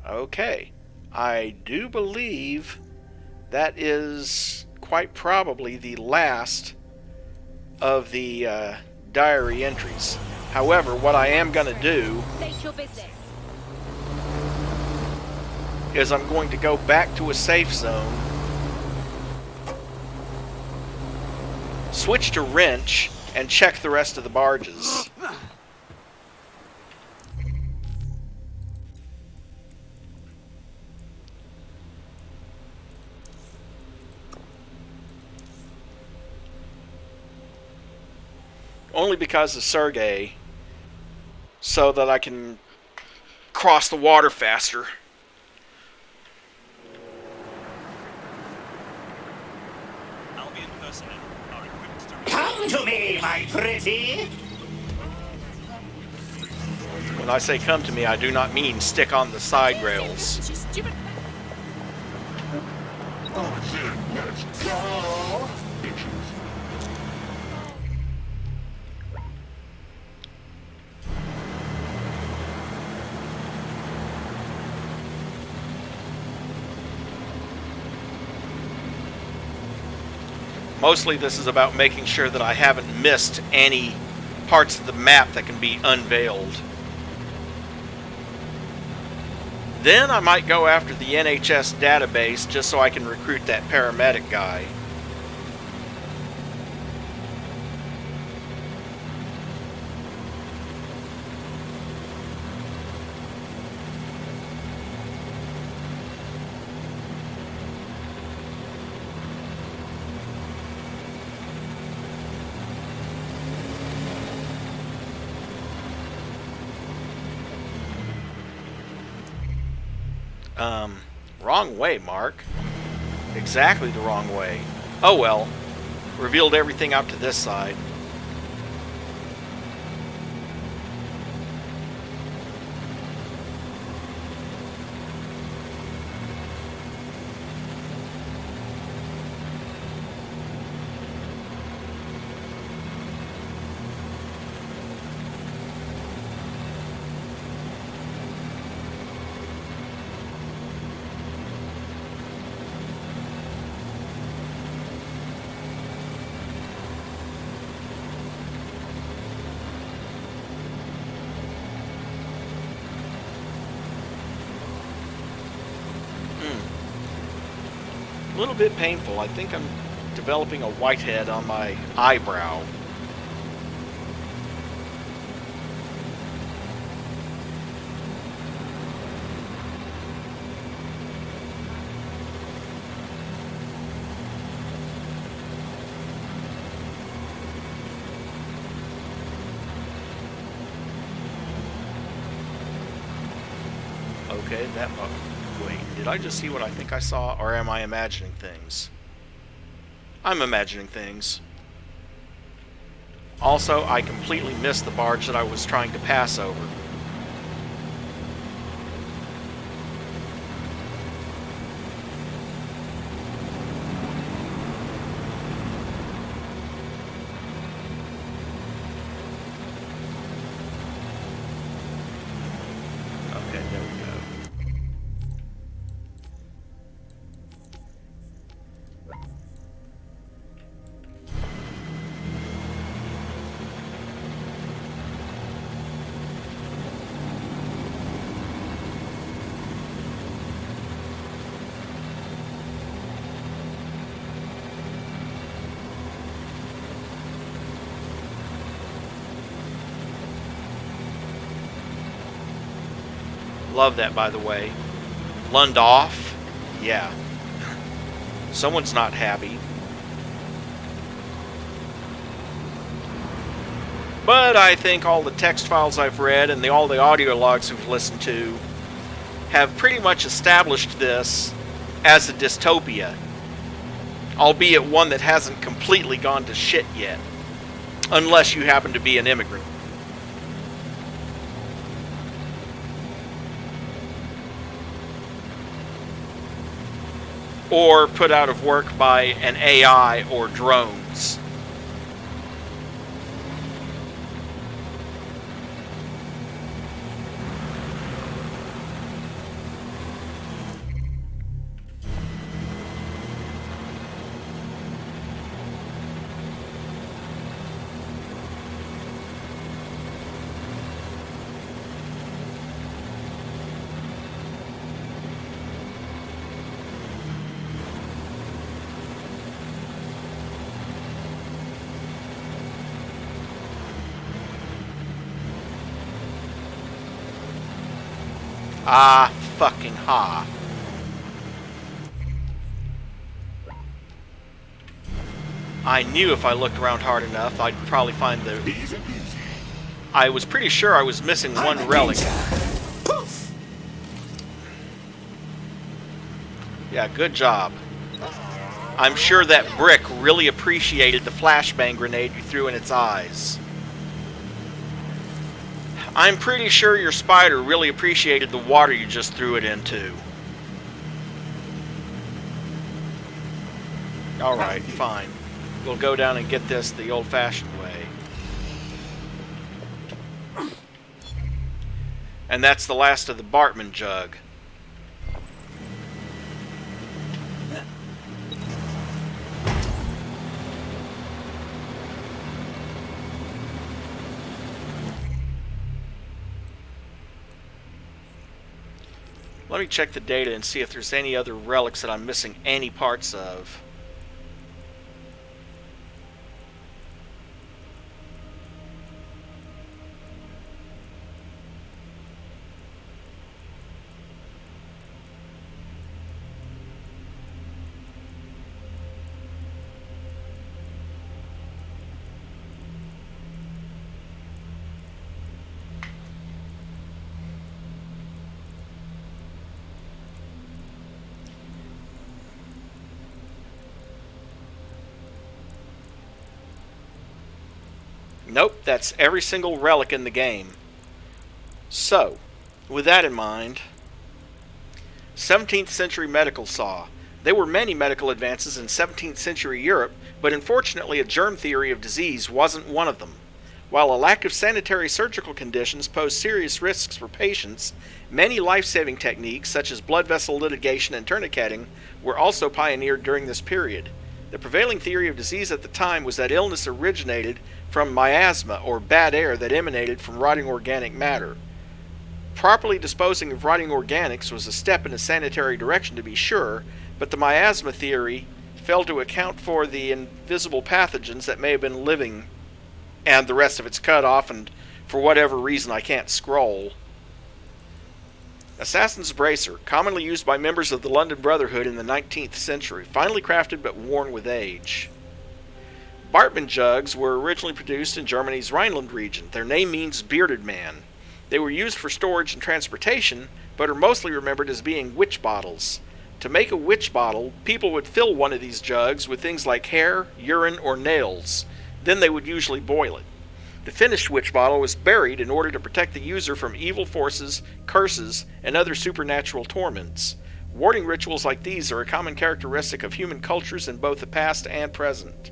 Okay. I do believe that is quite probably the last of the diary entries. However, what I am going to do is I'm going to go back to a safe zone, switch to wrench, and check the rest of the barges. Only because of Sergei, so that I can cross the water faster. Albion personnel are equipped to... Come to me, my pretty! When I say come to me, I do not mean stick on the side rails. Let's go! Mostly this is about making sure that I haven't missed any parts of the map that can be unveiled. Then I might go after the NHS database just so I can recruit that paramedic guy. Wrong way, Mark. Exactly the wrong way. Oh well. Revealed everything out to this side. A little bit painful. I think I'm developing a whitehead on my eyebrow. Okay, that... Wait, did I just see what I think I saw, or am I imagining things? I'm imagining things. Also, I completely missed the barge that I was trying to pass over. There we go. Love that, by the way. Lund off? Yeah. Someone's not happy. But I think all the text files I've read and all the audio logs we've listened to have pretty much established this as a dystopia. Albeit one that hasn't completely gone to shit yet. Unless you happen to be an immigrant. Or put out of work by an AI or drones. Ah, fucking ha. I knew if I looked around hard enough, I'd probably find the... I was pretty sure I was missing one relic. Yeah, good job. I'm sure that brick really appreciated the flashbang grenade you threw in its eyes. I'm pretty sure your spider really appreciated the water you just threw it into. Alright, fine. We'll go down and get this the old-fashioned way. And that's the last of the Bartman jug. Let me check the data and see if there's any other relics that I'm missing any parts of. Nope, that's every single relic in the game. So, with that in mind, 17th century medical saw. There were many medical advances in 17th century Europe, but unfortunately a germ theory of disease wasn't one of them. While a lack of sanitary surgical conditions posed serious risks for patients, many life-saving techniques such as blood vessel litigation and tourniqueting were also pioneered during this period. The prevailing theory of disease at the time was that illness originated from miasma, or bad air that emanated from rotting organic matter. Properly disposing of rotting organics was a step in a sanitary direction to be sure, but the miasma theory failed to account for the invisible pathogens that may have been living, and the rest of it's cut off, and for whatever reason I can't scroll. Assassin's Bracer, commonly used by members of the London Brotherhood in the 19th century, finely crafted but worn with age. Bartman jugs were originally produced in Germany's Rhineland region. Their name means bearded man. They were used for storage and transportation, but are mostly remembered as being witch bottles. To make a witch bottle, people would fill one of these jugs with things like hair, urine, or nails. Then they would usually boil it. The finished witch bottle was buried in order to protect the user from evil forces, curses, and other supernatural torments. Warding rituals like these are a common characteristic of human cultures in both the past and present.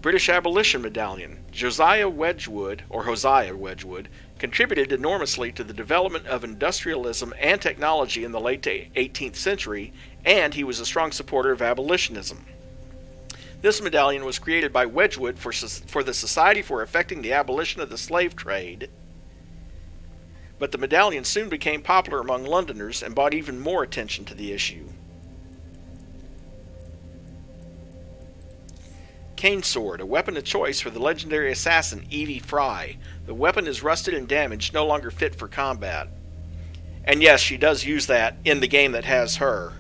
British Abolition Medallion. Hosea Wedgwood, contributed enormously to the development of industrialism and technology in the late 18th century, and he was a strong supporter of abolitionism. This medallion was created by Wedgwood for the Society for Effecting the Abolition of the Slave Trade, but the medallion soon became popular among Londoners and brought even more attention to the issue. Cane Sword, a weapon of choice for the legendary assassin Evie Fry. The weapon is rusted and damaged, no longer fit for combat. And yes, she does use that in the game that has her.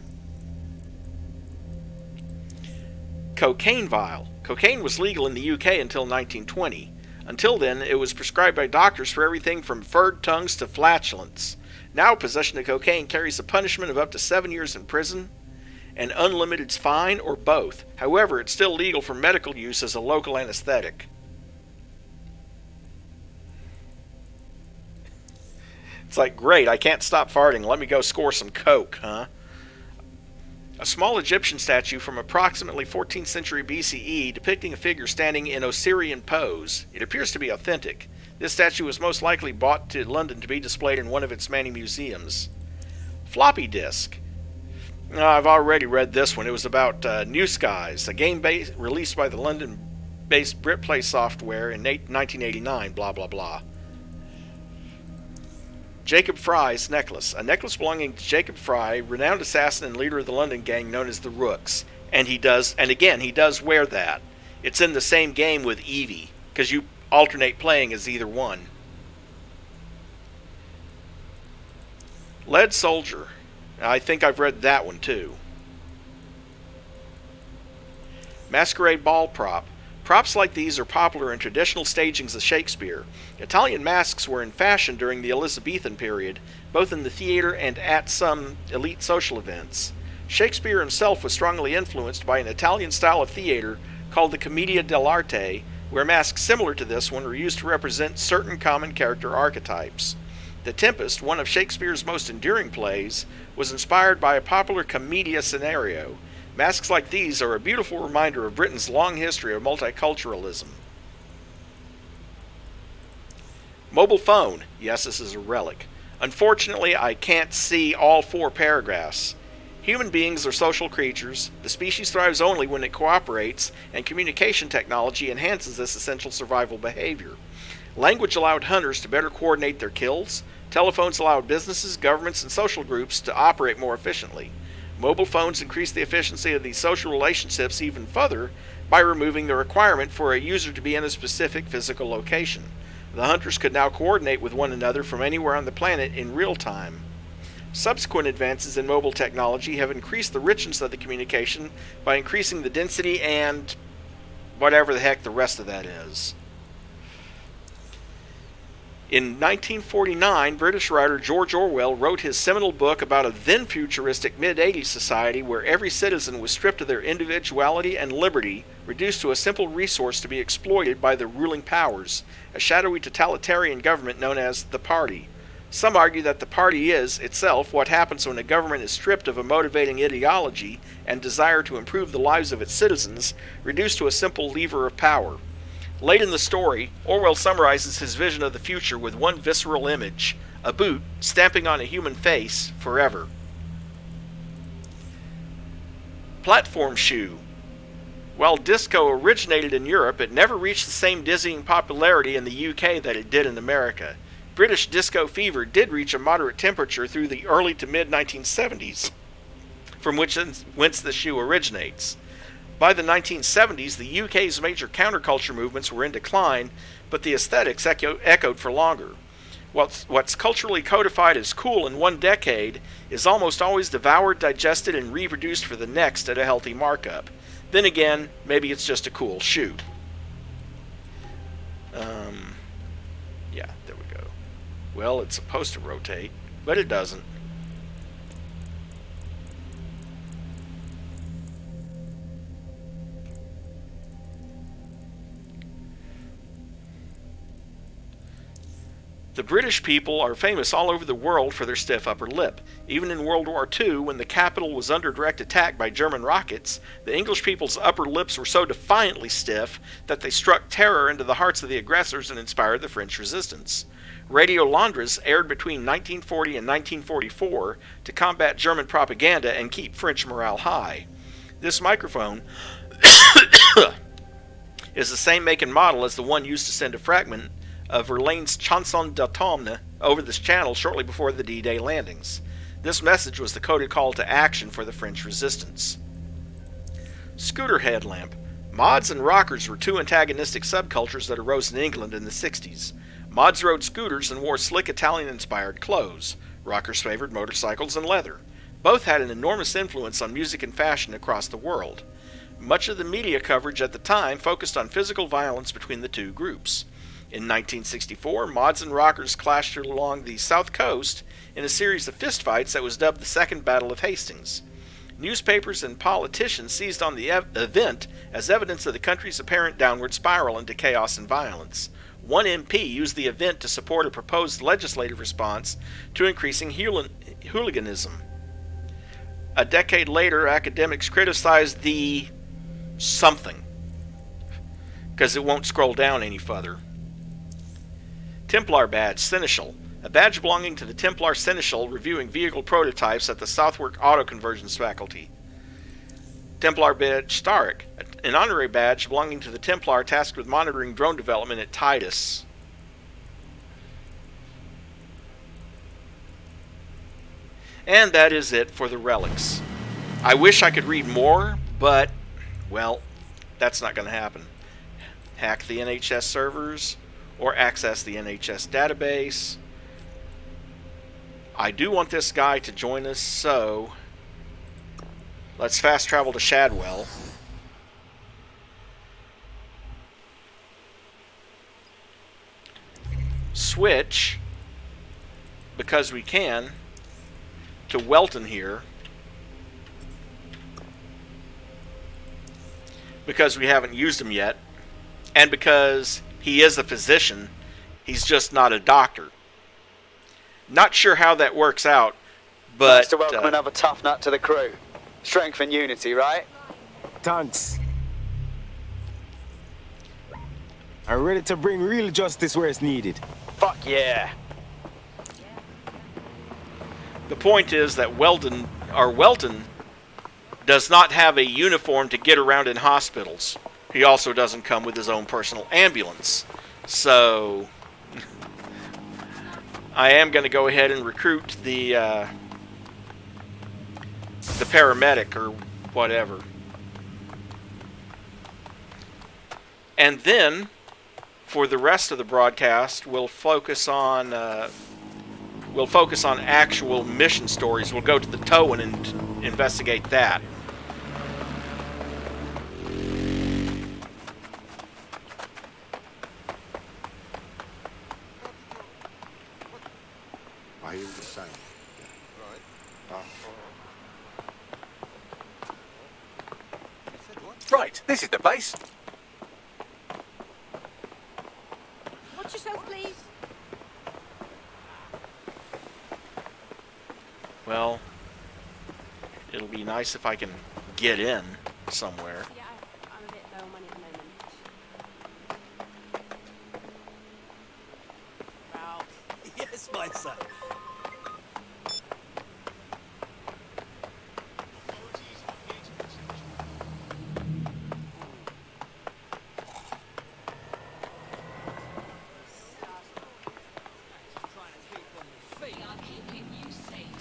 Cocaine Vial. Cocaine was legal in the UK until 1920. Until then, it was prescribed by doctors for everything from furred tongues to flatulence. Now, possession of cocaine carries a punishment of up to 7 years in prison, an unlimited fine, or both. However, it's still legal for medical use as a local anesthetic. It's like, great, I can't stop farting. Let me go score some coke, huh? A small Egyptian statue from approximately 14th century BCE depicting a figure standing in Osirian pose. It appears to be authentic. This statue was most likely brought to London to be displayed in one of its many museums. Floppy disk. I've already read this one. It was about New Skies, a game released by the London-based BritPlay Software in 1989, blah blah blah. Jacob Fry's necklace. A necklace belonging to Jacob Fry, renowned assassin and leader of the London gang known as the Rooks. And he does wear that. It's in the same game with Evie, because you alternate playing as either one. Lead Soldier. I think I've read that one too. Masquerade Ball Prop. Props like these are popular in traditional stagings of Shakespeare. Italian masks were in fashion during the Elizabethan period, both in the theater and at some elite social events. Shakespeare himself was strongly influenced by an Italian style of theater called the Commedia dell'arte, where masks similar to this one were used to represent certain common character archetypes. The Tempest, one of Shakespeare's most enduring plays, was inspired by a popular commedia scenario. Masks like these are a beautiful reminder of Britain's long history of multiculturalism. Mobile phone. Yes, this is a relic. Unfortunately, I can't see all 4 paragraphs. Human beings are social creatures. The species thrives only when it cooperates, and communication technology enhances this essential survival behavior. Language allowed hunters to better coordinate their kills. Telephones allowed businesses, governments, and social groups to operate more efficiently. Mobile phones increase the efficiency of these social relationships even further by removing the requirement for a user to be in a specific physical location. The hunters could now coordinate with one another from anywhere on the planet in real time. Subsequent advances in mobile technology have increased the richness of the communication by increasing the density and whatever the heck the rest of that is. In 1949, British writer George Orwell wrote his seminal book about a then-futuristic mid-80s society where every citizen was stripped of their individuality and liberty, reduced to a simple resource to be exploited by the ruling powers, a shadowy totalitarian government known as the Party. Some argue that the Party is, itself, what happens when a government is stripped of a motivating ideology and desire to improve the lives of its citizens, reduced to a simple lever of power. Late in the story, Orwell summarizes his vision of the future with one visceral image: a boot stamping on a human face forever. Platform shoe. While disco originated in Europe, it never reached the same dizzying popularity in the UK that it did in America. British disco fever did reach a moderate temperature through the early to mid-1970s, from whence the shoe originates. By the 1970s, the UK's major counterculture movements were in decline, but the aesthetics echoed for longer. What's culturally codified as cool in one decade is almost always devoured, digested, and reproduced for the next at a healthy markup. Then again, maybe it's just a cool shoe. Yeah, there we go. Well, it's supposed to rotate, but it doesn't. The British people are famous all over the world for their stiff upper lip. Even in World War II, when the capital was under direct attack by German rockets, the English people's upper lips were so defiantly stiff that they struck terror into the hearts of the aggressors and inspired the French resistance. Radio Londres aired between 1940 and 1944 to combat German propaganda and keep French morale high. This microphone is the same make and model as the one used to send a fragment of Verlaine's Chanson d'automne over this channel shortly before the D-Day landings. This message was the coded call to action for the French resistance. Scooter headlamp. Mods and rockers were two antagonistic subcultures that arose in England in the 60s. Mods rode scooters and wore slick Italian-inspired clothes. Rockers favored motorcycles and leather. Both had an enormous influence on music and fashion across the world. Much of the media coverage at the time focused on physical violence between the two groups. In 1964, mods and rockers clashed along the South Coast in a series of fistfights that was dubbed the Second Battle of Hastings. Newspapers and politicians seized on the event as evidence of the country's apparent downward spiral into chaos and violence. One MP used the event to support a proposed legislative response to increasing hooliganism. A decade later, academics criticized the something, because it won't scroll down any further. Templar badge, Seneschal. A badge belonging to the Templar Seneschal reviewing vehicle prototypes at the Southwark Auto Conversions faculty. Templar badge, Starrick. An honorary badge belonging to the Templar tasked with monitoring drone development at Titus. And that is it for the relics. I wish I could read more, but, well, that's not going to happen. Hack the NHS servers or access the NHS database. I do want this guy to join us, so let's fast travel to Shadwell. Switch, because we can, to Welton here, because we haven't used him yet, and because he is a physician, he's just not a doctor. Not sure how that works out, but Nice to welcome another tough nut to the crew. Strength and unity, right? Thanks. I'm ready to bring real justice where it's needed. Fuck yeah. the point is that Welton does not have a uniform to get around in hospitals. He also doesn't come with his own personal ambulance. So I am going to go ahead and recruit the paramedic or whatever. And then for the rest of the broadcast, we'll focus on actual mission stories. We'll go to the Towan and investigate that. I hear the same. Right, this is the place. Watch yourself, please. Well, it'll be nice if I can get in somewhere. Yeah, I'm a bit low on money at the moment. Wow. Yes, my son.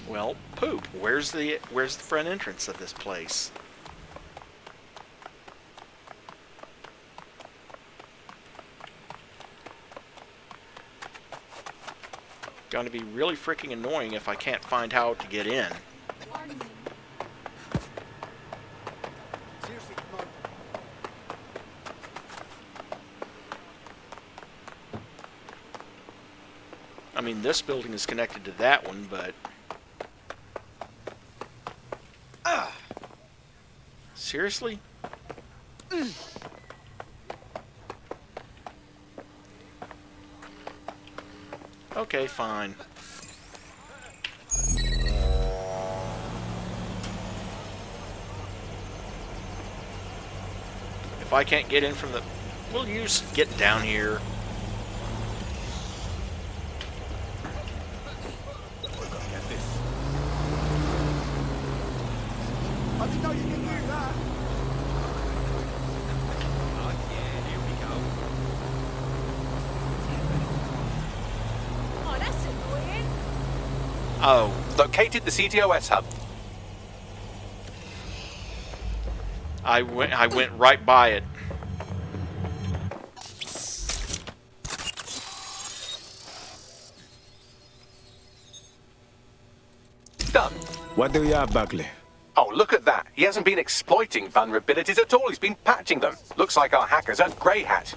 Well, poop. Where's the front entrance of this place? Going to be really freaking annoying if I can't find how to get in. I mean, this building is connected to that one, but... Seriously? Okay, fine. If I can't get in from the... Will you get down here? I didn't know you could do that. Oh, yeah, here we go. Oh, that's annoying. Oh. Located the CTOS hub. I went right by it. Done. What do you have, Buckley? Oh, look at that. He hasn't been exploiting vulnerabilities at all. He's been patching them. Looks like our hacker's a grey hat.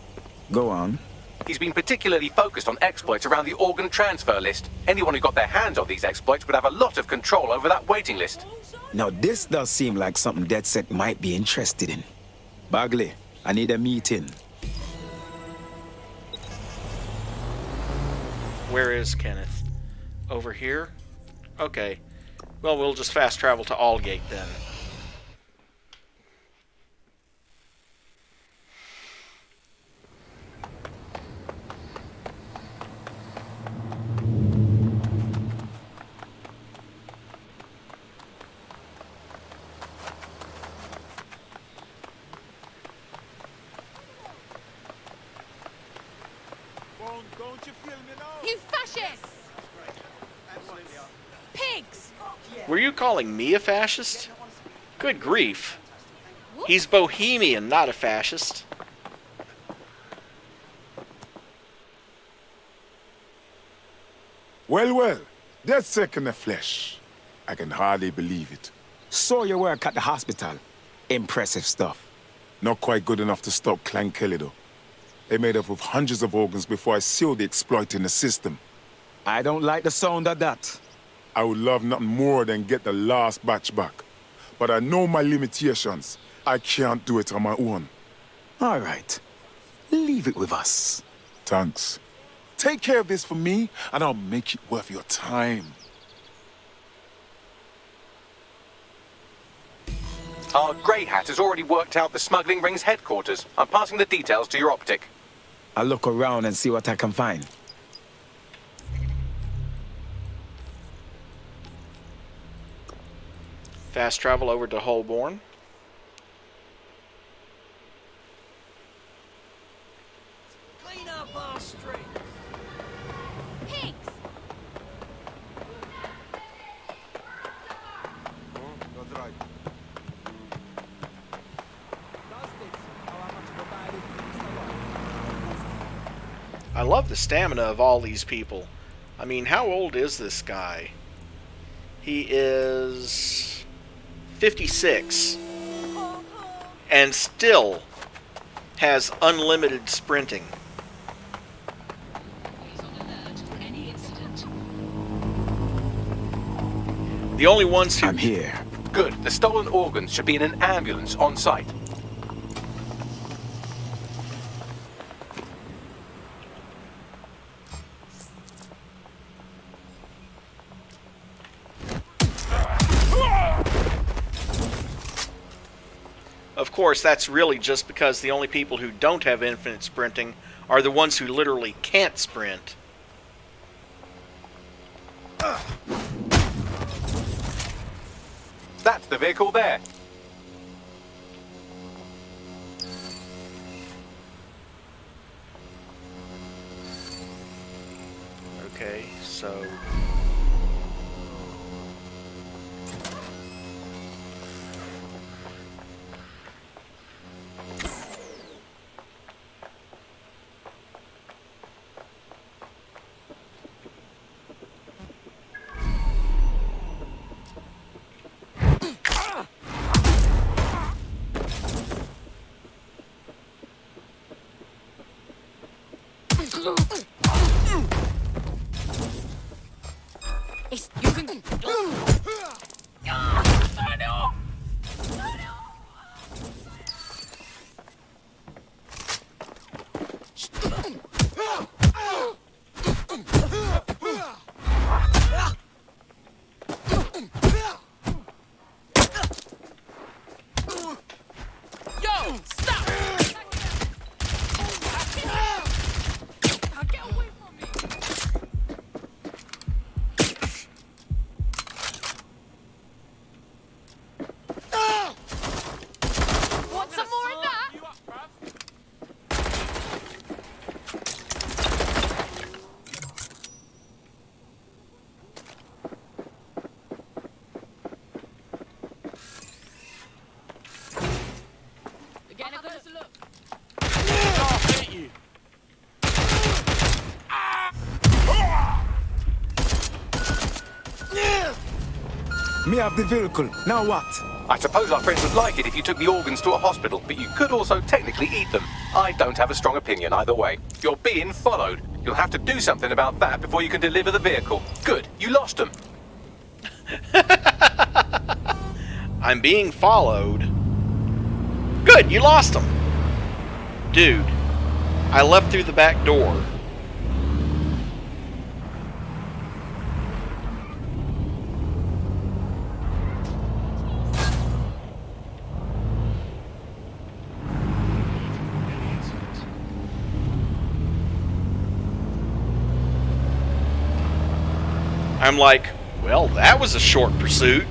Go on. He's been particularly focused on exploits around the organ transfer list. Anyone who got their hands on these exploits would have a lot of control over that waiting list. Now, this does seem like something DedSec might be interested in. Bagley, I need a meeting. Where is Kenneth? Over here? Okay. Well, we'll just fast travel to Aldgate then. Don't you feel me now? You fascists! Pigs! Were you calling me a fascist? Good grief. He's Bohemian, not a fascist. Well, well, DedSec in the flesh. I can hardly believe it. Saw your work at the hospital. Impressive stuff. Not quite good enough to stop Clan Kelly, though. They made up of hundreds of organs before I sealed the exploit in the system. I don't like the sound of that. I would love nothing more than get the last batch back. But I know my limitations. I can't do it on my own. All right. Leave it with us. Thanks. Take care of this for me, and I'll make it worth your time. Our grey hat has already worked out the smuggling ring's headquarters. I'm passing the details to your optic. I'll look around and see what I can find. Fast travel over to Holborn. Clean up our street. Pigs! That's right. I love the stamina of all these people. I mean, how old is this guy? He is 56 and still has unlimited sprinting. The only ones who... I'm here. Good. The stolen organs should be in an ambulance on site. Of course, that's really just because the only people who don't have infinite sprinting are the ones who literally can't sprint. That's the vehicle there. Okay, so... You can... Turn it off! Turn it off! Me have the vehicle. Now what? I suppose our friends would like it if you took the organs to a hospital, but you could also technically eat them. I don't have a strong opinion either way. You're being followed. You'll have to do something about that before you can deliver the vehicle. Good, you lost them. I'm being followed. Good, you lost them. Dude, I left through the back door. I'm like, well, that was a short pursuit.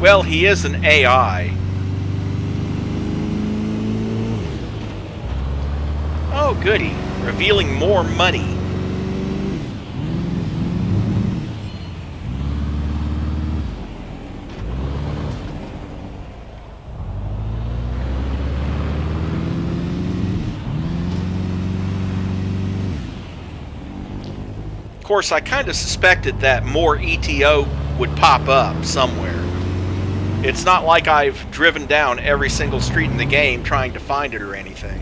Well, he is an AI. Oh, goody. Revealing more money. Of course, I kind of suspected that more ETO would pop up somewhere. It's not like I've driven down every single street in the game trying to find it or anything.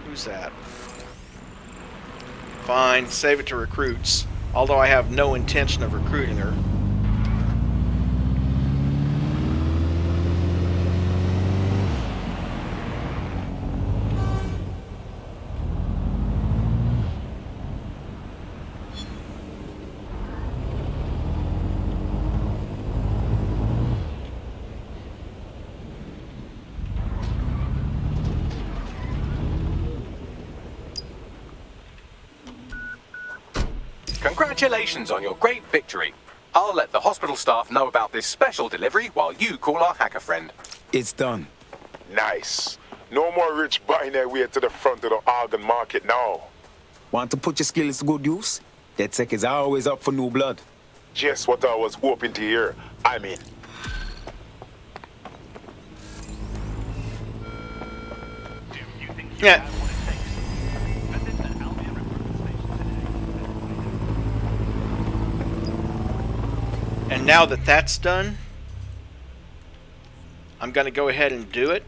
Who's that? Fine, save it to recruits. Although I have no intention of recruiting her. Congratulations on your great victory. I'll let the hospital staff know about this special delivery while you call our hacker friend. It's done. Nice. No more rich buying their way to the front of the organ market now. Want to put your skills to good use? DedSec is always up for new blood. Just what I was hoping to hear. I mean. Yeah. And now that that's done, I'm going to go ahead and do it.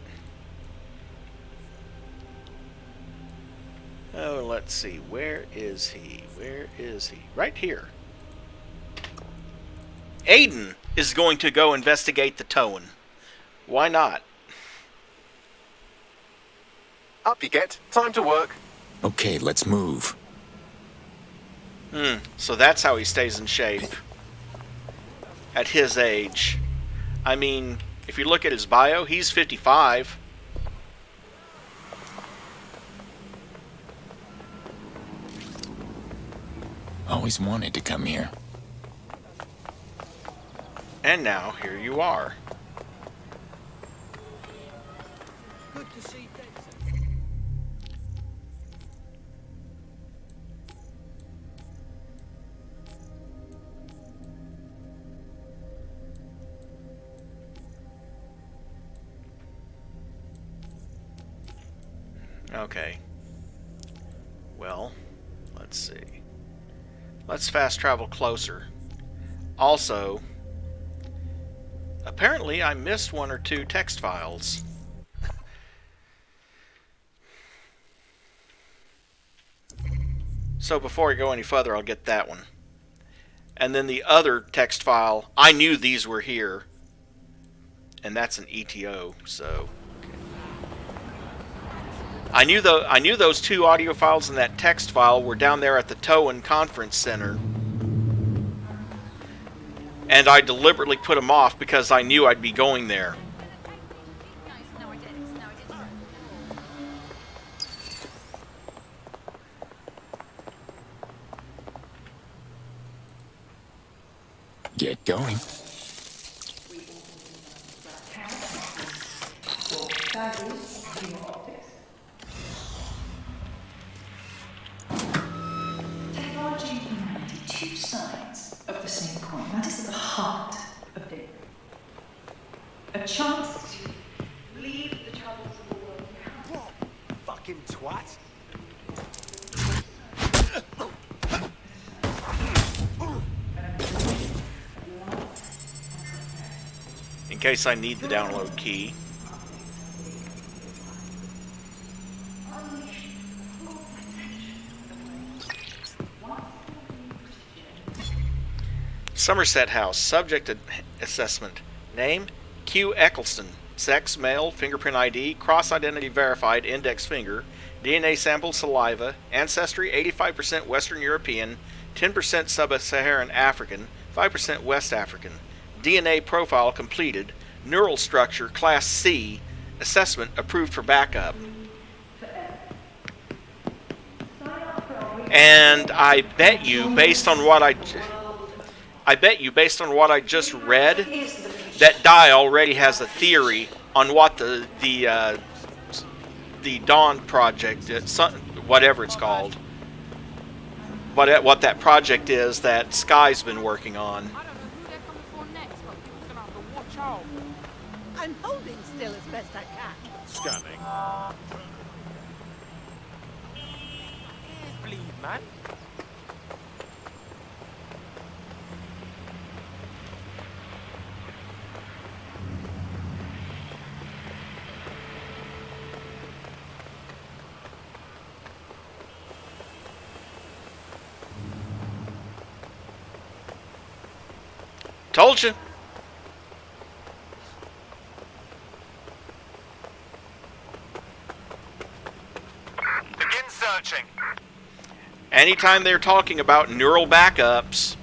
Oh, let's see. Where is he? Where is he? Right here. Aiden is going to go investigate the towing. Why not? Up you get. Time to work. Okay, let's move. So that's how he stays in shape. At his age. I mean, if you look at his bio, he's 55. Always wanted to come here. And now, here you are. Good to see DedSec. Okay. Well, let's see. Let's fast travel closer. Also, apparently I missed one or two text files. So before I go any further, I'll get that one. And then the other text file, I knew these were here. And that's an ETO, so... I knew those two audio files and that text file were down there at the Towan Conference Center. And I deliberately put them off because I knew I'd be going there. Get going. Technology and humanity, two sides of the same coin. That is at the heart of it. A chance to leave the troubles of the world behind. What? Fucking twat. In case I need the download key. Somerset House. Subject assessment. Name, Q. Eccleston. Sex, male. Fingerprint ID. Cross-identity verified. Index finger. DNA sample, saliva. Ancestry, 85% Western European. 10% Sub-Saharan African. 5% West African. DNA profile completed. Neural structure, Class C. Assessment approved for backup. And I bet you, based on what I just read, that Dye already has a theory on what the Dawn project, whatever it's called, what that project is that Sky's been working on. I'm holding still as best I can. Scanning. Ears bleed, man. Told you. Begin searching. Anytime they're talking about neural backups,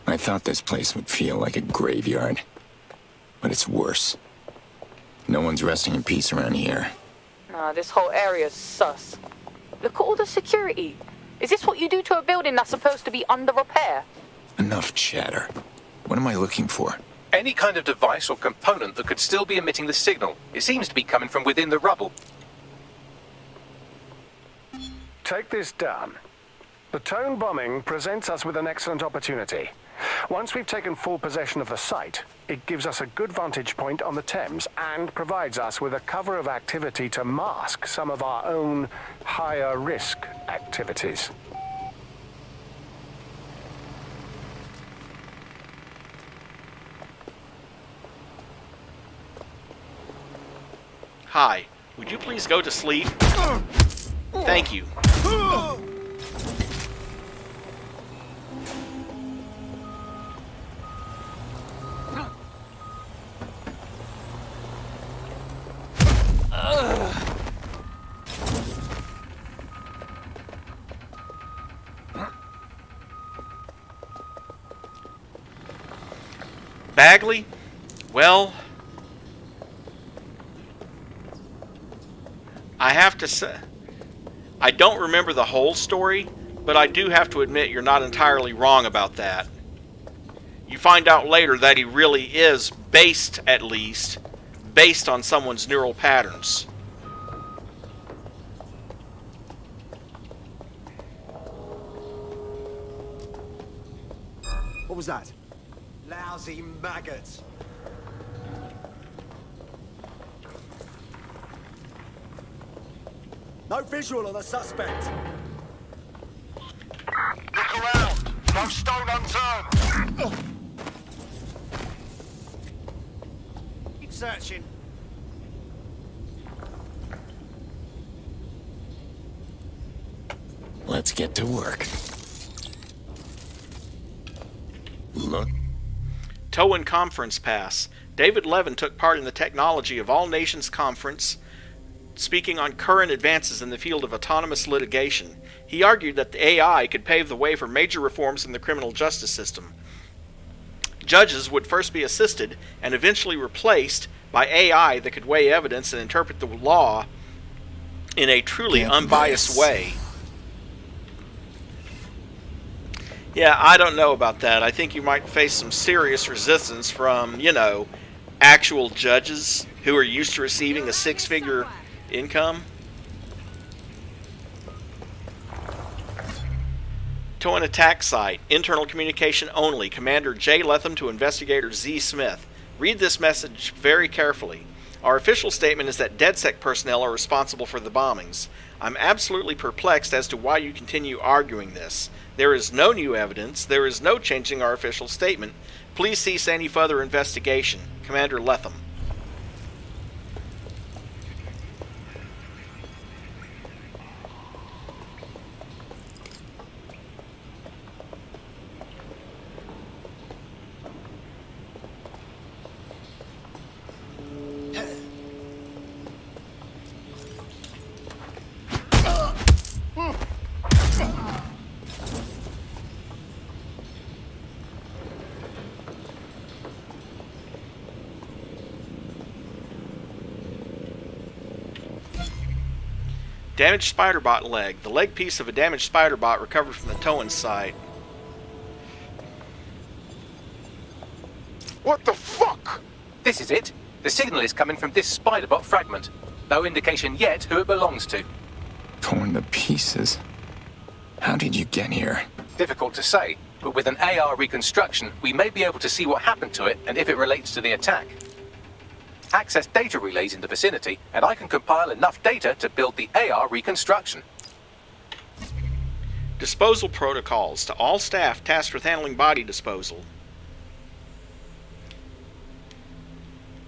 I thought this place would feel like a graveyard, but it's worse. No one's resting in peace around here. Nah, this whole area's sus. Look at all the security. Is this what you do to a building that's supposed to be under repair? Enough chatter. What am I looking for? Any kind of device or component that could still be emitting the signal. It seems to be coming from within the rubble. Take this down. The tone bombing presents us with an excellent opportunity. Once we've taken full possession of the site, it gives us a good vantage point on the Thames and provides us with a cover of activity to mask some of our own higher risk activities. hi, would you please go to sleep? Thank you. Bagley? Well, I have to say, I don't remember the whole story, but I do have to admit you're not entirely wrong about that. You find out later that he really is based, at least, based on someone's neural patterns. What was that? Lousy maggots. No visual on the suspect. Look around. No stone unturned. Keep searching. Let's get to work. Look. Towan Conference Pass. David Levin took part in the Technology of All Nations Conference, speaking on current advances in the field of autonomous litigation. He argued that the AI could pave the way for major reforms in the criminal justice system. Judges would first be assisted and eventually replaced by AI that could weigh evidence and interpret the law in a truly unbiased way. Yeah, I don't know about that. I think you might face some serious resistance from, you know, actual judges who are used to receiving a six-figure income. To an attack site, internal communication only, Commander J. Letham to Investigator Z. Smith. Read this message very carefully. Our official statement is that DedSec personnel are responsible for the bombings. I'm absolutely perplexed as to why you continue arguing this. There is no new evidence. There is no changing our official statement. Please cease any further investigation. Commander Letham. Damaged spider-bot leg. The leg piece of a damaged spider-bot recovered from the towing site. What the fuck? This is it. The signal is coming from this spider-bot fragment. No indication yet who it belongs to. Torn to pieces. How did you get here? Difficult to say, but with an AR reconstruction, we may be able to see what happened to it and if it relates to the attack. Access data relays in the vicinity, and I can compile enough data to build the AR reconstruction. Disposal protocols to all staff tasked with handling body disposal.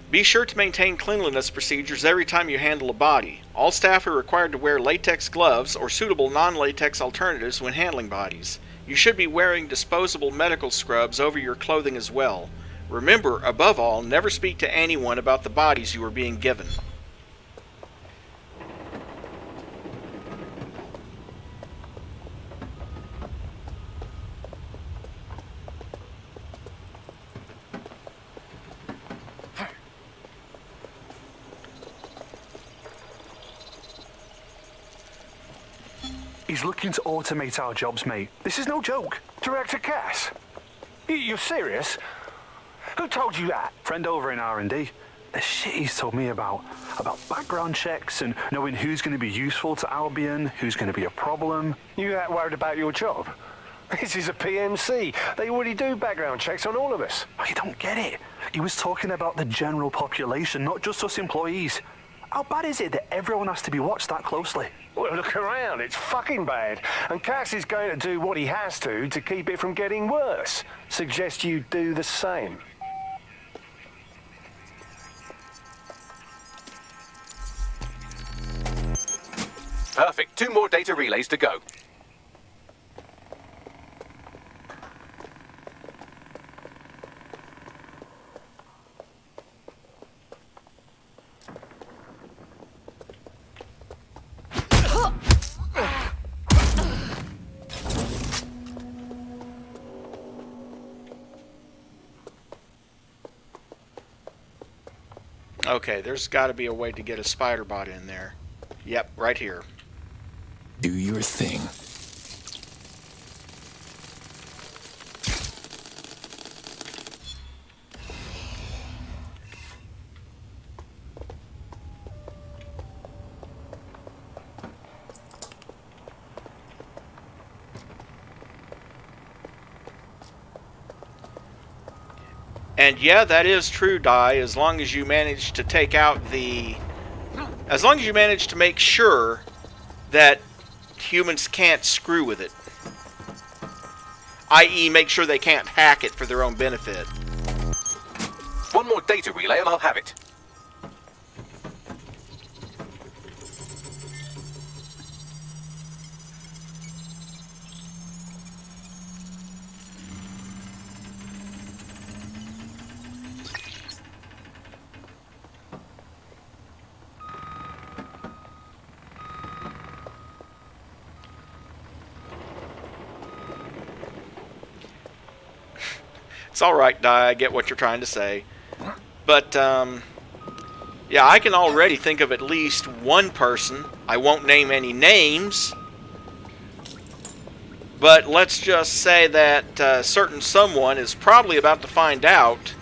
Be sure to maintain cleanliness procedures every time you handle a body. All staff are required to wear latex gloves or suitable non-latex alternatives when handling bodies. You should be wearing disposable medical scrubs over your clothing as well. Remember, above all, never speak to anyone about the bodies you are being given. He's looking to automate our jobs, mate. This is no joke. Director Cass? You're serious? Who told you that? Friend over in R&D. The shit he's told me about background checks and knowing who's going to be useful to Albion, who's going to be a problem. You that worried about your job? This is a PMC. They already do background checks on all of us. Oh, you don't get it. He was talking about the general population, not just us employees. How bad is it that everyone has to be watched that closely? Well, look around. It's fucking bad. And Cass is going to do what he has to keep it from getting worse. Suggest you do the same. Perfect. 2 more data relays to go. Okay, there's got to be a way to get a spider bot in there. Yep, right here. Do your thing. And yeah, that is true, Di, as long as you manage to take out the... As long as you manage to make sure that humans can't screw with it. I.e., make sure they can't hack it for their own benefit. 1 more data relay and I'll have it. It's all right, Di. I get what you're trying to say. But, yeah, I can already think of at least one person. I won't name any names. But let's just say that certain someone is probably about to find out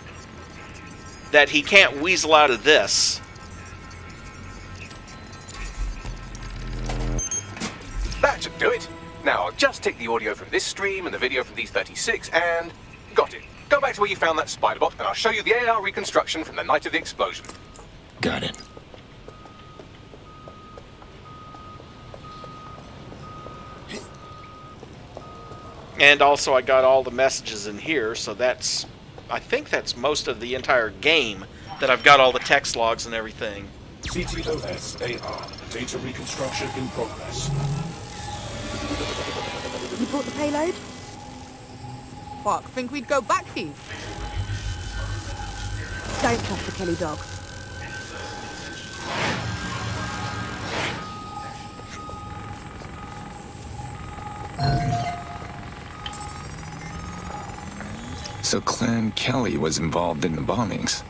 that he can't weasel out of this. That should do it. Now, I'll just take the audio from this stream and the video from these 36 and... got it. Go back to where you found that spider bot and I'll show you the AR reconstruction from the night of the explosion. Got it. And also I got all the messages in here, so that's... I think that's most of the entire game that I've got all the text logs and everything. CTOS AR. Data reconstruction in progress. You brought the payload? Fuck, think we'd go back for you? Don't trust the Kelly dog. So Clan Kelly was involved in the bombings.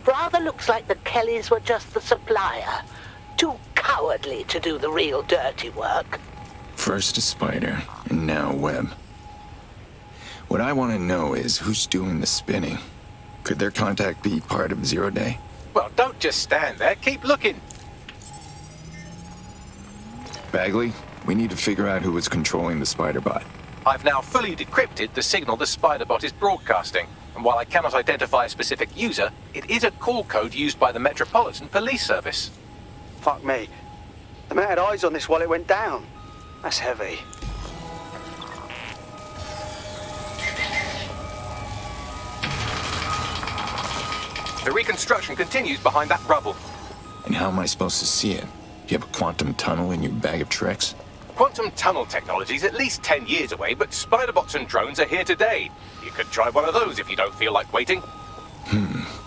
Rather looks like the Kellys were just the supplier. Too cowardly to do the real dirty work. First a spider, and now Webb. What I want to know is who's doing the spinning. Could their contact be part of Zero Day? Well, don't just stand there. Keep looking. Bagley, we need to figure out who was controlling the spider bot. I've now fully decrypted the signal the spider bot is broadcasting, and while I cannot identify a specific user, it is a call code used by the Metropolitan Police Service. Fuck me. The man had eyes on this while it went down. That's heavy. The reconstruction continues behind that rubble. And how am I supposed to see it? Do you have a quantum tunnel in your bag of tricks? Quantum tunnel technology is at least 10 years away, but spider bots and drones are here today. You could try one of those if you don't feel like waiting.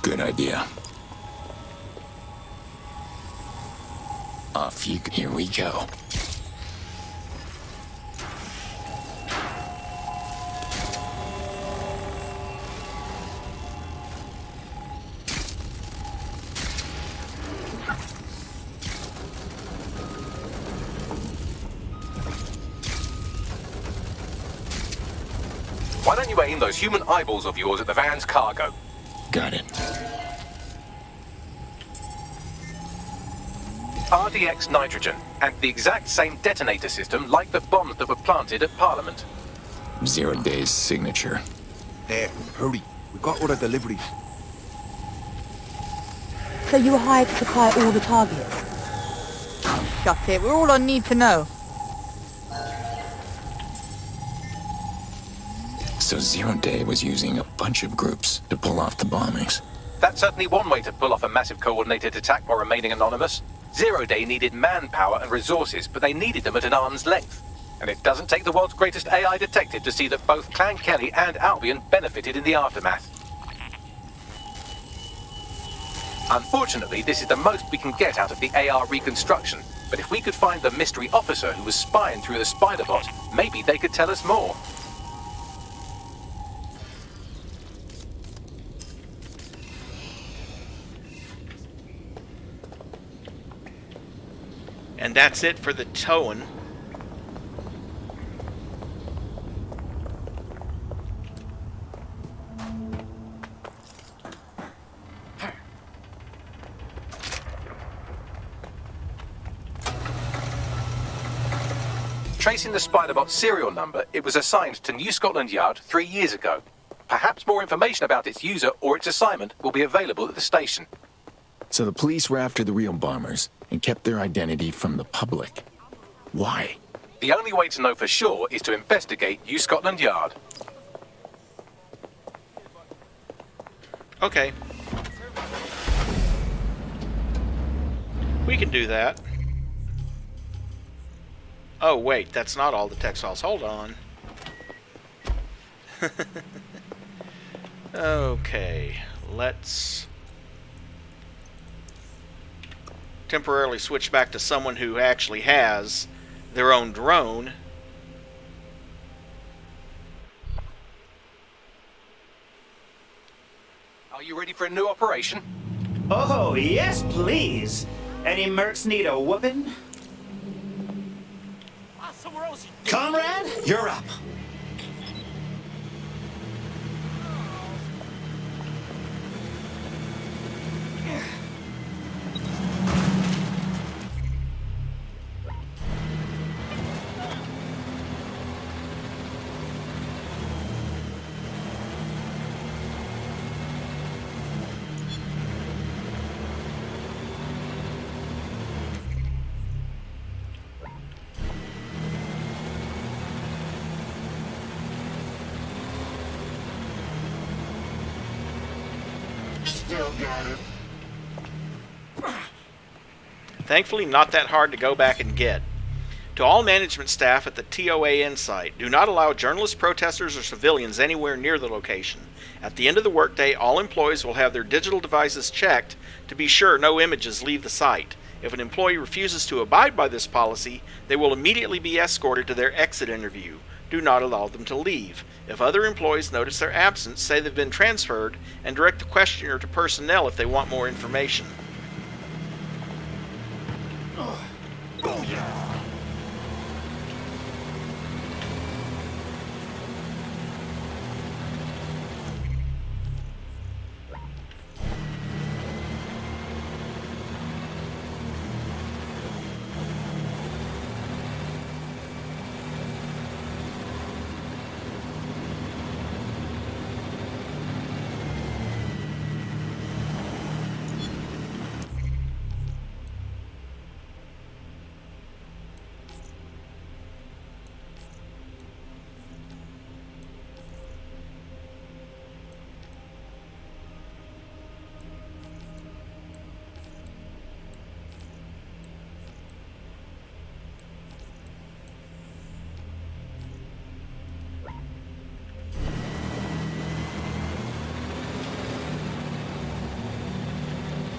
Good idea. Off you... Here we go. Why don't you aim those human eyeballs of yours at the van's cargo? Got it. RDX nitrogen, and the exact same detonator system like the bombs that were planted at Parliament. Zero Day's signature. There, hurry. We got all the deliveries. So you were hired to supply all the targets? Shut it, we're all on need to know. So Zero Day was using a bunch of groups to pull off the bombings. That's certainly one way to pull off a massive coordinated attack while remaining anonymous. Zero Day needed manpower and resources, but they needed them at an arm's length. And it doesn't take the world's greatest AI detective to see that both Clan Kelly and Albion benefited in the aftermath. Unfortunately, this is the most we can get out of the AR reconstruction, but if we could find the mystery officer who was spying through the spider bot, maybe they could tell us more. And that's it for the towing. Tracing the Spiderbot's serial number, it was assigned to New Scotland Yard 3 years ago. Perhaps more information about its user or its assignment will be available at the station. So the police were after the real bombers and kept their identity from the public. Why? The only way to know for sure is to investigate New Scotland Yard. Okay. We can do that. Oh, wait, that's not all the text files. Hold on. Okay, let's temporarily switch back to someone who actually has their own drone. you ready for a new operation? Oh, yes, please. Any mercs need a whooping? Comrade, you're up. Still got it. Thankfully, not that hard to go back and get. To all management staff at the TOAN site, do not allow journalists, protesters, or civilians anywhere near the location. At the end of the workday, all employees will have their digital devices checked to be sure no images leave the site. If an employee refuses to abide by this policy, they will immediately be escorted to their exit interview. Do not allow them to leave. If other employees notice their absence, say they've been transferred, and direct the questioner to personnel if they want more information.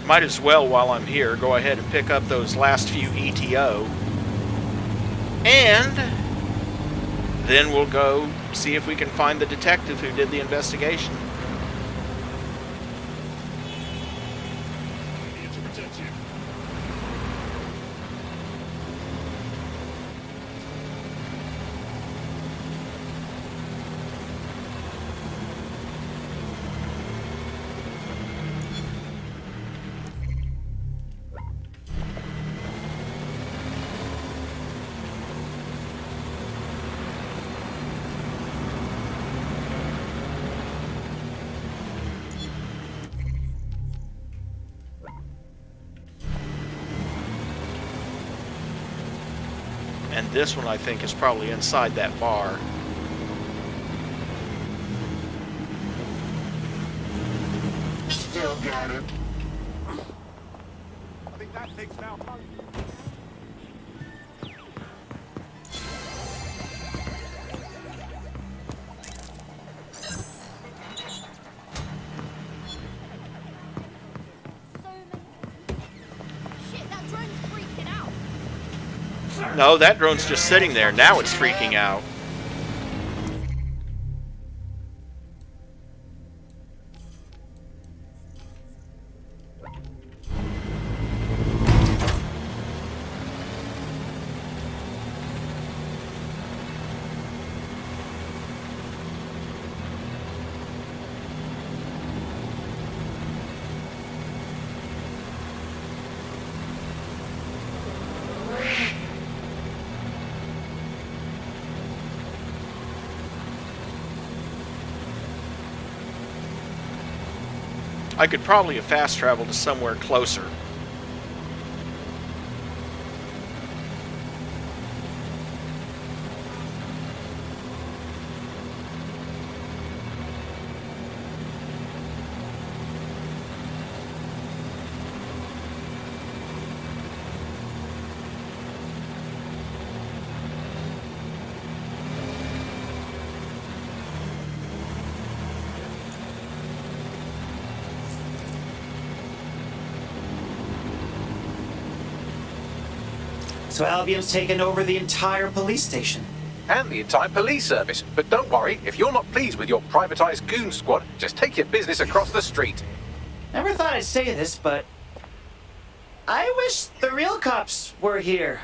Might as well, while I'm here, go ahead and pick up those last few ETO. And then we'll go see if we can find the detective who did the investigation. Here to protect you. And this one, I think, is probably inside that bar. Still got it. I think that thing's now. Shit, that drone's freaking out. No, that drone's just sitting there. Now it's freaking out. I could probably have fast traveled to somewhere closer. So Albion's taken over the entire police station. And the entire police service. But don't worry, if you're not pleased with your privatized goon squad, just take your business across the street. Never thought I'd say this, but I wish the real cops were here.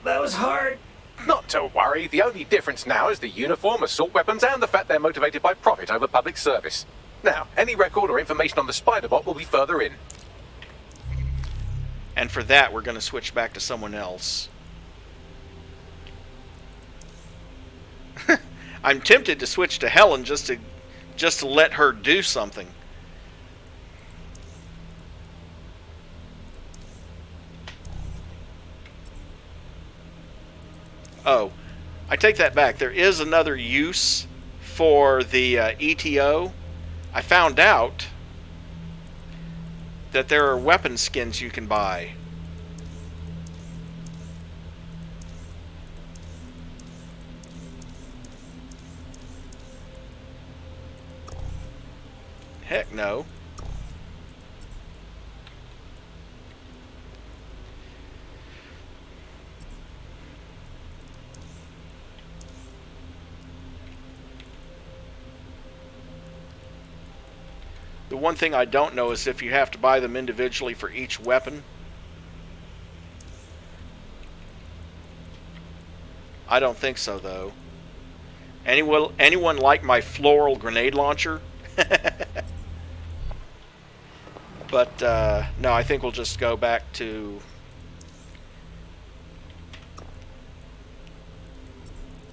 That was hard. Not to worry, the only difference now is the uniform, assault weapons, and the fact they're motivated by profit over public service. Now, any record or information on the Spider-Bot will be further in. And for that, we're going to switch back to someone else. I'm tempted to switch to Helen just to let her do something. Oh, I take that back. There is another use for the ETO. I found out that there are weapon skins you can buy. Heck no. The one thing I don't know is if you have to buy them individually for each weapon. I don't think so, though. Anyone like my floral grenade launcher? But, no, I think we'll just go back to...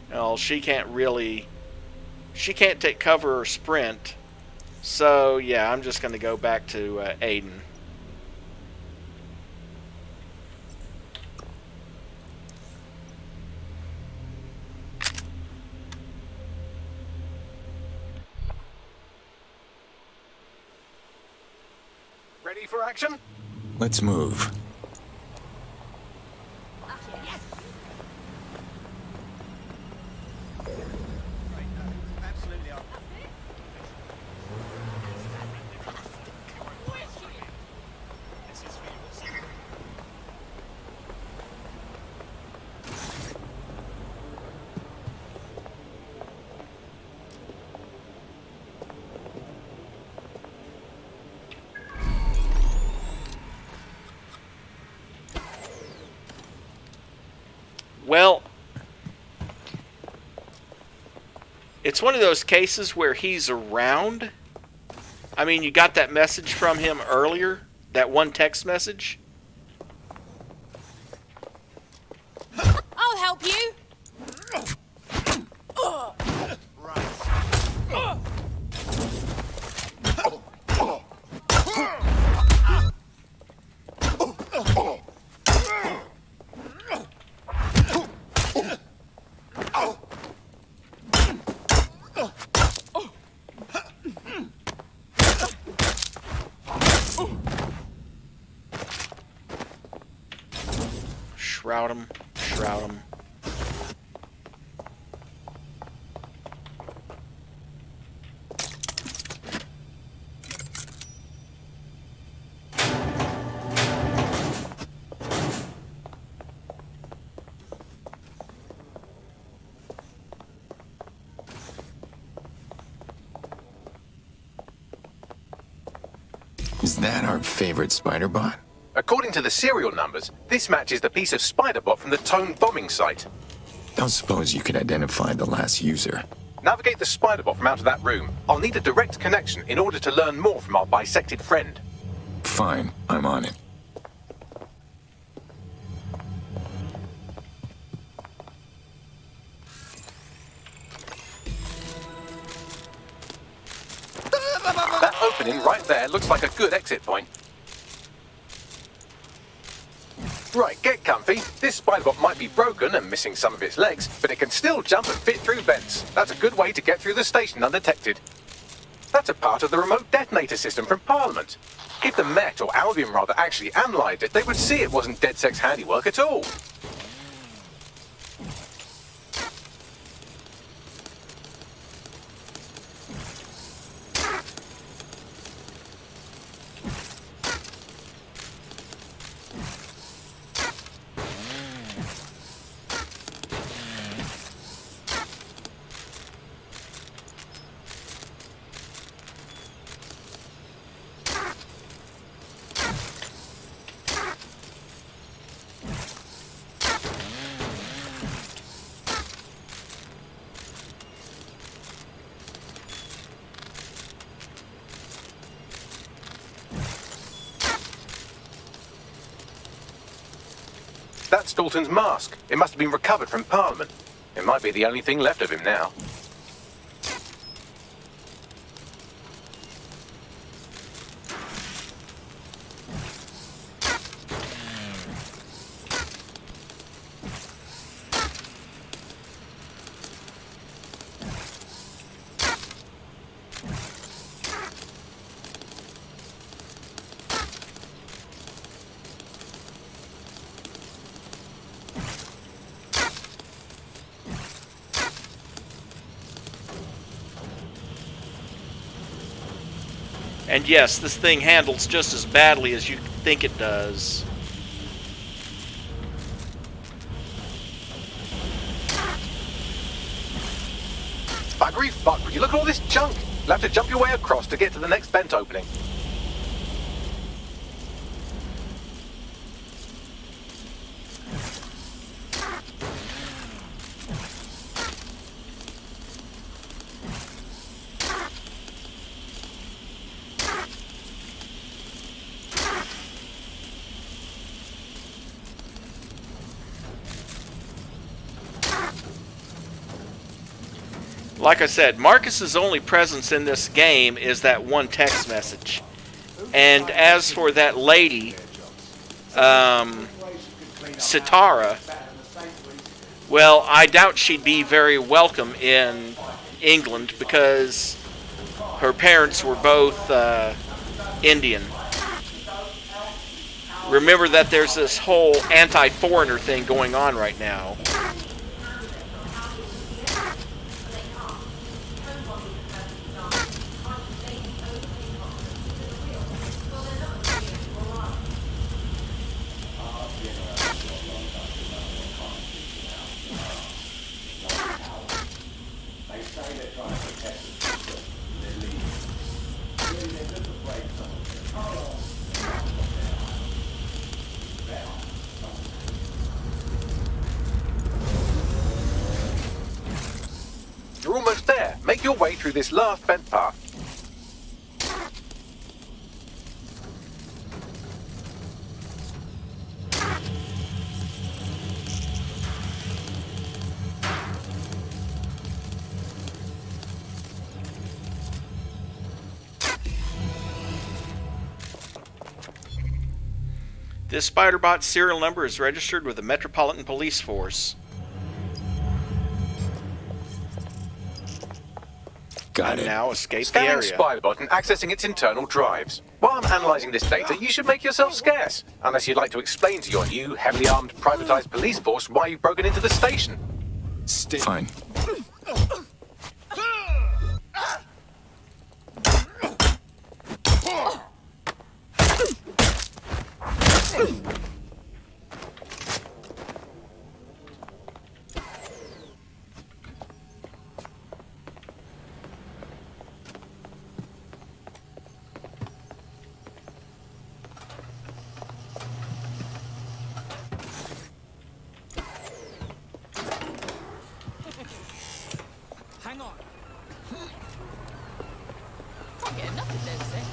Well, she can't really... She can't take cover or sprint. So, yeah, I'm just going to go back to Aiden. Ready for action? Let's move. Well, it's one of those cases where he's around. I mean, you got that message from him earlier, that one text message. I'll help you. Shroud him, shroud him. Is that our favorite spider bot? According to the serial numbers, this matches the piece of Spider-Bot from the Tone bombing site. Don't suppose you could identify the last user? Navigate the Spider-Bot from out of that room. I'll need a direct connection in order to learn more from our bisected friend. Fine, I'm on it. That opening right there looks like a good exit point. Right, get comfy. This Spider-Bot might be broken and missing some of its legs, but it can still jump and fit through vents. That's a good way to get through the station undetected. That's a part of the remote detonator system from Parliament. If the Met, or Albion rather, actually analysed it, they would see it wasn't DedSec's handiwork at all. That's Dalton's mask. It must have been recovered from Parliament. It might be the only thing left of him now. And yes, this thing handles just as badly as you think it does. Buggery fuck, would you look at all this junk? You'll have to jump your way across to get to the next vent opening. Like I said, Marcus's only presence in this game is that one text message. And as for that lady, Sitara, well, I doubt she'd be very welcome in England because her parents were both Indian. Remember that there's this whole anti-foreigner thing going on right now. You're almost there. Make your way through this last vent path. This Spiderbot serial number is registered with the Metropolitan Police Force. Got it. Now escape the Scanning area. Spiderbot and accessing its internal drives. While I'm analysing this data, you should make yourself scarce. Unless you'd like to explain to your new, heavily armed, privatised police force why you've broken into the station. Fine. Hang on. Can't get enough of DedSec.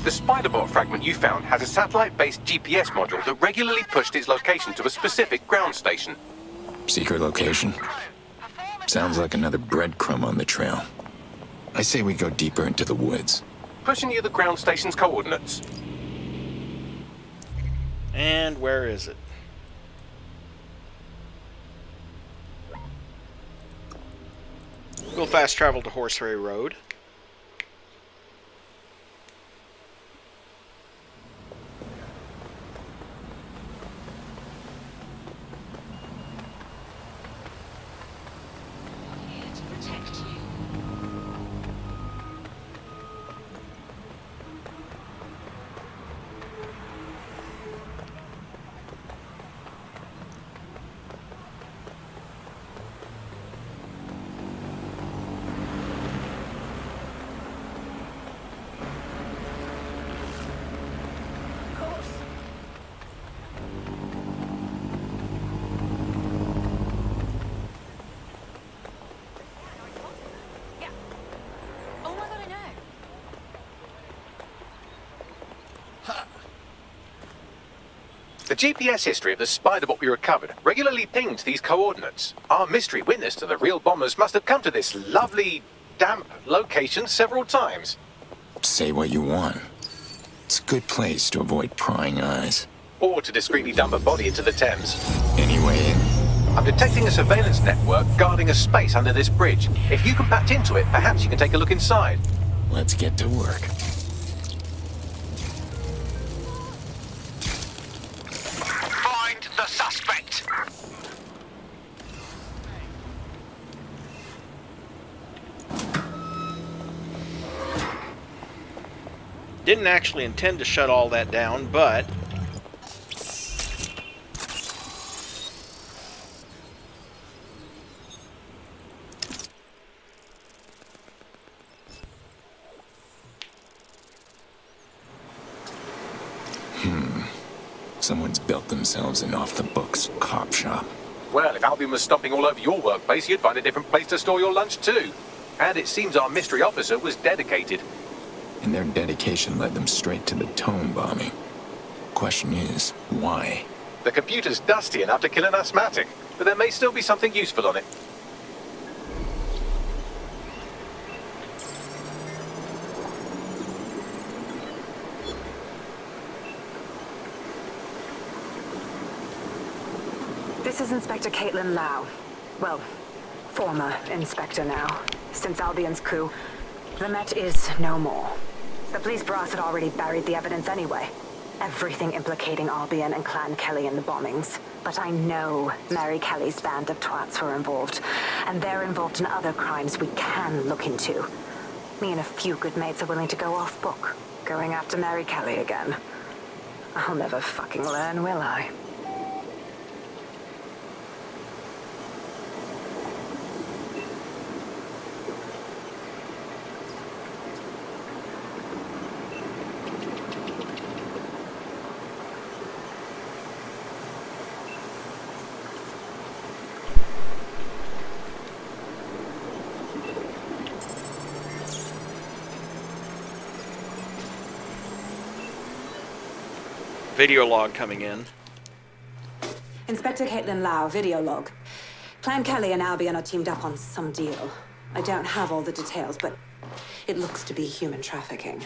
The Spiderbot fragment you found has a satellite-based GPS module that regularly pushed its location to a specific ground station. Secret location. Sounds like another breadcrumb on the trail. I say we go deeper into the woods. Pushing you the ground station's coordinates. And where is it? We'll fast travel to Horseferry Road. The GPS history of the spider bot we recovered regularly pinged these coordinates. Our mystery witness to the real bombers must have come to this lovely, damp location several times. Say what you want. It's a good place to avoid prying eyes. Or to discreetly dump a body into the Thames. Anyway, I'm detecting a surveillance network guarding a space under this bridge. If you can patch into it, perhaps you can take a look inside. let's get to work. Find the suspect! Didn't actually intend to shut all that down, but Someone's built themselves an off-the-books cop shop. Well, if Albion was stomping all over your workplace, you'd find a different place to store your lunch too. And it seems our mystery officer was dedicated. And their dedication led them straight to the Tome bombing. Question is, why? The computer's dusty enough to kill an asthmatic, but there may still be something useful on it. This is Inspector Caitlin Lau. Well, former inspector now. Since Albion's coup, the Met is no more. The police brass had already buried the evidence anyway. Everything implicating Albion and Clan Kelly in the bombings. But I know Mary Kelly's band of twats were involved, and they're involved in other crimes we can look into. Me and a few good mates are willing to go off book, going after Mary Kelly again. I'll never fucking learn, will I? video log coming in. Inspector Caitlin Lau, video log. Clan Kelly and Albion are teamed up on some deal. I don't have all the details, but it looks to be human trafficking.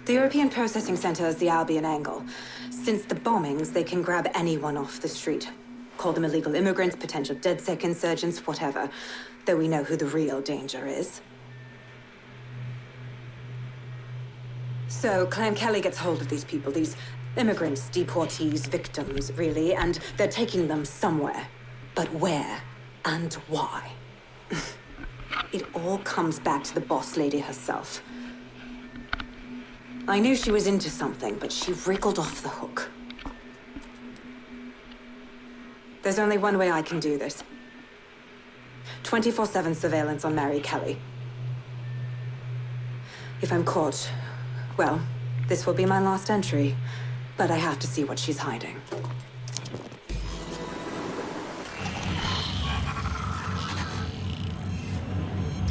The European Processing Center is the Albion angle. Since the bombings, they can grab anyone off the street. Call them illegal immigrants, potential DedSec insurgents, whatever. Though we know who the real danger is. So, Clan Kelly gets hold of these people, these immigrants, deportees, victims, really, and they're taking them somewhere. But where and why? It all comes back to the boss lady herself. I knew she was into something, but she wriggled off the hook. There's only one way I can do this. 24/7 surveillance on Mary Kelly. If I'm caught, well, this will be my last entry, but I have to see what she's hiding.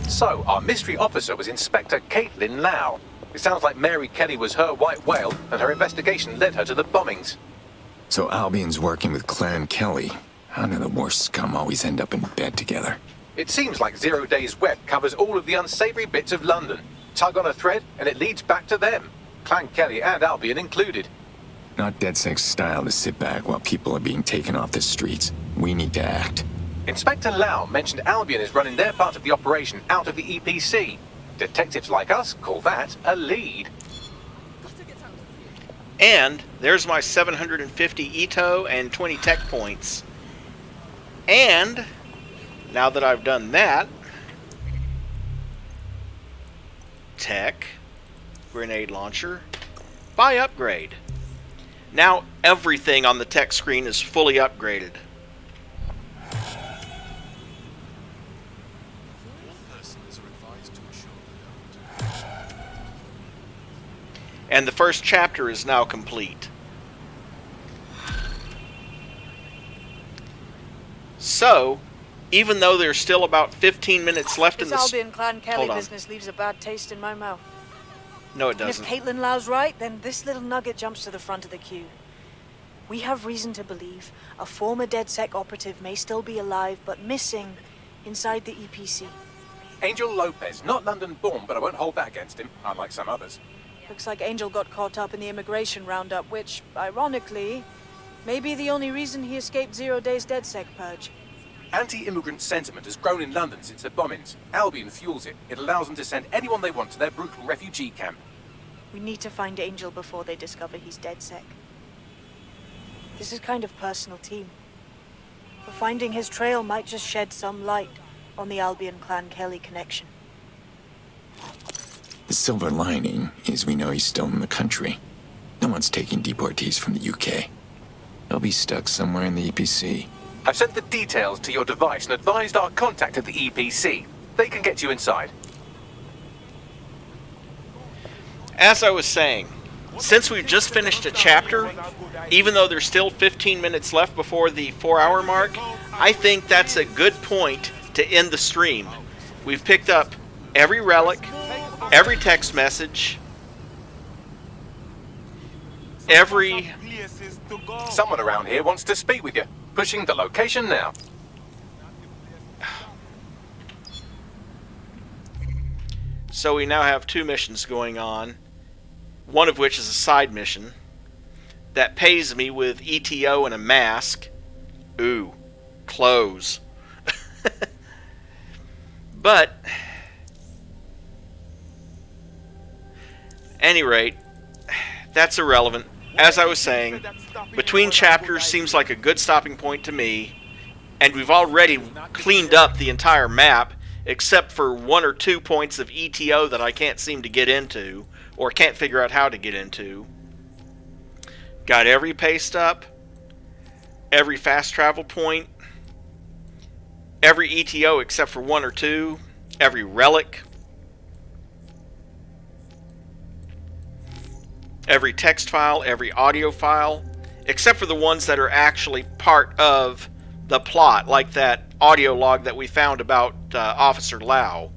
So, our mystery officer was Inspector Caitlin Lau. It sounds like Mary Kelly was her white whale, and her investigation led her to the bombings. So Albion's working with Clan Kelly. How do the worst scum always end up in bed together? It seems like 0 Days Web covers all of the unsavory bits of London. Tug on a thread, and it leads back to them. Clan Kelly and Albion included. Not DedSec's style to sit back while people are being taken off the streets. We need to act. Inspector Lau mentioned Albion is running their part of the operation out of the EPC. Detectives like us call that a lead. And there's my 750 Ito and 20 tech points. And now that I've done that, tech, grenade launcher, buy upgrade. Now everything on the tech screen is fully upgraded. And the first chapter is now complete. So, even though there's still about 15 minutes left in this this Albion Clan Kelly business leaves a bad taste in my mouth. No, it And doesn't. if Caitlin Lau's right, then this little nugget jumps to the front of the queue. We have reason to believe a former DedSec operative may still be alive, but missing inside the EPC. Angel Lopez, not London-born, but I won't hold that against him, unlike some others. Looks like Angel got caught up in the immigration roundup, which, ironically, may be the only reason he escaped 0 days DedSec purge. Anti-immigrant sentiment has grown in London since the bombings. Albion fuels it. It allows them to send anyone they want to their brutal refugee camp. We need to find Angel before they discover he's DedSec. This is kind of personal, team. But finding his trail might just shed some light on the Albion Clan Kelly connection. The silver lining is we know he's still in the country. No one's taking deportees from the UK. They'll be stuck somewhere in the EPC. I've sent the details to your device and advised our contact at the EPC. They can get you inside. As I was saying, since we've just finished a chapter, even though there's still 15 minutes left before the 4-hour mark, I think that's a good point to end the stream. We've picked up every relic, every text message, every... Someone around here wants to speak with you. Pushing the location now. So we now have 2 missions going on, one of which is a side mission that pays me with ETO and a mask. Ooh, clothes. But, any rate, that's irrelevant. As I was saying, between chapters seems like a good stopping point to me, and we've already cleaned up the entire map, except for 1 or 2 points of ETO that I can't seem to get into, or can't figure out how to get into. Got every paste up, every fast travel point, every ETO except for 1 or 2, every relic, every text file, every audio file, except for the ones that are actually part of the plot, like that audio log that we found about Officer Lau,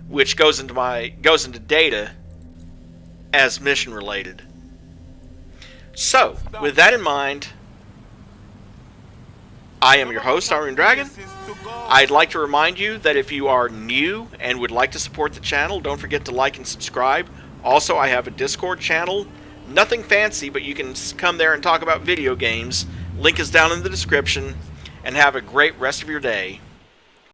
which goes into data as mission related. So, with that in mind, I am your host, Iron Dragon. I'd like to remind you that if you are new and would like to support the channel, don't forget to like and subscribe. Also, I have a Discord channel. Nothing fancy, but you can come there and talk about video games. Link is down in the description. And have a great rest of your day.